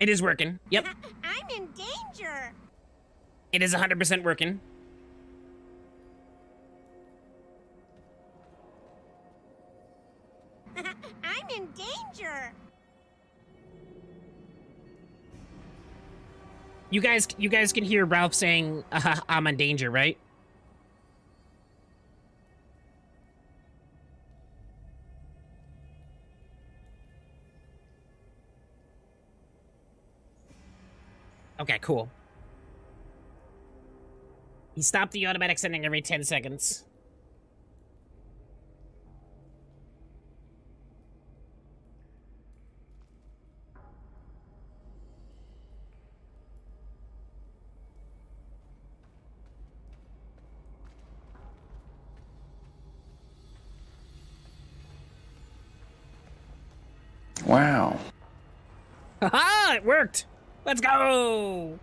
It is working. Yep. I'm in danger! It is 100% working. I'm in danger! You guys can hear Ralph saying, I'm in danger, right? Okay, cool. He stopped the automatic sending every 10 seconds. Wow. Haha, it worked! Let's go!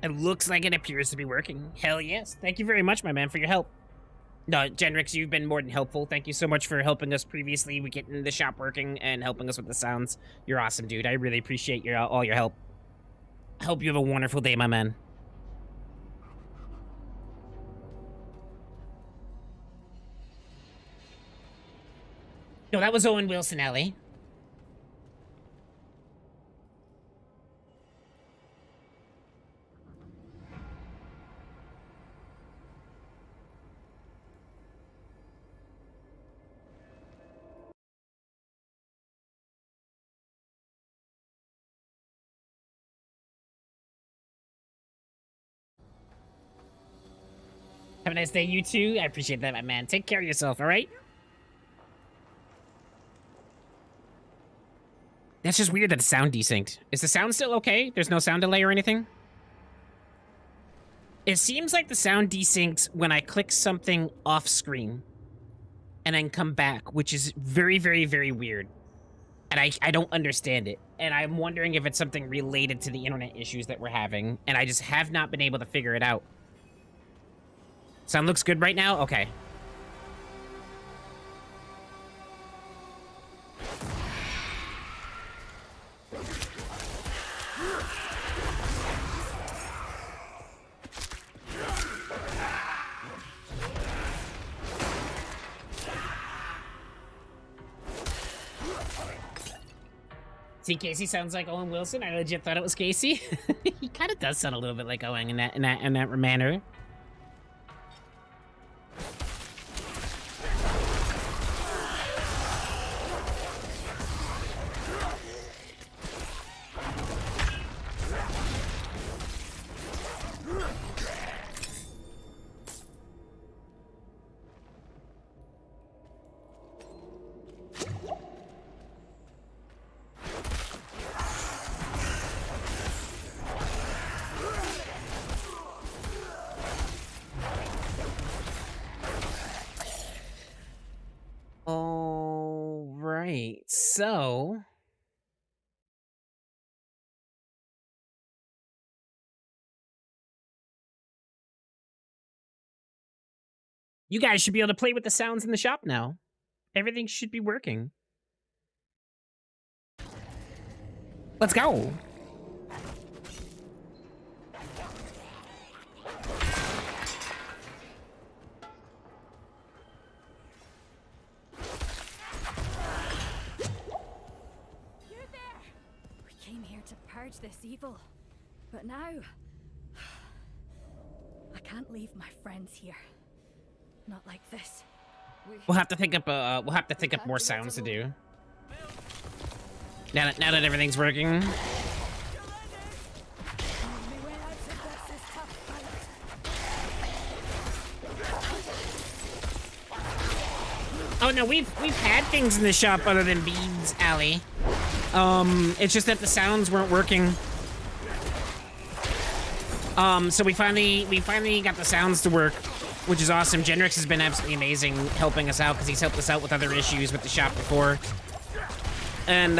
It looks like it appears to be working. Hell yes. Thank you very much, my man, for your help. No, Genrix, you've been more than helpful. Thank you so much for helping us previously with getting the shop working and helping us with the sounds. You're awesome, dude. I really appreciate your all your help. I hope you have a wonderful day, my man. No, that was Owen Wilson, Ellie. Have a nice day, you too. I appreciate that, my man. Take care of yourself, all right? That's just weird that the sound desynced. Is the sound still okay? There's no sound delay or anything? It seems like the sound desynced when I click something off screen and then come back, which is very, very, very weird. And I don't understand it. And I'm wondering if it's something related to the internet issues that we're having. And I just have not been able to figure it out. Sound looks good right now? Okay. See, Casey sounds like Owen Wilson. I legit thought it was Casey. He kind of does sound a little bit like Owen in that manner. So you guys should be able to play with the sounds in the shop now. Everything should be working. Let's go. This evil, but now I can't leave my friends here. Not like this. We'll have to think up more sounds to do. Now that everything's working. Oh no, we've had things in the shop other than beads, Allie. It's just that the sounds weren't working. So we finally got the sounds to work, which is awesome. Genrix has been absolutely amazing helping us out because he's helped us out with other issues with the shop before. And,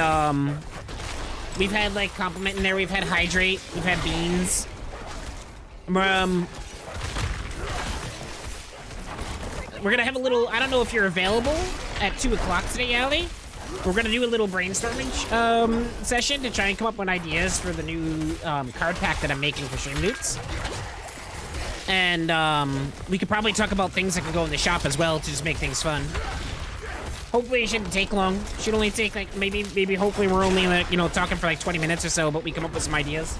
we've had, like, compliment in there. We've had hydrate. We've had beans. We're gonna have a little, I don't know if you're available at 2 o'clock today, Allie. We're gonna do a little brainstorming session to try and come up with ideas for the new card pack that I'm making for Streamloots. And we could probably talk about things that can go in the shop as well to just make things fun. Hopefully it shouldn't take long. Should only take like maybe hopefully we're only like, you know, talking for like 20 minutes or so, but we come up with some ideas.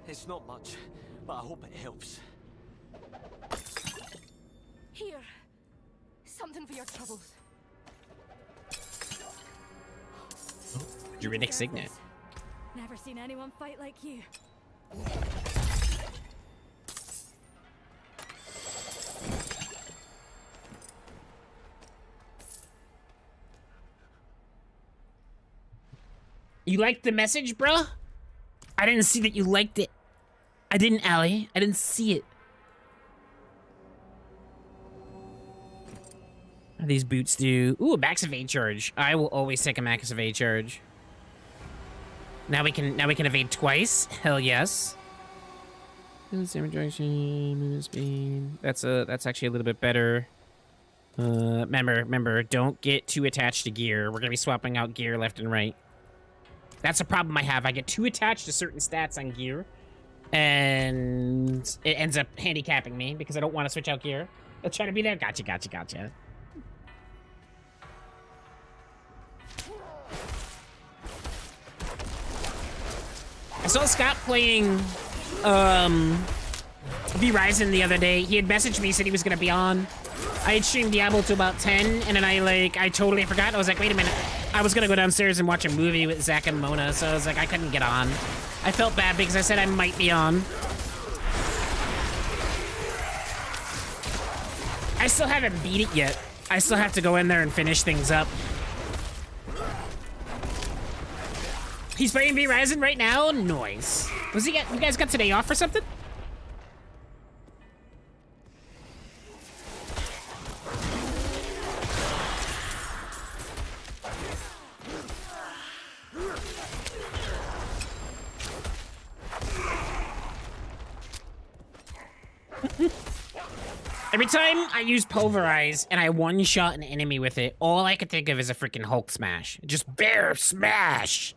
It's not much, but I hope it helps. Here. Something for your troubles. Druidic Signet. Never seen anyone fight like you. You liked the message, bruh? I didn't see that you liked it. I didn't, Allie. I didn't see it. What do these boots do? Ooh, a max evade charge. I will always take a max evade charge. Now we can evade twice. Hell yes. Same direction, movement speed. That's actually a little bit better. Remember, don't get too attached to gear. We're gonna be swapping out gear left and right. That's a problem I have. I get too attached to certain stats on gear, and it ends up handicapping me because I don't want to switch out gear. Let's try to be there. Gotcha. I saw Scott playing V-Ryzen the other day. He had messaged me, said he was gonna be on. I had streamed Diablo to about 10, and then I totally forgot. I was like, wait a minute. I was gonna go downstairs and watch a movie with Zach and Mona, so I was like, I couldn't get on. I felt bad because I said I might be on. I still haven't beat it yet. I still have to go in there and finish things up. He's playing V-Ryzen right now? Nice. You guys got today off or something? Every time I use Pulverize and I one-shot an enemy with it, all I can think of is a freaking Hulk smash. Just bear smash!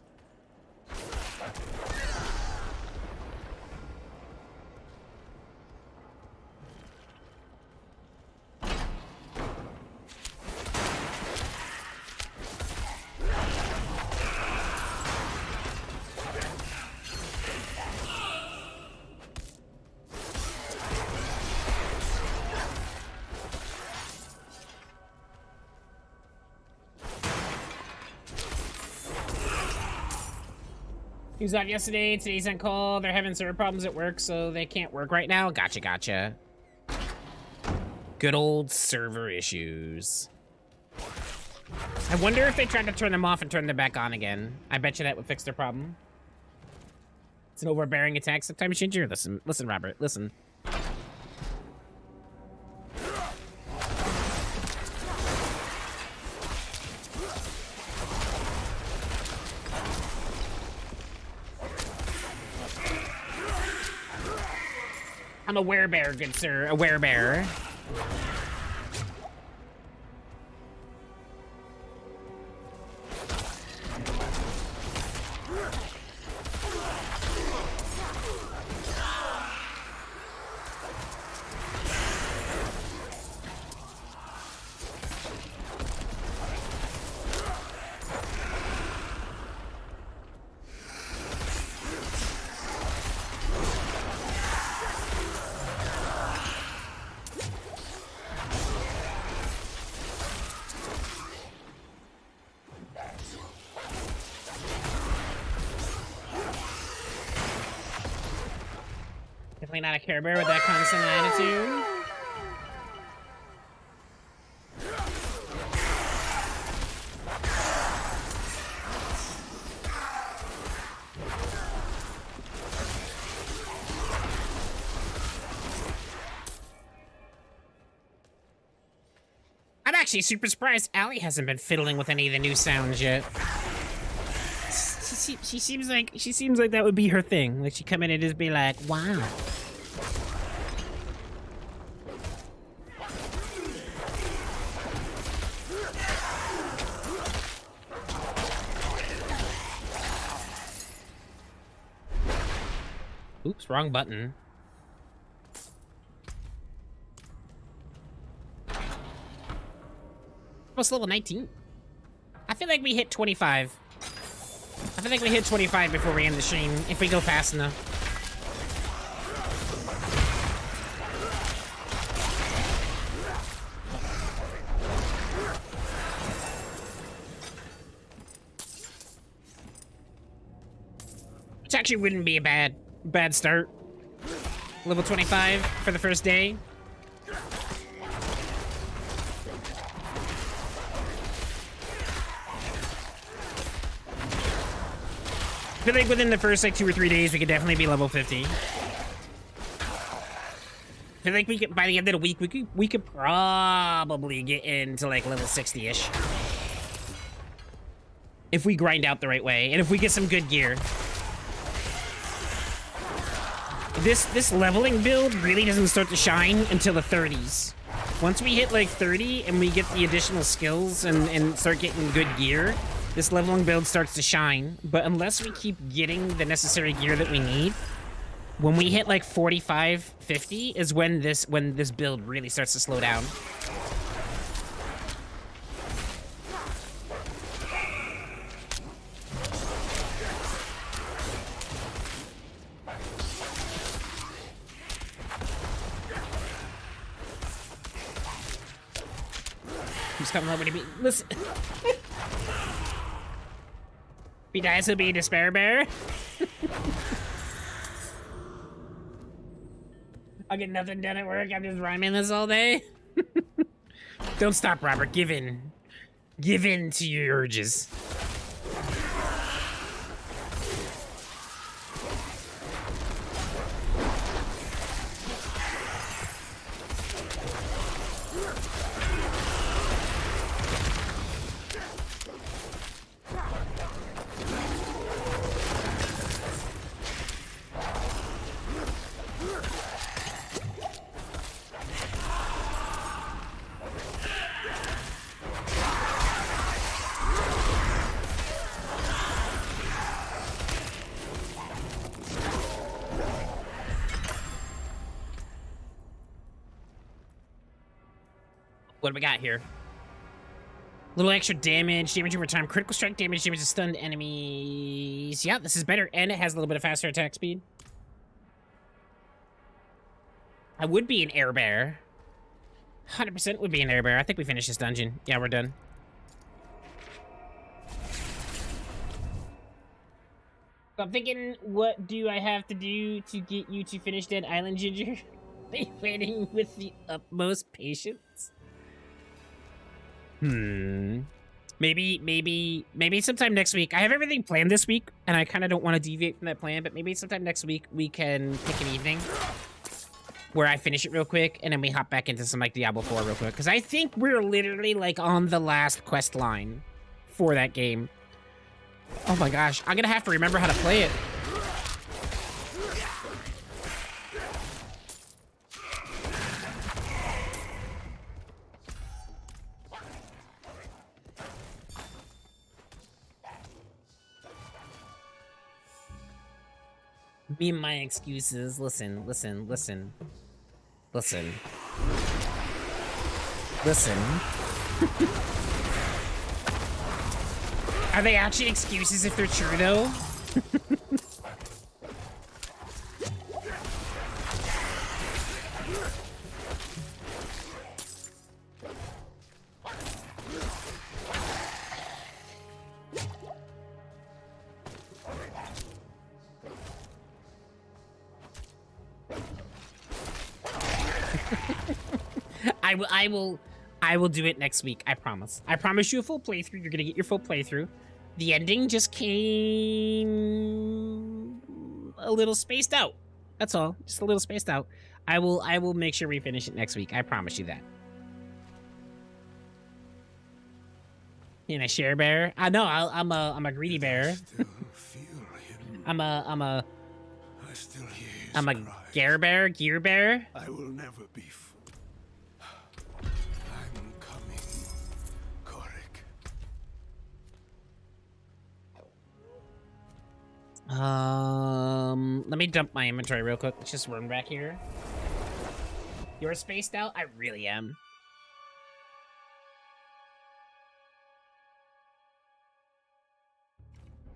He was off yesterday, today's on call. They're having server problems at work, so they can't work right now. Gotcha. Good old server issues. I wonder if they tried to turn them off and turn them back on again. I bet you that would fix their problem. It's an overbearing attack. Sometimes Ginger. Listen, Robert, listen. I'm a werebear, good sir. A werebear. Definitely not a Care Bear with that constant attitude. I'm actually super surprised Allie hasn't been fiddling with any of the new sounds yet. She seems like that would be her thing. Like she'd come in and just be like, wow. Oops, wrong button. Almost level 19. I feel like we hit 25. I feel like we hit 25 before we end the stream, if we go fast enough. Which actually wouldn't be a bad start. Level 25 for the first day. I feel like within the first like 2 or 3 days, we could definitely be level 50. I feel like we could, by the end of the week, we could probably get into like level 60-ish. If we grind out the right way, and if we get some good gear. This leveling build really doesn't start to shine until the 30s. Once we hit like 30 and we get the additional skills and start getting good gear, this leveling build starts to shine. But unless we keep getting the necessary gear that we need, when we hit like 45, 50 is when this build really starts to slow down. Who's coming over to me? Listen. Be nice to be a despair bear. I'll get nothing done at work. I'm just rhyming this all day. Don't stop, Robert. Give in. Give in to your urges. What do we got here? Little extra damage over time, critical strike damage to stunned enemies. Yeah, this is better, and it has a little bit of faster attack speed. I would be an air bear. 100% would be an air bear. I think we finished this dungeon. Yeah, we're done. So I'm thinking, what do I have to do to get you to finish Dead Island, Ginger? Waiting with the utmost patience. Maybe sometime next week. I have everything planned this week, and I kind of don't want to deviate from that plan, but maybe sometime next week we can pick an evening where I finish it real quick, and then we hop back into some, like, Diablo 4 real quick. Because I think we're literally, like, on the last quest line for that game. Oh my gosh, I'm gonna have to remember how to play it. Me and my excuses. Listen. Are they actually excuses if they're true, though? I will do it next week. I promise. I promise you a full playthrough. You're gonna get your full playthrough. The ending just came a little spaced out. That's all. Just a little spaced out. I will make sure we finish it next week. I promise you that. You know, share bear? No, I'm a greedy bear. I'm a gear bear. I will never be full. I'm coming, Korik. Let me dump my inventory real quick. Let's just run back here. You're spaced out? I really am.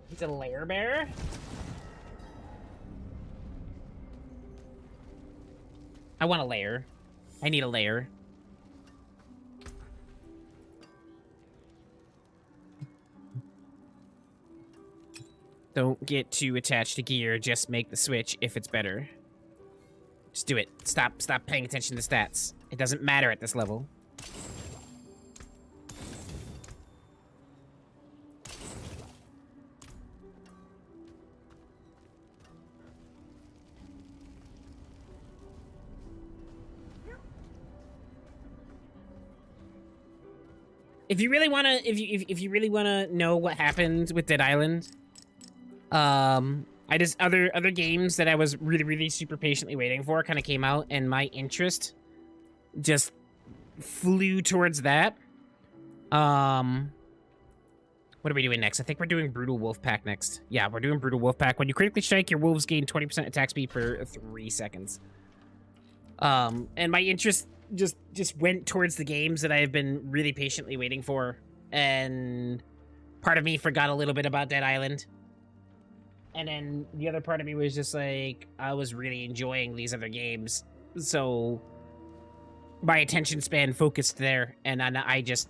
He's a lair bear? I want a lair. I need a lair. Don't get too attached to gear. Just make the switch if it's better. Just do it. Stop paying attention to stats. It doesn't matter at this level. if you really wanna, if you really wanna know what happened with Dead Island, I just other games that I was really super patiently waiting for kind of came out, and my interest just flew towards that. What are we doing next? I think we're doing Brutal Wolf Pack next. Yeah, we're doing Brutal Wolf Pack. When you critically strike, your wolves gain 20% attack speed for 3 seconds. And my interest just went towards the games that I have been really patiently waiting for. And part of me forgot a little bit about Dead Island. And then the other part of me was just like, I was really enjoying these other games. So my attention span focused there, and I just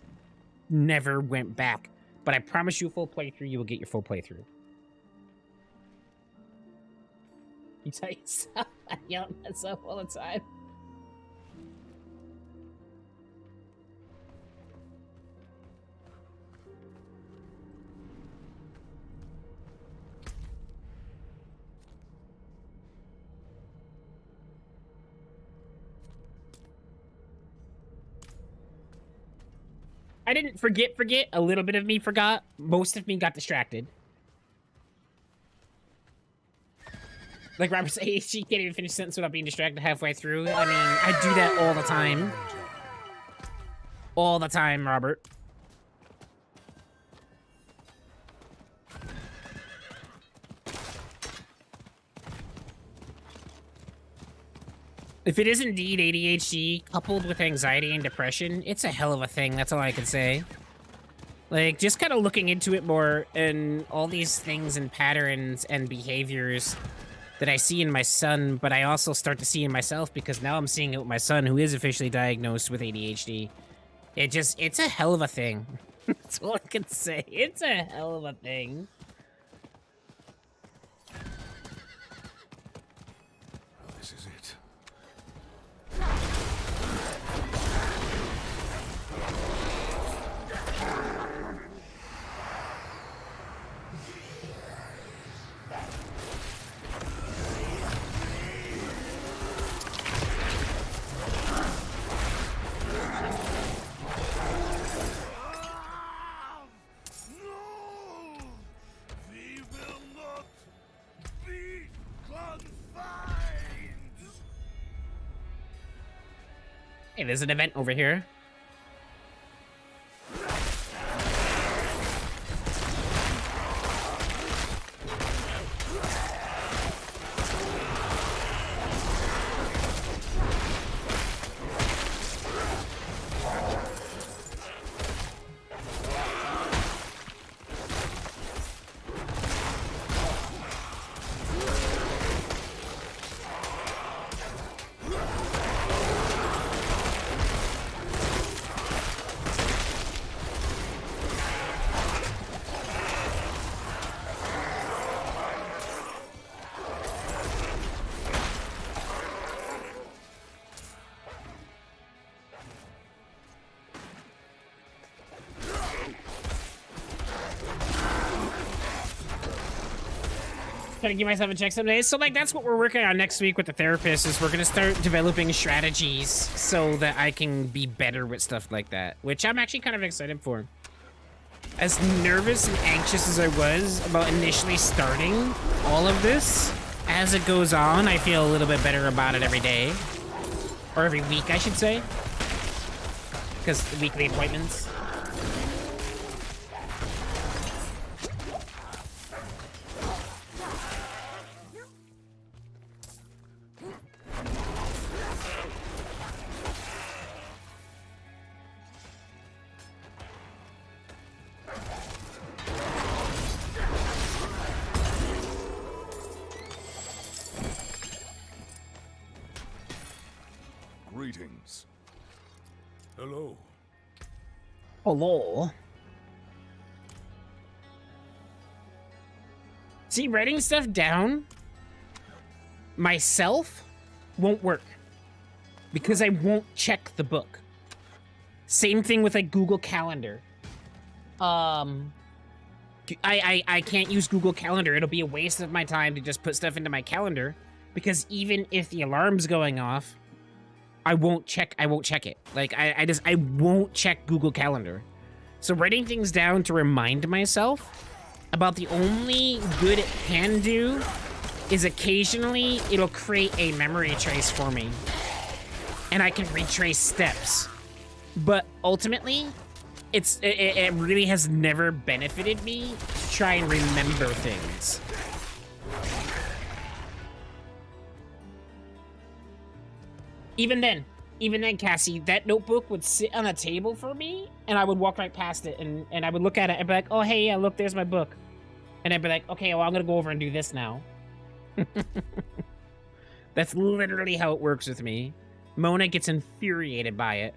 never went back. But I promise you a full playthrough, you will get your full playthrough. You tell yourself, I yell at myself all the time. I didn't forget. A little bit of me forgot. Most of me got distracted. Like Robert said, she can't even finish a sentence without being distracted halfway through. I mean, I do that all the time. All the time, Robert. If it is indeed ADHD coupled with anxiety and depression, it's a hell of a thing. That's all I can say. Like, just kind of looking into it more and all these things and patterns and behaviors that I see in my son, but I also start to see in myself because now I'm seeing it with my son who is officially diagnosed with ADHD. It's a hell of a thing. That's all I can say. It's a hell of a thing. This is it. Hey, there's an event over here. Trying to give myself a check some days. So, like, that's what we're working on next week with the therapist, is we're going to start developing strategies so that I can be better with stuff like that, which I'm actually kind of excited for. As nervous and anxious as I was about initially starting all of this, as it goes on, I feel a little bit better about it every day. Or every week, I should say. Because weekly appointments. Greetings. Hello. Hello. See, writing stuff down myself won't work because I won't check the book. Same thing with like Google Calendar. I can't use Google Calendar. It'll be a waste of my time to just put stuff into my calendar because even if the alarm's going off, I won't check it. Like I won't check Google Calendar So writing things down to remind myself about the only good it can do is occasionally it'll create a memory trace for me. And I can retrace steps. But ultimately, it really has never benefited me to try and remember things. Even then, Cassie, that notebook would sit on a table for me, and I would walk right past it, and I would look at it and be like, oh, hey, yeah, look, there's my book. And I'd be like, okay, well, I'm gonna go over and do this now. That's literally how it works with me. Mona gets infuriated by it.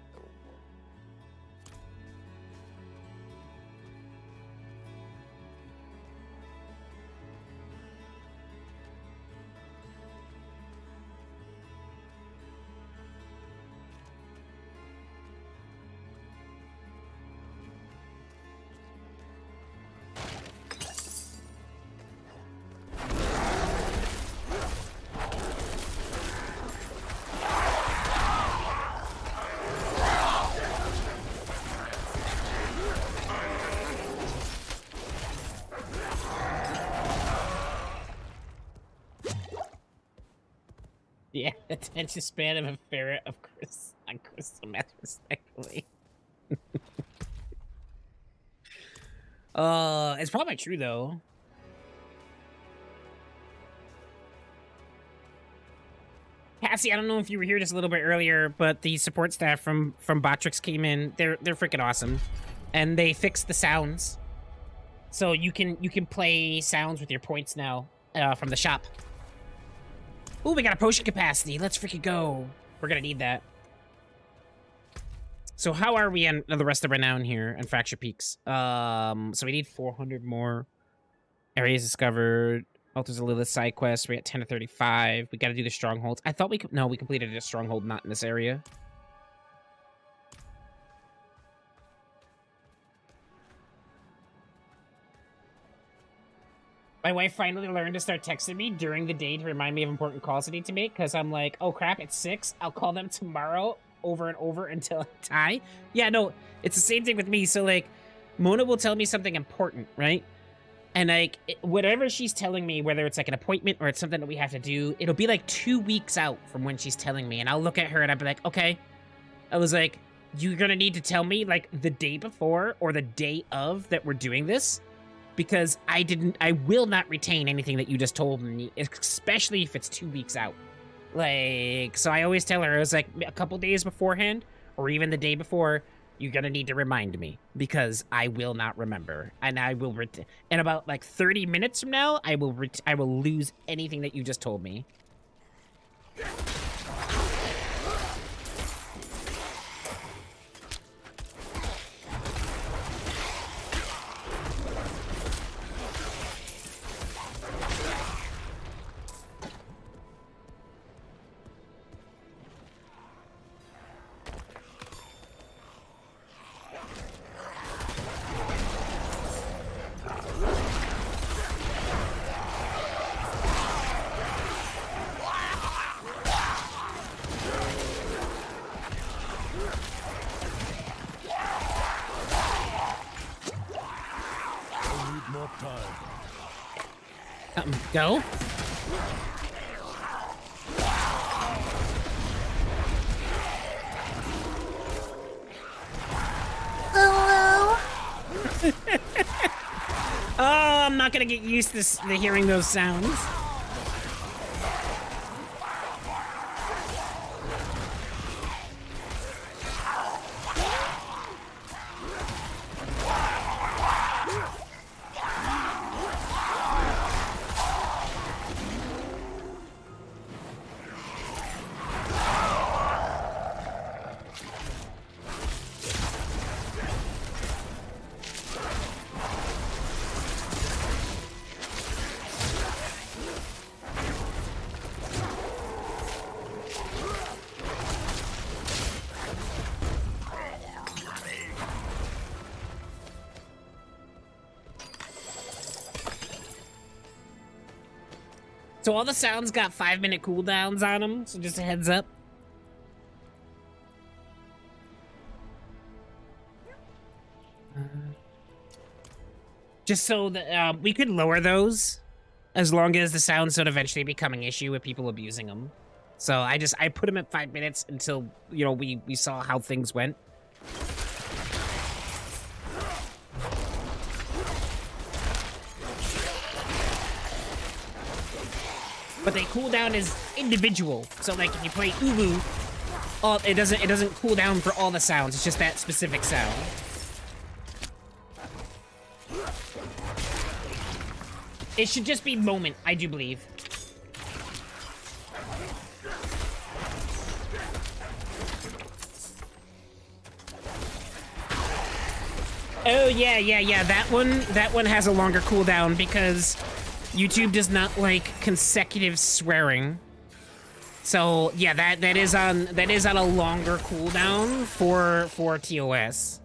Yeah, attention span of a ferret of on crystal meth, respectfully. It's probably true though. Cassie, I don't know if you were here just a little bit earlier, but the support staff from Botrix came in. They're freaking awesome, and they fixed the sounds, so you can play sounds with your points now from the shop. Ooh, we got a potion capacity. Let's freaking go. We're gonna need that. So how are we on the rest of Renown here and Fracture Peaks? So we need 400 more areas discovered. Altars of Lilith side quest. We got 10 to 35. We got to do the strongholds. I thought we completed a stronghold not in this area. My wife finally learned to start texting me during the day to remind me of important calls I need to make, because I'm like, oh crap, it's 6. I'll call them tomorrow over and over until I die. Yeah, no, it's the same thing with me. So, like, Mona will tell me something important, right? And, like, whatever she's telling me, whether it's, like, an appointment or it's something that we have to do, it'll be, like, 2 weeks out from when she's telling me. And I'll look at her and I'll be like, okay. I was like, you're gonna need to tell me, like, the day before or the day of that we're doing this. Because I will not retain anything that you just told me, especially if it's 2 weeks out. Like, so I always tell her, I was like, a couple days beforehand, or even the day before, you're gonna need to remind me, because I will not remember. And I will, in about like 30 minutes from now, I will lose anything that you just told me. Go. Oh, I'm not gonna get used to hearing those sounds. So all the sounds got 5-minute cooldowns on them, so just a heads up. Just so that we could lower those as long as the sounds don't eventually become an issue with people abusing them. So I put them at 5 minutes until, you know, we saw how things went. But they cool down as individual. So like if you play Ubu, it doesn't cool down for all the sounds. It's just that specific sound. It should just be moment, I do believe. Oh yeah. That one has a longer cooldown because YouTube does not like consecutive swearing. So yeah, that is on a longer cooldown for TOS.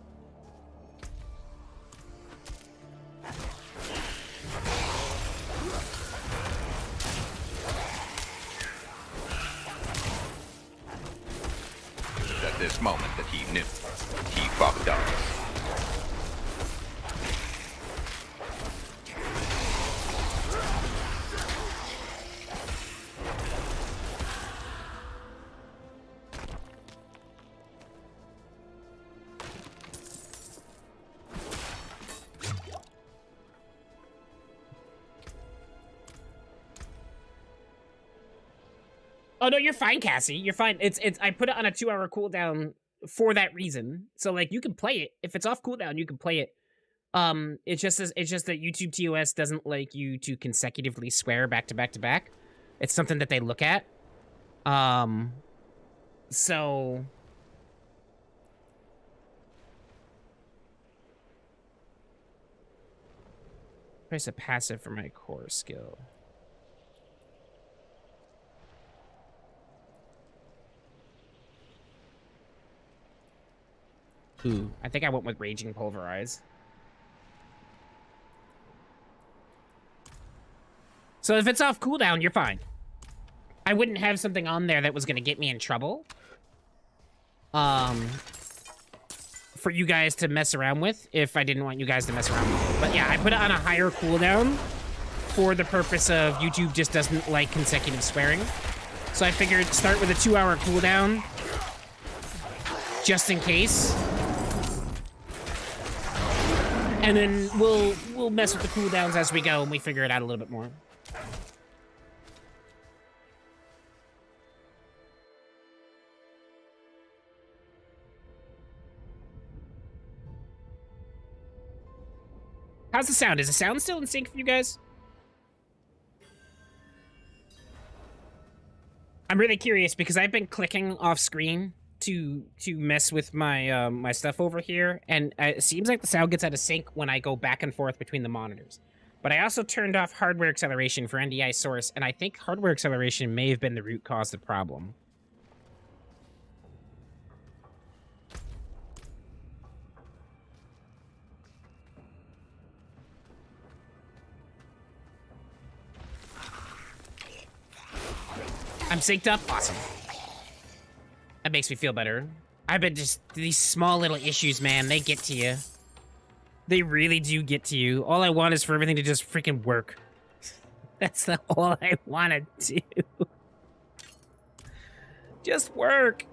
At this moment that he knew, he fucked up. Oh no, you're fine, Cassie. You're fine. It's I put it on a 2-hour cooldown for that reason. So like you can play it. If it's off cooldown, you can play it. It's just that YouTube TOS doesn't like you to consecutively swear back to back to back. It's something that they look at. So press a passive for my core skill. Ooh, I think I went with Raging Pulverize. So if it's off cooldown, you're fine. I wouldn't have something on there that was gonna get me in trouble. For you guys to mess around with, if I didn't want you guys to mess around with it. But yeah, I put it on a higher cooldown for the purpose of YouTube just doesn't like consecutive swearing. So I figured start with a 2-hour cooldown, just in case. And then we'll mess with the cooldowns as we go and we figure it out a little bit more. How's the sound? Is the sound still in sync for you guys? I'm really curious because I've been clicking off screen to mess with my my stuff over here, and it seems like the sound gets out of sync when I go back and forth between the monitors. But I also turned off hardware acceleration for NDI source, and I think hardware acceleration may have been the root cause of the problem. I'm synced up? Awesome. That makes me feel better. I've been just... These small little issues, man, they get to you. They really do get to you. All I want is for everything to just freaking work. That's all I want to do. Just work.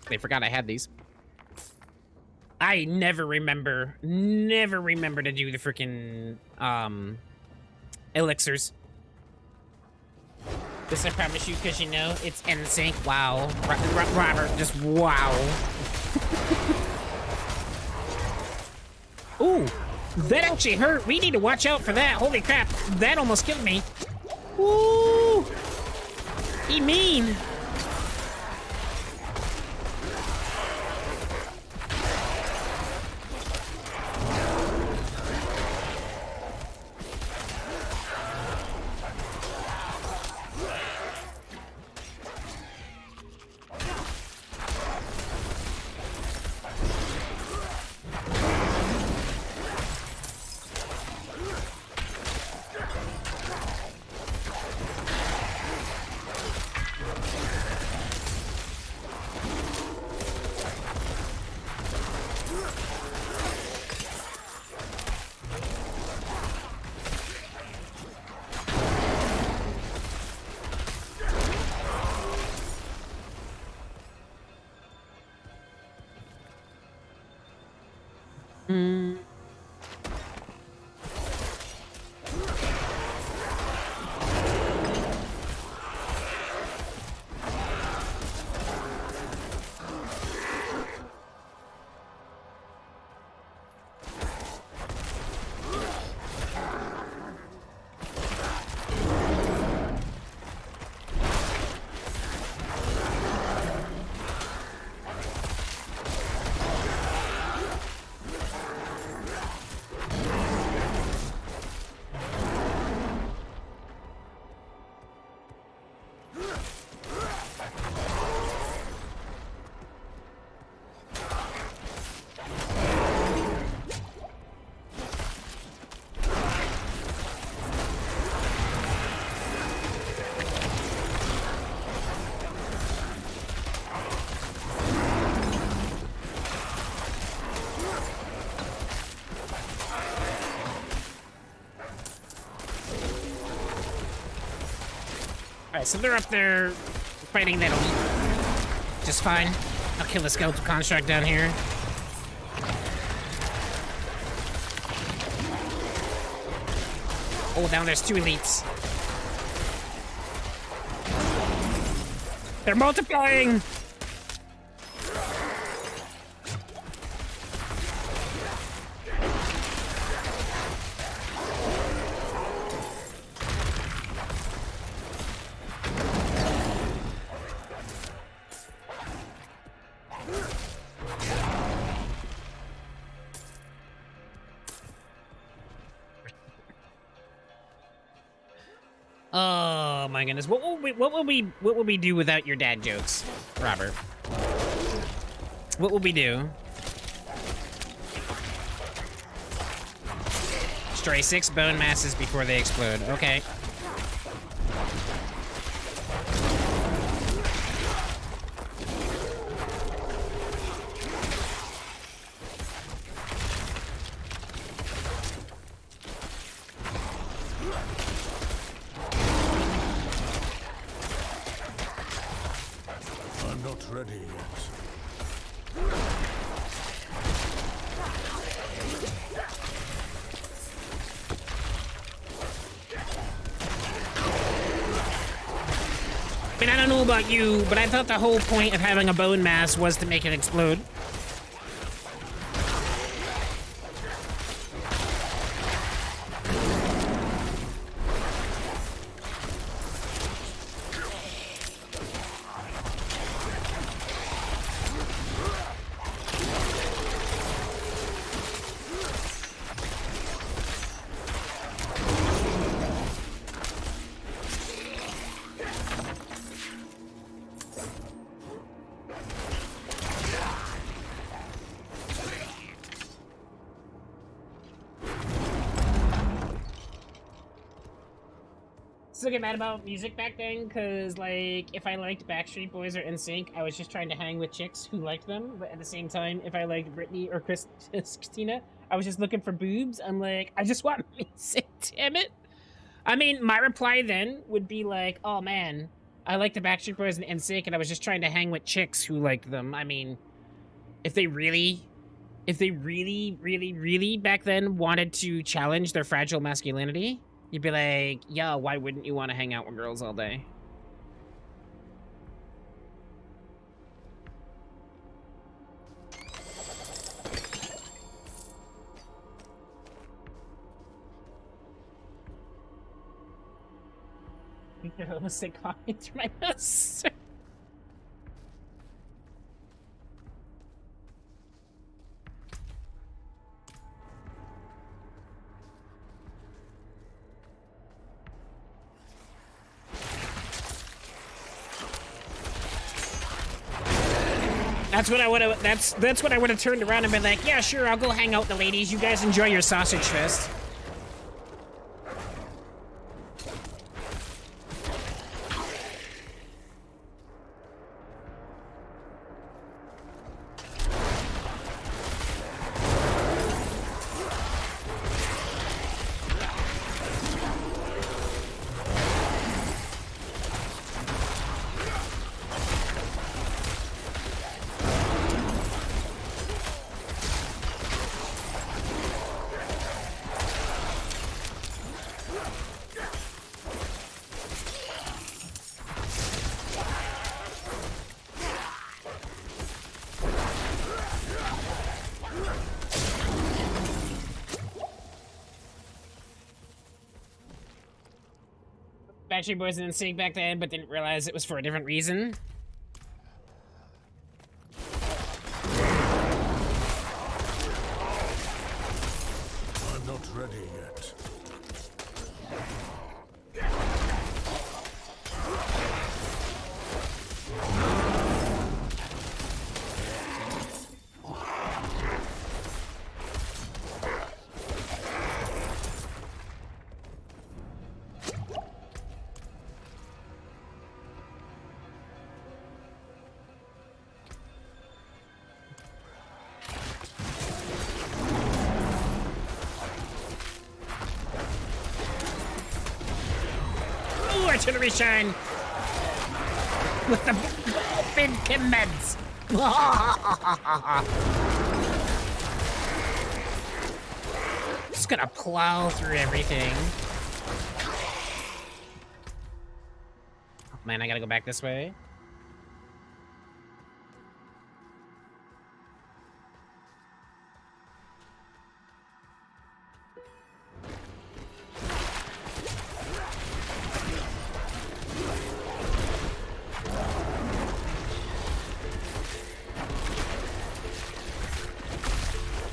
They forgot I had these. I never remember to do the freaking elixirs. This I promise you, because you know it's NSYNC. Wow, Robert, just wow. Ooh, that actually hurt. We need to watch out for that. Holy crap, that almost killed me. Ooh, he mean. Mm. Alright, so they're up there fighting that elite. Just fine. I'll kill the skeletal construct down here. Oh, down there's 2 elites. They're multiplying! Oh my goodness! What will we do without your dad jokes, Robert? What will we do? Destroy 6 bone masses before they explode. Okay. I'm not ready yet. I mean, I don't know about you, but I thought the whole point of having a bone mass was to make it explode. Still get mad about music back then, because, like, if I liked Backstreet Boys or NSYNC, I was just trying to hang with chicks who liked them, but at the same time, if I liked Britney or Christina, I was just looking for boobs. I'm like, I just want music, damn it. I mean, my reply then would be like, oh man, I like the Backstreet Boys and NSYNC, and I was just trying to hang with chicks who liked them. I mean, if they really back then wanted to challenge their fragile masculinity, you'd be like, yeah, why wouldn't you want to hang out with girls all day? Say comment through my nose. That's what I would have. That's what I would have turned around and been like, yeah, sure, I'll go hang out with the ladies. You guys enjoy your sausage fest. Backstreet Boys didn't sing back then, but didn't realize it was for a different reason. I'm not ready yet. Artillery shine with the open commence. Just gonna plow through everything. Oh, man, I gotta go back this way.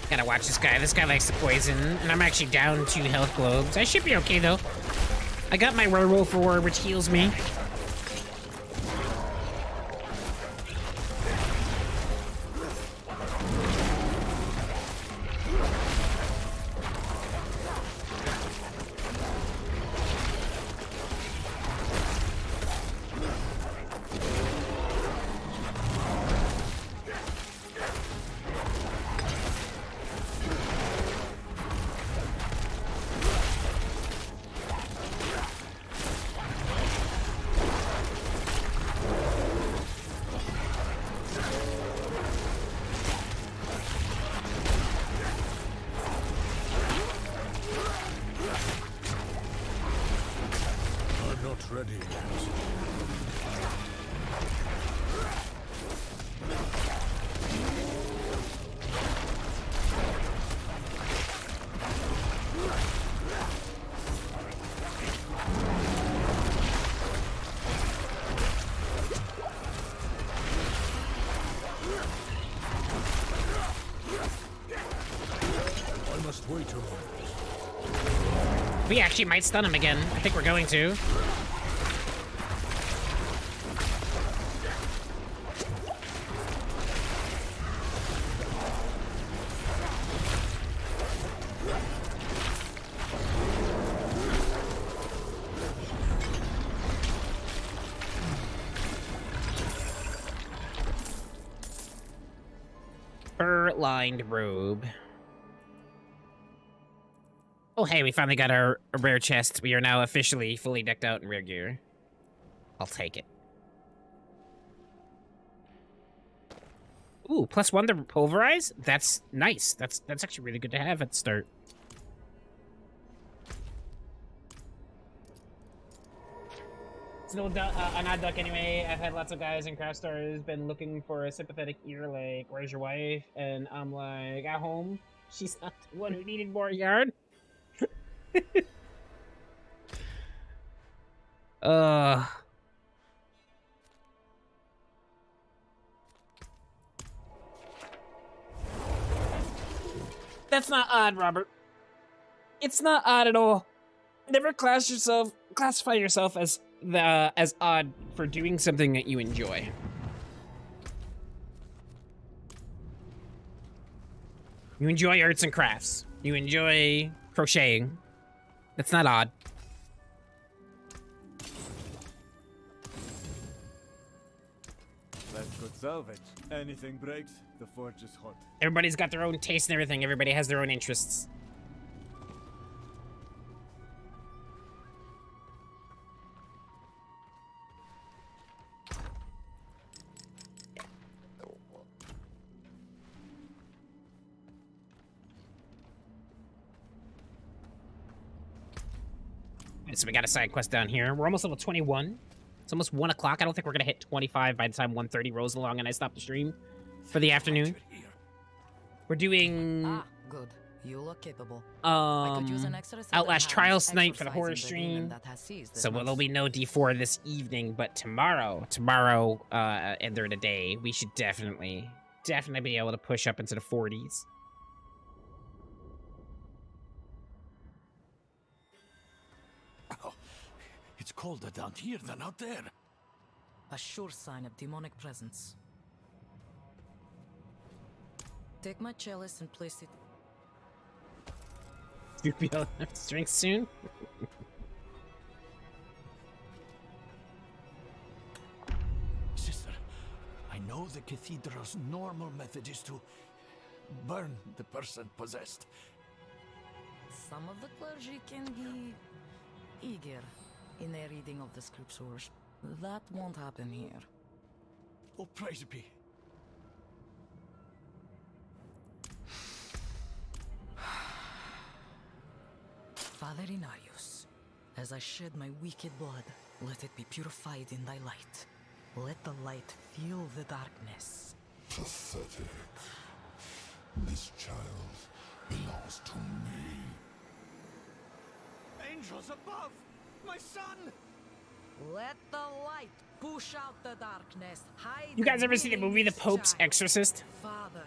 Gotta watch this guy. This guy likes the poison, and I'm actually down 2 health globes. I should be okay, though. I got my werewolf roar, which heals me. Ready yet. I must wait a moment. We actually might stun him again. I think we're going to. Fur-lined robe. Oh, hey, we finally got our rare chest. We are now officially fully decked out in rare gear. I'll take it. Ooh, +1 to pulverize? That's nice. That's actually really good to have at the start. It's an odd duck anyway. I've had lots of guys in craft stores been looking for a sympathetic ear like, where's your wife? And I'm like, at home. She's not the one who needed more yarn. That's not odd, Robert. It's not odd at all. Never classify yourself as odd for doing something that you enjoy. You enjoy arts and crafts. You enjoy crocheting. That's not odd. That's good salvage. Anything breaks, the forge is hot. Everybody's got their own taste and everything. Everybody has their own interests. So we got a side quest down here. We're almost level 21. It's almost 1 o'clock. I don't think we're gonna hit 25 by the time 1:30 rolls along and I stop the stream for the afternoon. We're doing... Good. You look capable. I could use an extra set of Outlast hands Trials tonight for the horror exorcising the demon stream. that has seized this So month. there'll be no D4 this evening, but tomorrow, and during the day, we should definitely be able to push up into the 40s. Oh, it's colder down here than out there. A sure sign of demonic presence. Take my chalice and place it. You'll be able to have to drink soon. Sister, I know the cathedral's normal method is to burn the person possessed. Some of the clergy can be eager in their reading of the scriptures. That won't happen here. Oh, praise be. Father Inarius, as I shed my wicked blood, let it be purified in thy light. Let the light feel the darkness. Pathetic. This child belongs to me. Angels above! My son! Let the light push out the darkness. Hide You guys ever see the movie The Pope's Exorcist? Father,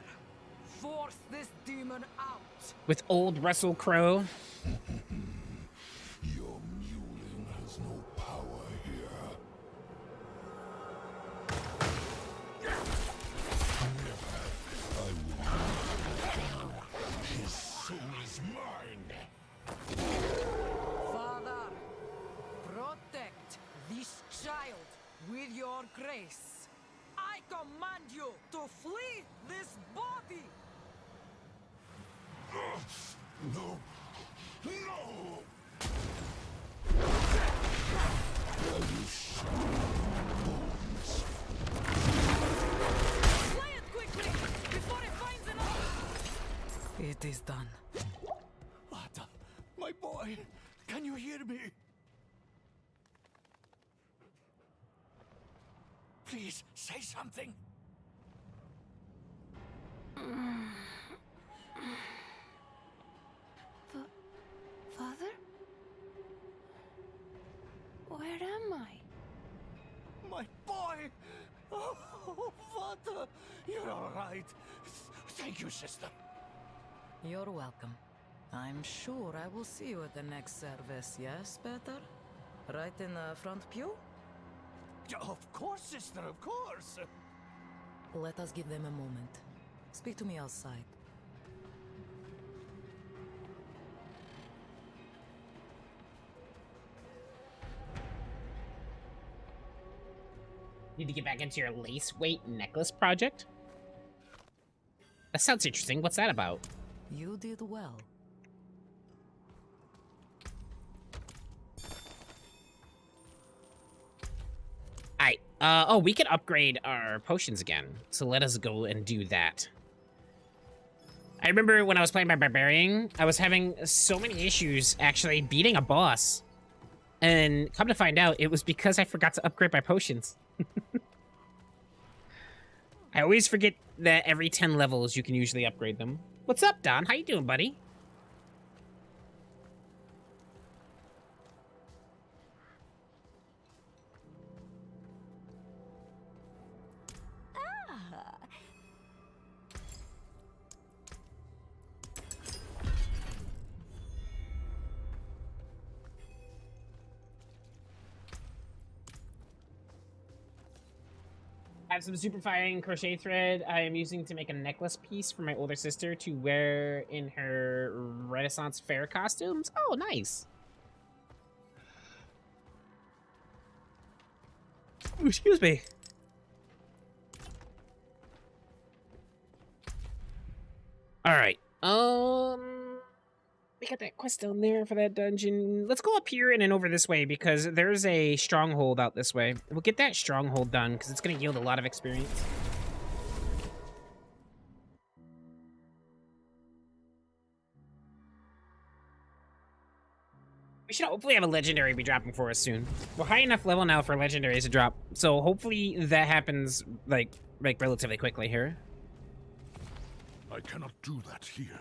force this demon out. With old Russell Crowe? Your mewling has no power here. I will. His soul is mine. Father, protect this child with your grace. I command you to flee this body. No. No! Slay it quickly before it finds another. It is done. Lata, my boy, can you hear me? Please, say something. Father? Where am I? My boy! Oh, Vata, you're all right. Thank you, sister. You're welcome. I'm sure I will see you at the next service, yes, Peter? Right in the front pew? Of course, sister, of course. Let us give them a moment. Speak to me outside. Need to get back into your lace weight necklace project? That sounds interesting. What's that about? You did well. Alright. Oh, we can upgrade our potions again. So let us go and do that. I remember when I was playing my Barbarian, I was having so many issues actually beating a boss. And come to find out, it was because I forgot to upgrade my potions. I always forget that every 10 levels you can usually upgrade them. What's up, Don? How you doing, buddy? I have some super fine crochet thread I am using to make a necklace piece for my older sister to wear in her Renaissance fair costumes. Oh, nice. Ooh, excuse me. All right. We got that quest down there for that dungeon. Let's go up here and then over this way because there's a stronghold out this way. We'll get that stronghold done because it's going to yield a lot of experience. We should hopefully have a legendary be dropping for us soon. We're high enough level now for legendaries to drop, so hopefully that happens like relatively quickly here. I cannot do that here.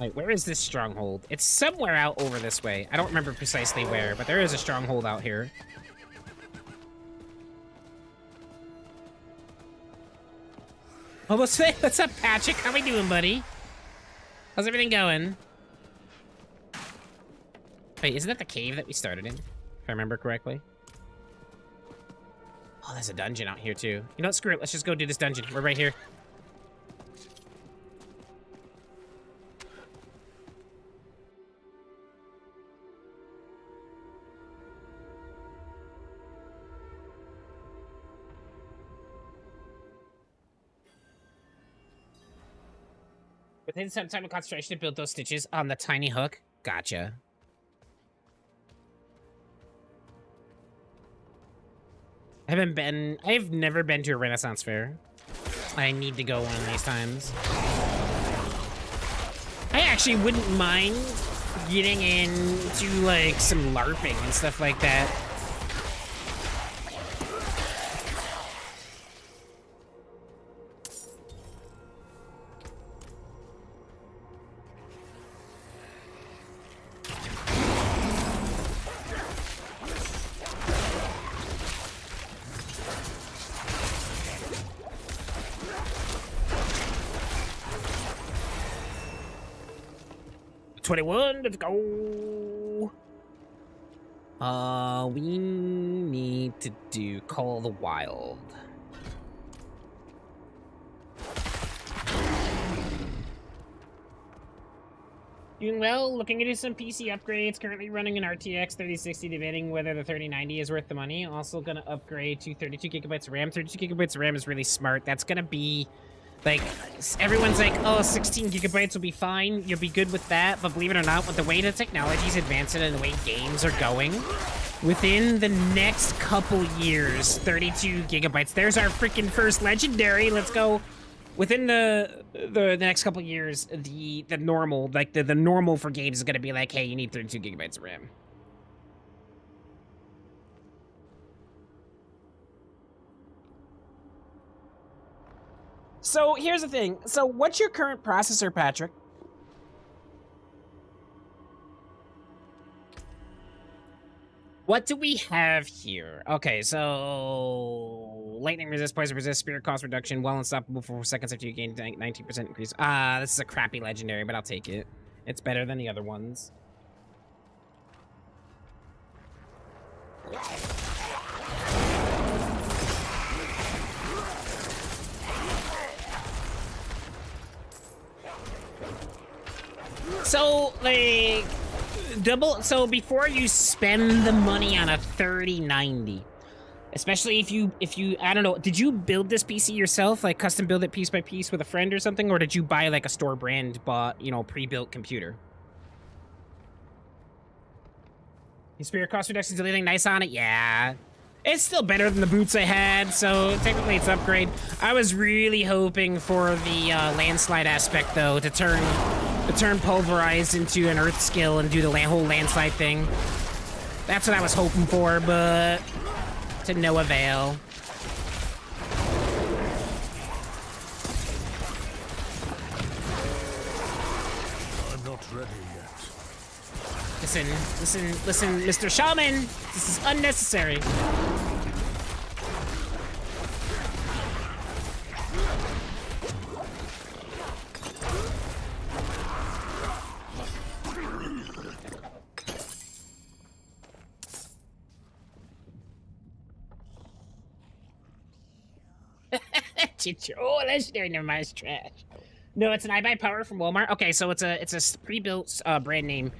Wait, where is this stronghold? It's somewhere out over this way. I don't remember precisely where, but there is a stronghold out here. Oh, what's up, Patrick? How we doing, buddy? How's everything going? Wait, isn't that the cave that we started in? If I remember correctly. Oh, there's a dungeon out here, too. You know what? Screw it. Let's just go do this dungeon. We're right here. Within some time of concentration to build those stitches on the tiny hook. Gotcha. I've never been to a Renaissance fair. I need to go one of these times. I actually wouldn't mind getting into like some LARPing and stuff like that. Let's go. We need to do Call of the Wild. Doing well, looking into some PC upgrades, currently running an RTX 3060, debating whether the 3090 is worth the money. Also gonna upgrade to 32 gigabytes of RAM. 32 gigabytes of RAM is really smart. That's gonna be like, everyone's like, oh, 16 gigabytes will be fine. You'll be good with that. But believe it or not, with the way the technology's advancing and the way games are going, within the next couple years, 32 gigabytes. There's our freaking first legendary. Let's go. Within the next couple years, the normal, like the normal for games is going to be like, hey, you need 32 gigabytes of RAM. So here's the thing. So what's your current processor, Patrick? What do we have here? Okay, so lightning resist, poison resist, spirit cost reduction, well unstoppable for 4 seconds after you gain 19% increase. This is a crappy legendary, but I'll take it. It's better than the other ones. So, like, so before you spend the money on a 3090, especially if you, I don't know, did you build this PC yourself, like custom build it piece by piece with a friend or something, or did you buy like a store brand bought, you know, pre-built computer? Your spirit cost reduction, is anything nice on it? Yeah. It's still better than the boots I had, so technically it's an upgrade. I was really hoping for the landslide aspect, though, to turn pulverized into an earth skill and do the whole landslide thing. That's what I was hoping for, but to no avail. I'm not ready yet. Listen, Mr. Shaman! This is unnecessary. Oh, legendary, never mind, it's trash. No, it's an iBuy Power from Walmart. Okay, so it's a pre-built brand name.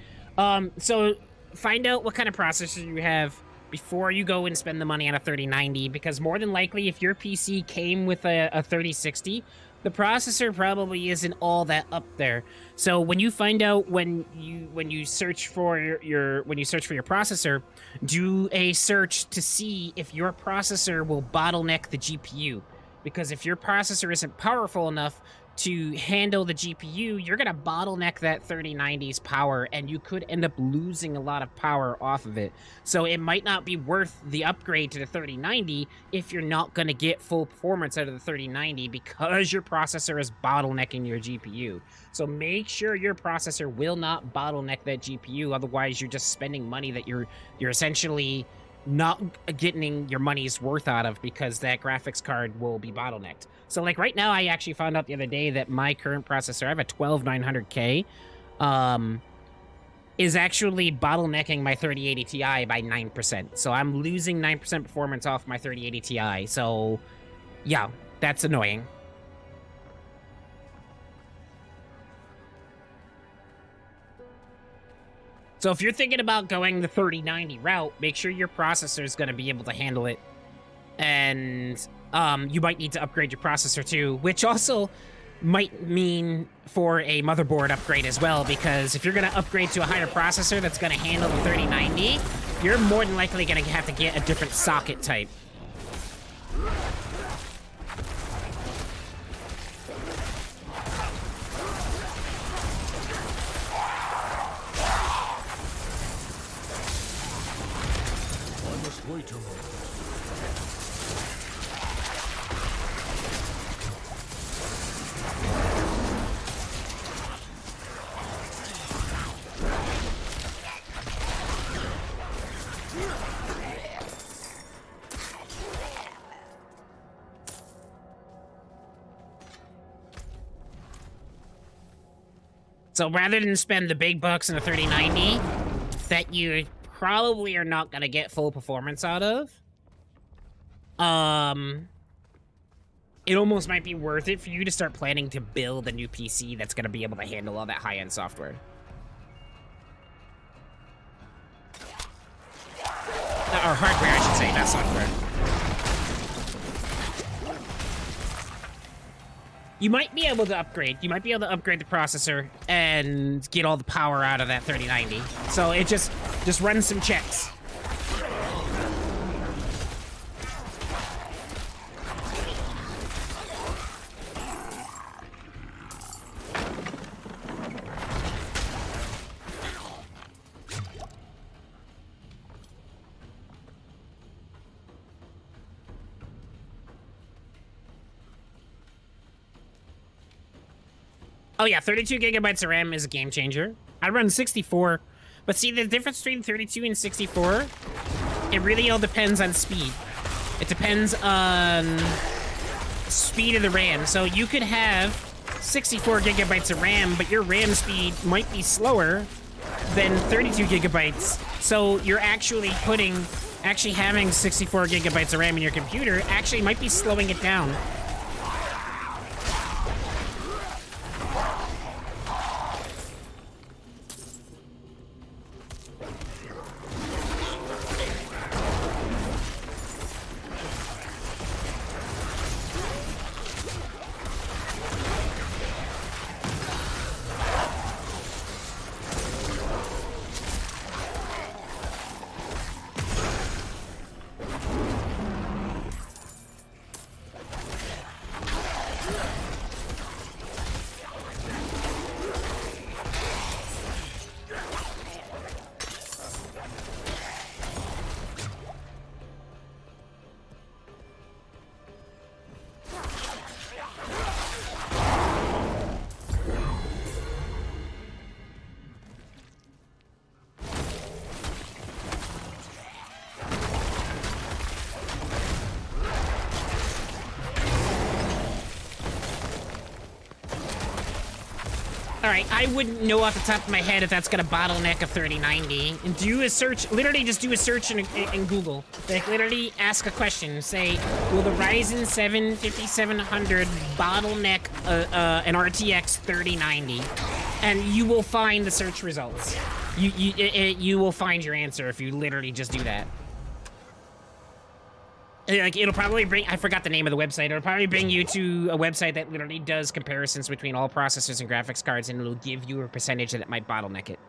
So find out what kind of processor you have before you go and spend the money on a 3090, because more than likely, if your PC came with a 3060, the processor probably isn't all that up there. So when you find out when you search for your processor, do a search to see if your processor will bottleneck the GPU. Because if your processor isn't powerful enough to handle the GPU, you're gonna bottleneck that 3090's power, and you could end up losing a lot of power off of it. So it might not be worth the upgrade to the 3090 if you're not gonna get full performance out of the 3090 because your processor is bottlenecking your GPU. So make sure your processor will not bottleneck that GPU, otherwise you're just spending money that you're essentially not getting your money's worth out of because that graphics card will be bottlenecked. So like right now, I actually found out the other day that my current processor, I have a 12900K, is actually bottlenecking my 3080 Ti by 9%. So I'm losing 9% performance off my 3080 Ti. So yeah, that's annoying. So if you're thinking about going the 3090 route, make sure your processor is going to be able to handle it. And you might need to upgrade your processor too, which also might mean for a motherboard upgrade as well, because if you're going to upgrade to a higher processor that's going to handle the 3090, you're more than likely going to have to get a different socket type. Wait a moment. So rather than spend the big bucks in a 3090 that you probably are not going to get full performance out of, it almost might be worth it for you to start planning to build a new PC that's going to be able to handle all that high-end software. Or hardware, I should say, not software. You might be able to upgrade. You might be able to upgrade the processor and get all the power out of that 3090. So it just run some checks. Oh yeah, 32 gigabytes of RAM is a game changer. I run 64, but see the difference between 32 and 64, it really all depends on speed. It depends on speed of the RAM. So you could have 64 gigabytes of RAM, but your RAM speed might be slower than 32 gigabytes. So you're actually having 64 gigabytes of RAM in your computer actually might be slowing it down. Alright, I wouldn't know off the top of my head if that's gonna bottleneck a 3090. And do a search, literally just do a search in Google. Like, literally ask a question. Say, will the Ryzen 7 5700 bottleneck an RTX 3090? And you will find the search results. You will find your answer if you literally just do that. Like, it'll probably bring, I forgot the name of the website, it'll probably bring you to a website that literally does comparisons between all processors and graphics cards, and it'll give you a percentage that might bottleneck it.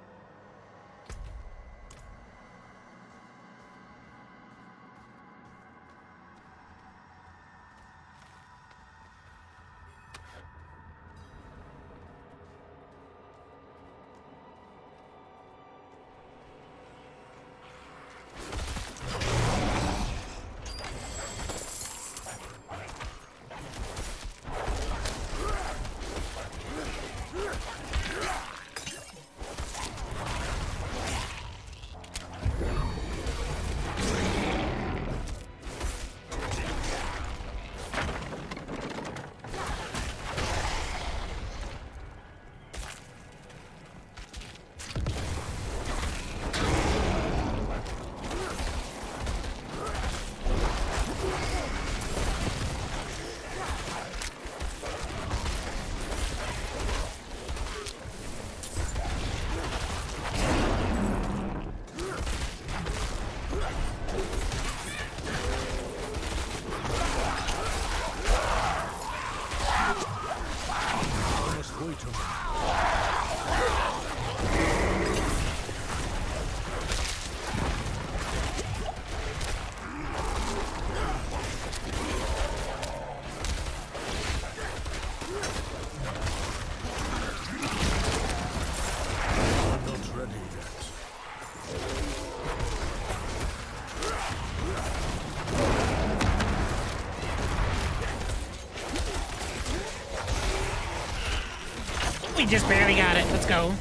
We just barely got it. Let's go.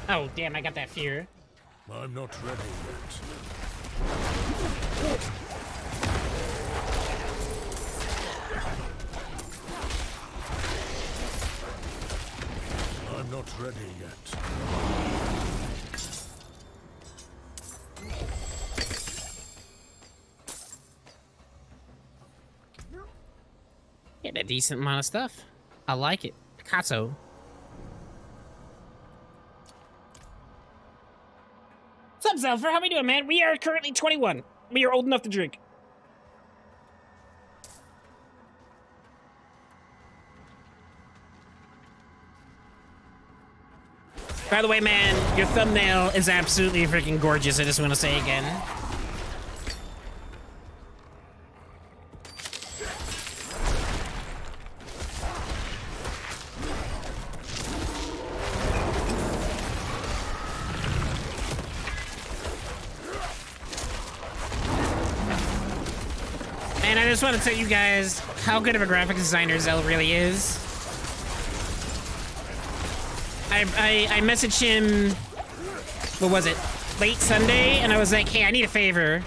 Oh, damn, I got that fear. I'm not ready yet. I'm not ready yet. Get a decent amount of stuff. I like it. Picasso. What's up, Zelfer? How we doing, man? We are currently 21. We are old enough to drink. By the way, man, your thumbnail is absolutely freaking gorgeous. I just want to say again. And I just want to tell you guys how good of a graphic designer Zell really is. I messaged him, what was it, late Sunday, and I was like, hey, I need a favor.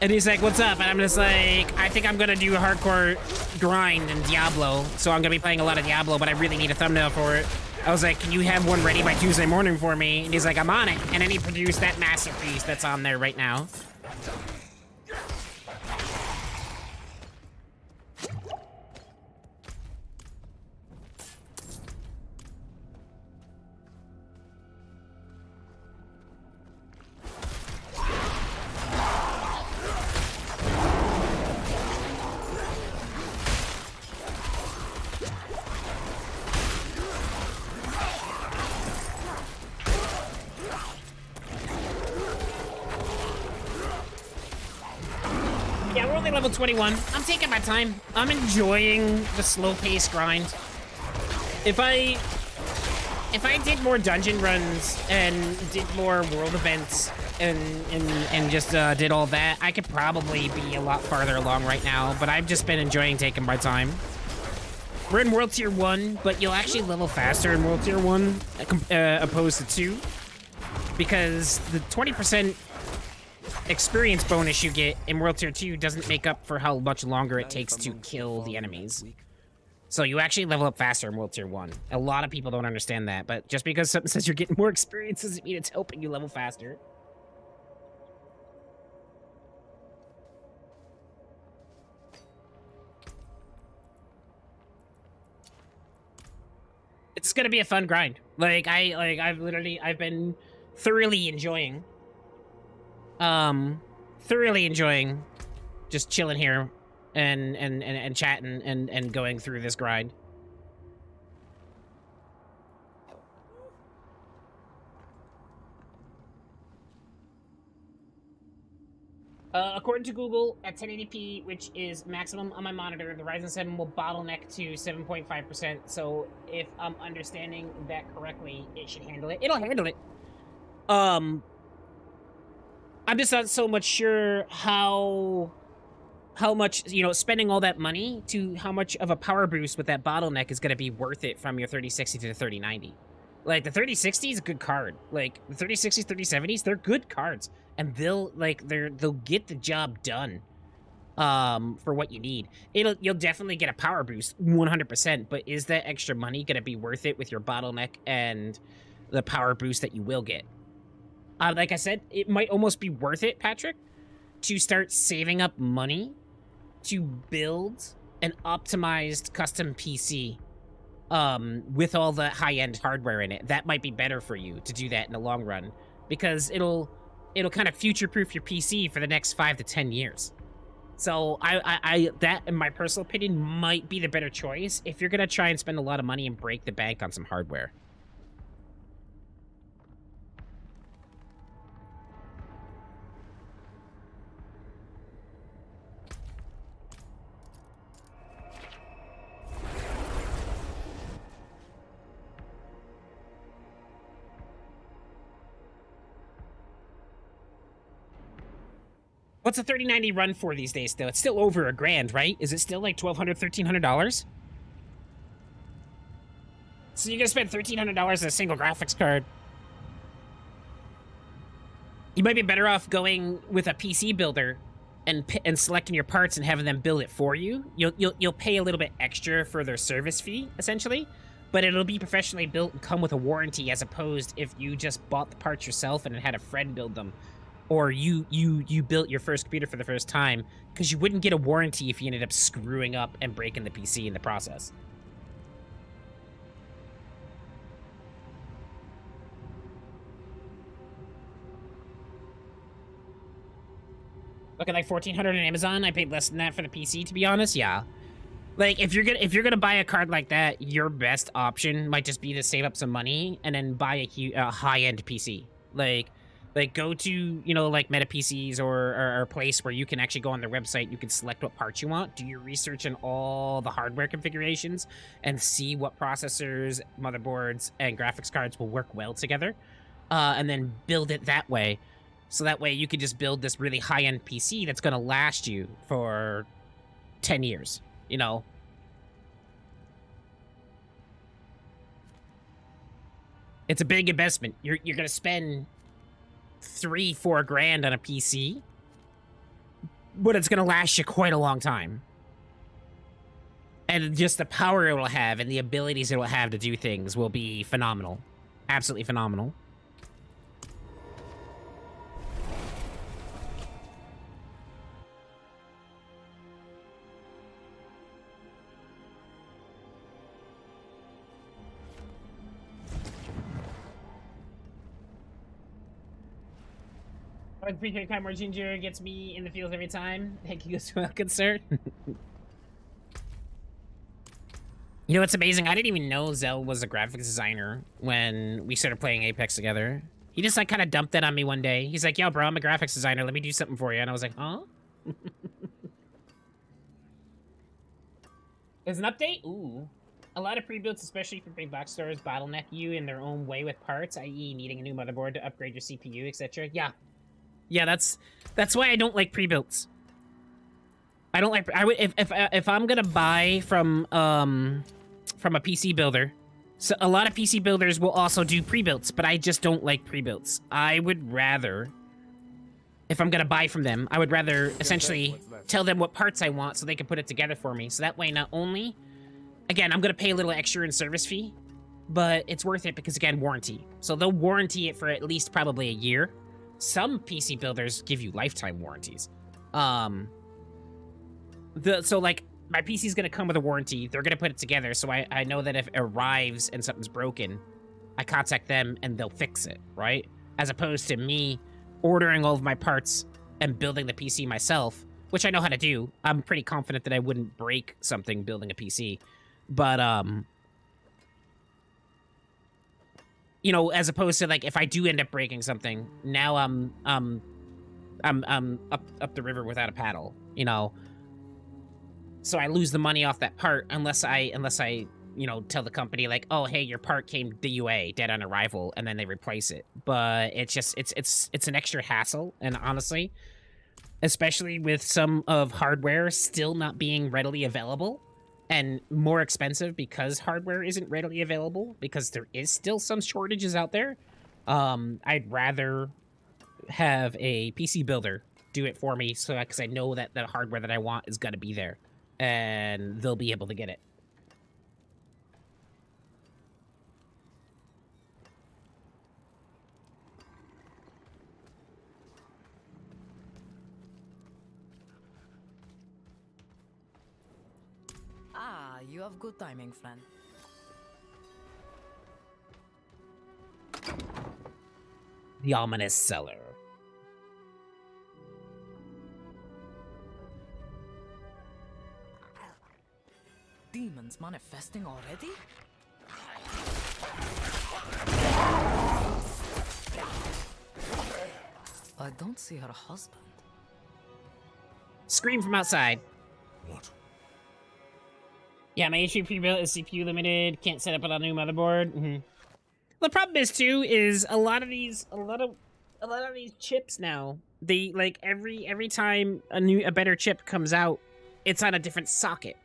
And he's like, what's up? And I'm just like, I think I'm gonna do a hardcore grind in Diablo, so I'm gonna be playing a lot of Diablo, but I really need a thumbnail for it. I was like, can you have one ready by Tuesday morning for me? And he's like, I'm on it. And then he produced that masterpiece that's on there right now. Yeah, we're only level 21. I'm taking my time. I'm enjoying the slow-paced grind. If I did more dungeon runs and did more world events and just did all that, I could probably be a lot farther along right now, but I've just been enjoying taking my time. We're in World Tier 1, but you'll actually level faster in World Tier 1 opposed to 2, because the 20% experience bonus you get in World Tier 2 doesn't make up for how much longer it takes to kill the enemies. So you actually level up faster in World Tier 1. A lot of people don't understand that, but just because something says you're getting more experience doesn't mean it's helping you level faster. It's gonna be a fun grind. I've been thoroughly enjoying just chilling here and chatting and going through this grind. According to Google, at 1080p, which is maximum on my monitor, the Ryzen 7 will bottleneck to 7.5%. So if I'm understanding that correctly, it should handle it. It'll handle it. I'm just not so much sure how much, you know, spending all that money to how much of a power boost with that bottleneck is going to be worth it from your 3060 to the 3090. Like, the 3060 is a good card. Like, the 3060s, 3070s, they're good cards. And they'll get the job done for what you need. You'll definitely get a power boost, 100%, but is that extra money going to be worth it with your bottleneck and the power boost that you will get? Like I said, it might almost be worth it, Patrick, to start saving up money to build an optimized custom PC with all the high-end hardware in it. That might be better for you to do that in the long run, because it'll kind of future-proof your PC for the next 5 to 10 years. So that, in my personal opinion, might be the better choice if you're gonna try and spend a lot of money and break the bank on some hardware. What's a 3090 run for these days, though? It's still over $1,000, right? Is it still like $1,200, $1,300? So you're gonna spend $1,300 on a single graphics card. You might be better off going with a PC builder and selecting your parts and having them build it for you. You'll pay a little bit extra for their service fee, essentially, but it'll be professionally built and come with a warranty, as opposed if you just bought the parts yourself and had a friend build them, or you built your first computer for the first time, because you wouldn't get a warranty if you ended up screwing up and breaking the PC in the process. Looking like $1,400 on Amazon. I paid less than that for the PC, to be honest. Yeah, like if you're gonna buy a card like that, your best option might just be to save up some money and then buy a high-end PC. Like go to, you know, like Meta PCs or a place where you can actually go on their website. You can select what parts you want, do your research on all the hardware configurations, and see what processors, motherboards, and graphics cards will work well together, and then build it that way. So that way you can just build this really high-end PC that's going to last you for 10 years, you know? It's a big investment. You're going to spend $3-4 grand on a PC, but it's going to last you quite a long time. And just the power it will have and the abilities it will have to do things will be phenomenal. Absolutely phenomenal. I appreciate time more ginger gets me in the fields every time. Thank you so much, good sir. You know what's amazing? I didn't even know Zell was a graphics designer when we started playing Apex together. He just like kind of dumped that on me one day. He's like, yo, bro, I'm a graphics designer. Let me do something for you. And I was like, huh? There's an update? Ooh. A lot of pre-builds, especially for big box stores, bottleneck you in their own way with parts, i.e. needing a new motherboard to upgrade your CPU, etc. Yeah. Yeah, that's why I don't like pre-builds. I don't like if I'm gonna buy from a PC builder. So a lot of PC builders will also do pre-builds, but I just don't like pre-builds. I would rather, if I'm gonna buy from them, I would rather essentially tell them what parts I want so they can put it together for me. So that way, not only, again, I'm gonna pay a little extra in service fee, but it's worth it because, again, warranty. So they'll warranty it for at least probably a year. Some PC builders give you lifetime warranties. So like my PC is gonna come with a warranty. They're gonna put it together, so I know that if it arrives and something's broken, I contact them and they'll fix it, right? As opposed to me ordering all of my parts and building the PC myself, which I know how to do. I'm pretty confident that I wouldn't break something building a PC, but you know, as opposed to like if I do end up breaking something, now I'm up the river without a paddle, you know. So I lose the money off that part unless I you know, tell the company like, oh hey, your part came DUA, dead on arrival, and then they replace it. But it's just it's an extra hassle, and honestly, especially with some of hardware still not being readily available and more expensive because hardware isn't readily available, because there is still some shortages out there, I'd rather have a PC builder do it for me, so because I know that the hardware that I want is gonna be there and they'll be able to get it. Ah, you have good timing, friend. The ominous cellar. Demons manifesting already? I don't see her husband. Scream from outside. What? Yeah, my HP pre-built is CPU limited. Can't set up on a new motherboard. The problem is too is a lot of these chips now, they like every time a better chip comes out, it's on a different socket.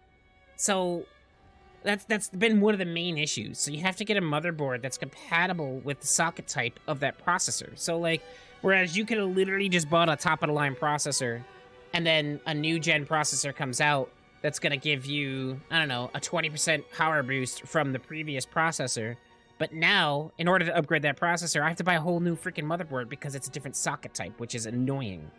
So That's been one of the main issues. So you have to get a motherboard that's compatible with the socket type of that processor. So like, whereas you could have literally just bought a top-of-the-line processor, and then a new gen processor comes out that's gonna give you, I don't know, a 20% power boost from the previous processor. But now, in order to upgrade that processor, I have to buy a whole new freaking motherboard because it's a different socket type, which is annoying.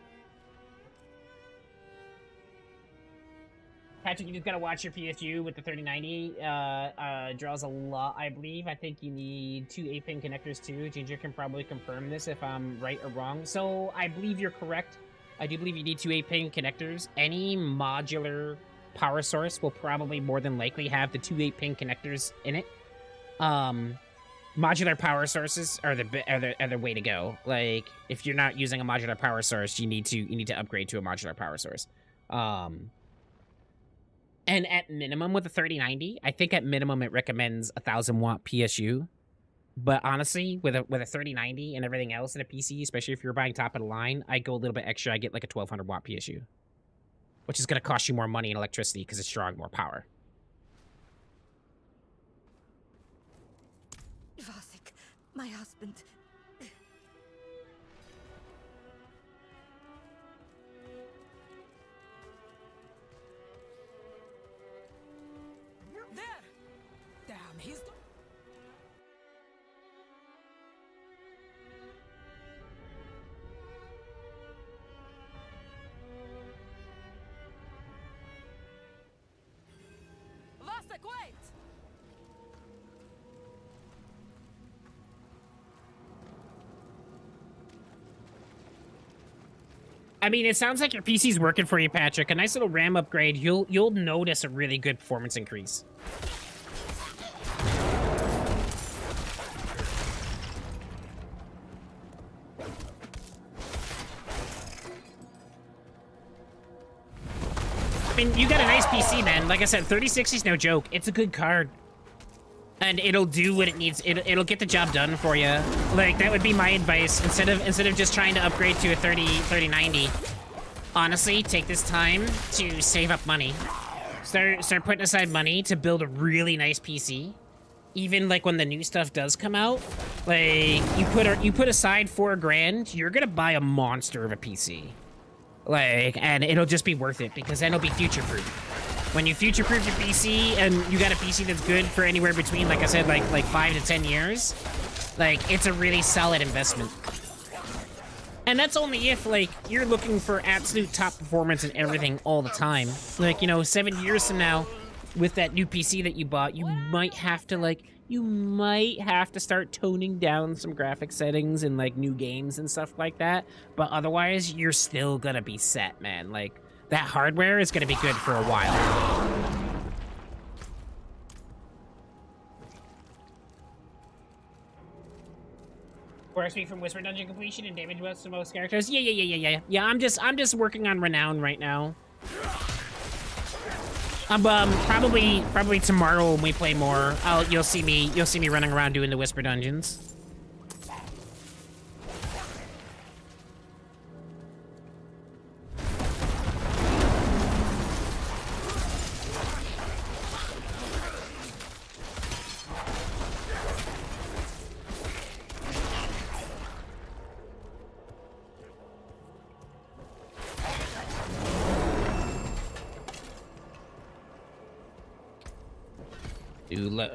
Patrick, you just gotta watch your PSU with the 3090. Draws a lot, I believe. I think you need 2 8-pin connectors too. Ginger can probably confirm this if I'm right or wrong. So I believe you're correct. I do believe you need 2 8-pin connectors. Any modular power source will probably more than likely have the 2 8-pin connectors in it. Modular power sources are the way to go. Like, if you're not using a modular power source, you need to upgrade to a modular power source. And at minimum with the 3090, I think at minimum it recommends 1000-watt PSU. But honestly, with a 3090 and everything else in a PC, especially if you're buying top of the line, I go a little bit extra. I get like a 1200-watt PSU, which is going to cost you more money in electricity because it's drawing more power. Vasek, my husband. There! Damn, he's... Vasek, wait! I mean, it sounds like your PC's working for you, Patrick. A nice little RAM upgrade, you'll notice a really good performance increase. I mean, you got a nice PC, man. Like I said, 3060 is no joke. It's a good card. And it'll do what it needs. It'll get the job done for you. Like, that would be my advice. Instead of just trying to upgrade to a 3090, honestly, take this time to save up money. Start putting aside money to build a really nice PC. Even like when the new stuff does come out, like you put aside $4,000, you're gonna buy a monster of a PC. Like, and it'll just be worth it because then it'll be future-proof. When you future-proof your PC and you got a PC that's good for anywhere between, like I said, like 5 to 10 years, like, it's a really solid investment. And that's only if, like, you're looking for absolute top performance and everything all the time. Like, you know, 7 years from now, with that new PC that you bought, you might have to start toning down some graphic settings in, like, new games and stuff like that. But otherwise, you're still gonna be set, man. Like, that hardware is going to be good for a while. Or I speak from Whisper Dungeon completion and damage buffs to most characters. Yeah. I'm just working on Renown right now. Probably tomorrow when we play more, you'll see me running around doing the Whisper Dungeons.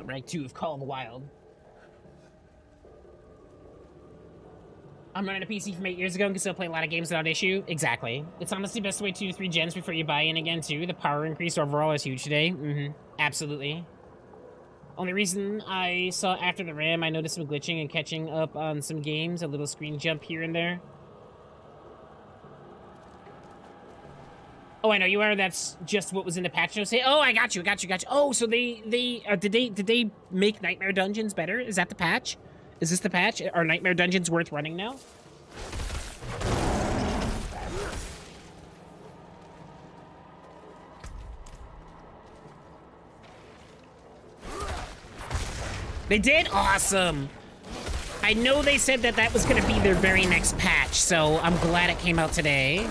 Rank 2 of Call of the Wild. I'm running a PC from 8 years ago and can still play a lot of games without issue. Exactly. It's honestly best to wait 2 to 3 gens before you buy in again, too. The power increase overall is huge today. Absolutely. Only reason I saw after the RAM, I noticed some glitching and catching up on some games. A little screen jump here and there. Oh, I know you are. That's just what was in the patch notes. Oh, I got you. Oh, so did they make Nightmare Dungeons better? Is that the patch? Is this the patch? Are Nightmare Dungeons worth running now? They did? Awesome. I know they said that was going to be their very next patch, so I'm glad it came out today.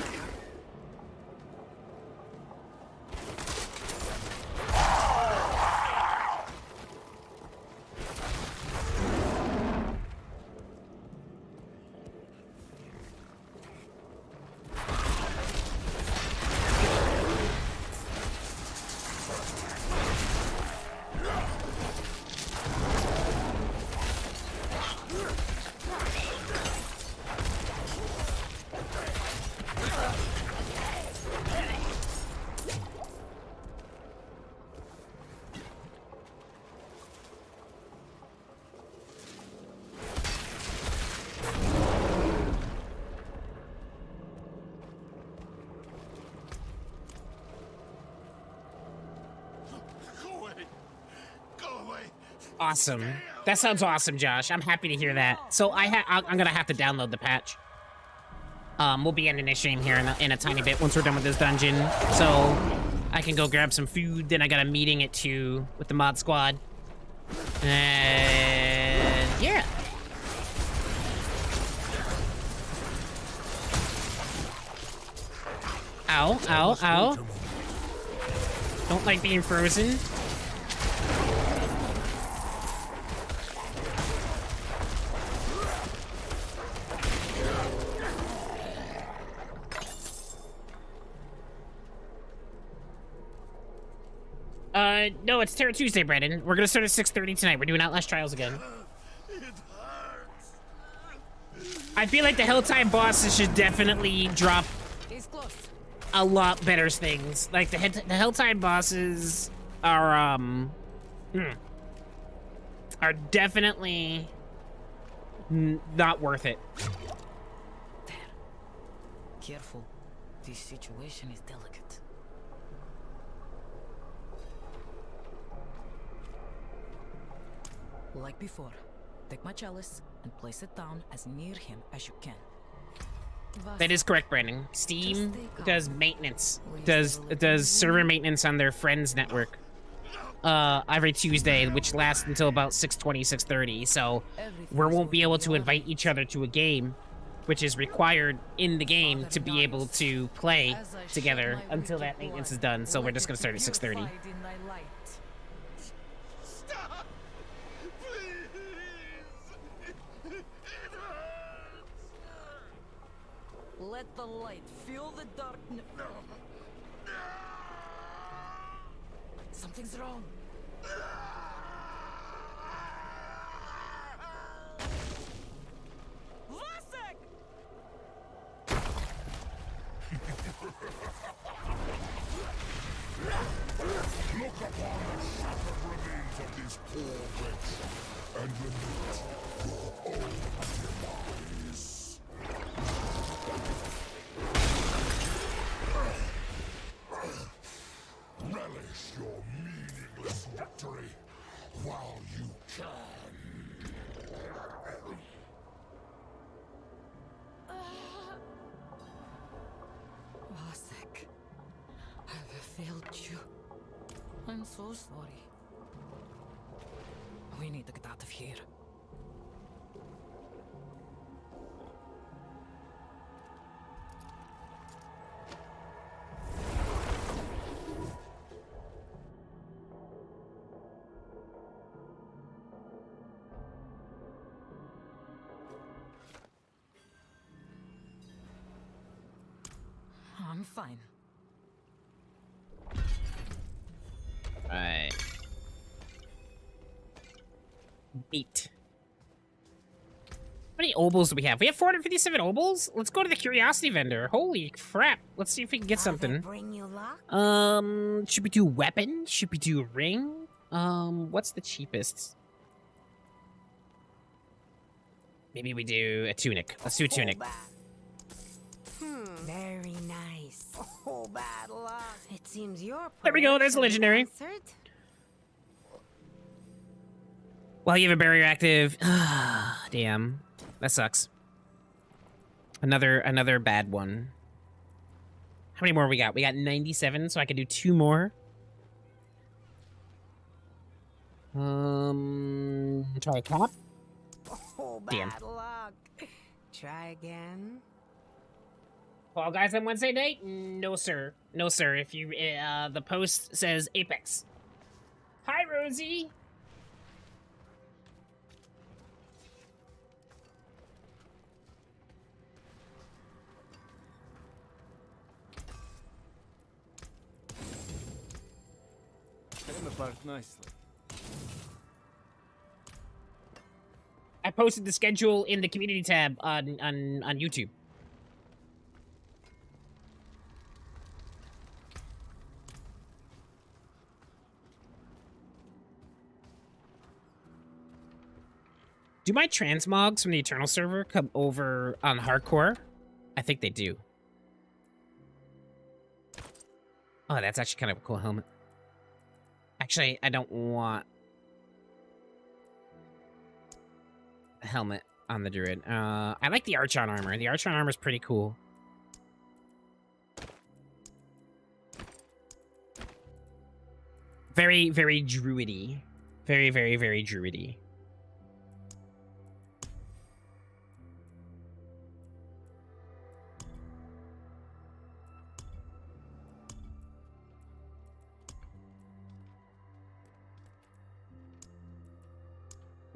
Awesome. That sounds awesome, Josh. I'm happy to hear that. So I'm gonna have to download the patch. We'll be ending this stream here in a tiny bit once we're done with this dungeon. So I can go grab some food. Then I got a meeting at 2 with the mod squad. And yeah. Ow, ow, ow. Don't like being frozen. No, it's Terror Tuesday, Brandon. We're gonna start at 6:30 tonight. We're doing Outlast Trials again. I feel like the Helltime bosses should definitely drop a lot better things. Like the Helltime bosses are definitely not worth it. There. Careful. This situation is delicate. Like before, take my chalice and place it down as near him as you can. That is correct, Brandon. Steam does maintenance, does server maintenance on their friends network every Tuesday, which lasts until about 6:20, 6:30. So we won't be able to invite each other to a game, which is required in the game to be able to play together until that maintenance is done. So we're just gonna start at 6:30. Let the light feel the darkness. Something's wrong. Vasek! Look upon the shattered remains of these poor wretch and lament your own demise. Relish your meaningless victory while you can. Vasek, I've failed you. I'm so sorry. We need to get out of here. I'm fine. Alright. Neat. How many obols do we have? We have 457 obols? Let's go to the curiosity vendor. Holy crap. Let's see if we can get something. Should we do weapon? Should we do ring? What's the cheapest? Maybe we do a tunic. Let's do a tunic. Very nice. Oh, bad luck. It seems you're. There we go. There's a legendary. Well, you have a barrier active. Damn. That sucks. Another bad one. How many more we got? We got 97, so I can do 2 more. Try a cap. Oh, Damn. bad luck. Try again. Fall Guys on Wednesday night? No, sir. No, sir. If you, the post says Apex. Hi, Rosie. Came apart nicely. I posted the schedule in the community tab on YouTube. Do my transmogs from the Eternal server come over on hardcore? I think they do. Oh, that's actually kind of a cool helmet. Actually, I don't want a helmet on the Druid. I like the Archon armor. The Archon armor is pretty cool. Very, very druidy. Very, very, very druidy.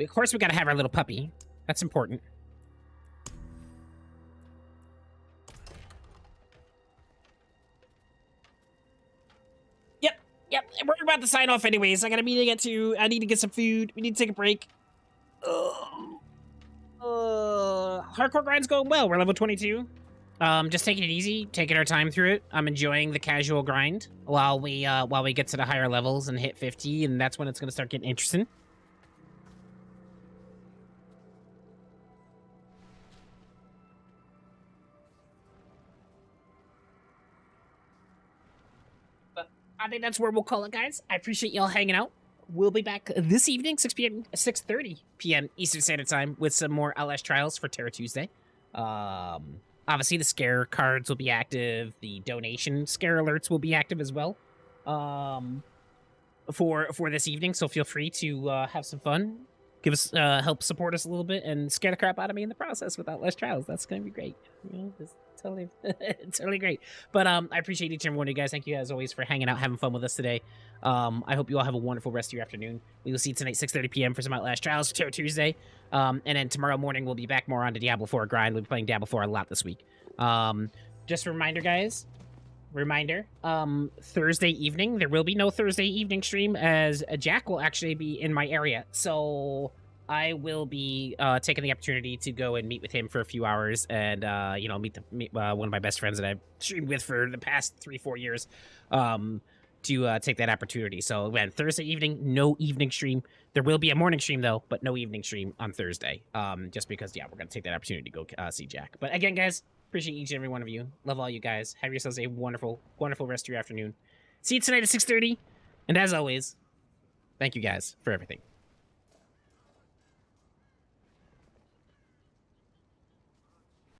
Of course, we gotta have our little puppy. That's important. Yep, we're about to sign off anyways. I got a meeting to get to. I need to get some food. We need to take a break. Hardcore grind's going well. We're level 22. Just taking it easy, taking our time through it. I'm enjoying the casual grind while we get to the higher levels and hit 50, and that's when it's gonna start getting interesting. I think that's where we'll call it, guys. I appreciate y'all hanging out. We'll be back this evening, 6:30 p.m. Eastern Standard Time, with some more LS Trials for Terror Tuesday. Obviously, the scare cards will be active. The donation scare alerts will be active as well for this evening. So feel free to have some fun. Give us help support us a little bit and scare the crap out of me in the process with LS Trials. That's gonna be great. You know, it's totally great. But I appreciate each and every one of you guys. Thank you as always for hanging out, having fun with us today. I hope you all have a wonderful rest of your afternoon. We will see you tonight 6:30 p.m. for some Outlast Trials for Terror Tuesday. And then tomorrow morning we'll be back more on the Diablo 4 grind. We'll be playing Diablo 4 a lot this week. Just a reminder, guys. Thursday evening, there will be no Thursday evening stream as Jack will actually be in my area. So I will be taking the opportunity to go and meet with him for a few hours and, meet one of my best friends that I've streamed with for the past 3-4 years to take that opportunity. So, again, Thursday evening, no evening stream. There will be a morning stream, though, but no evening stream on Thursday. Just because, we're going to take that opportunity to go see Jack. But, again, guys, appreciate each and every one of you. Love all you guys. Have yourselves a wonderful, wonderful rest of your afternoon. See you tonight at 6:30. And as always, thank you guys for everything.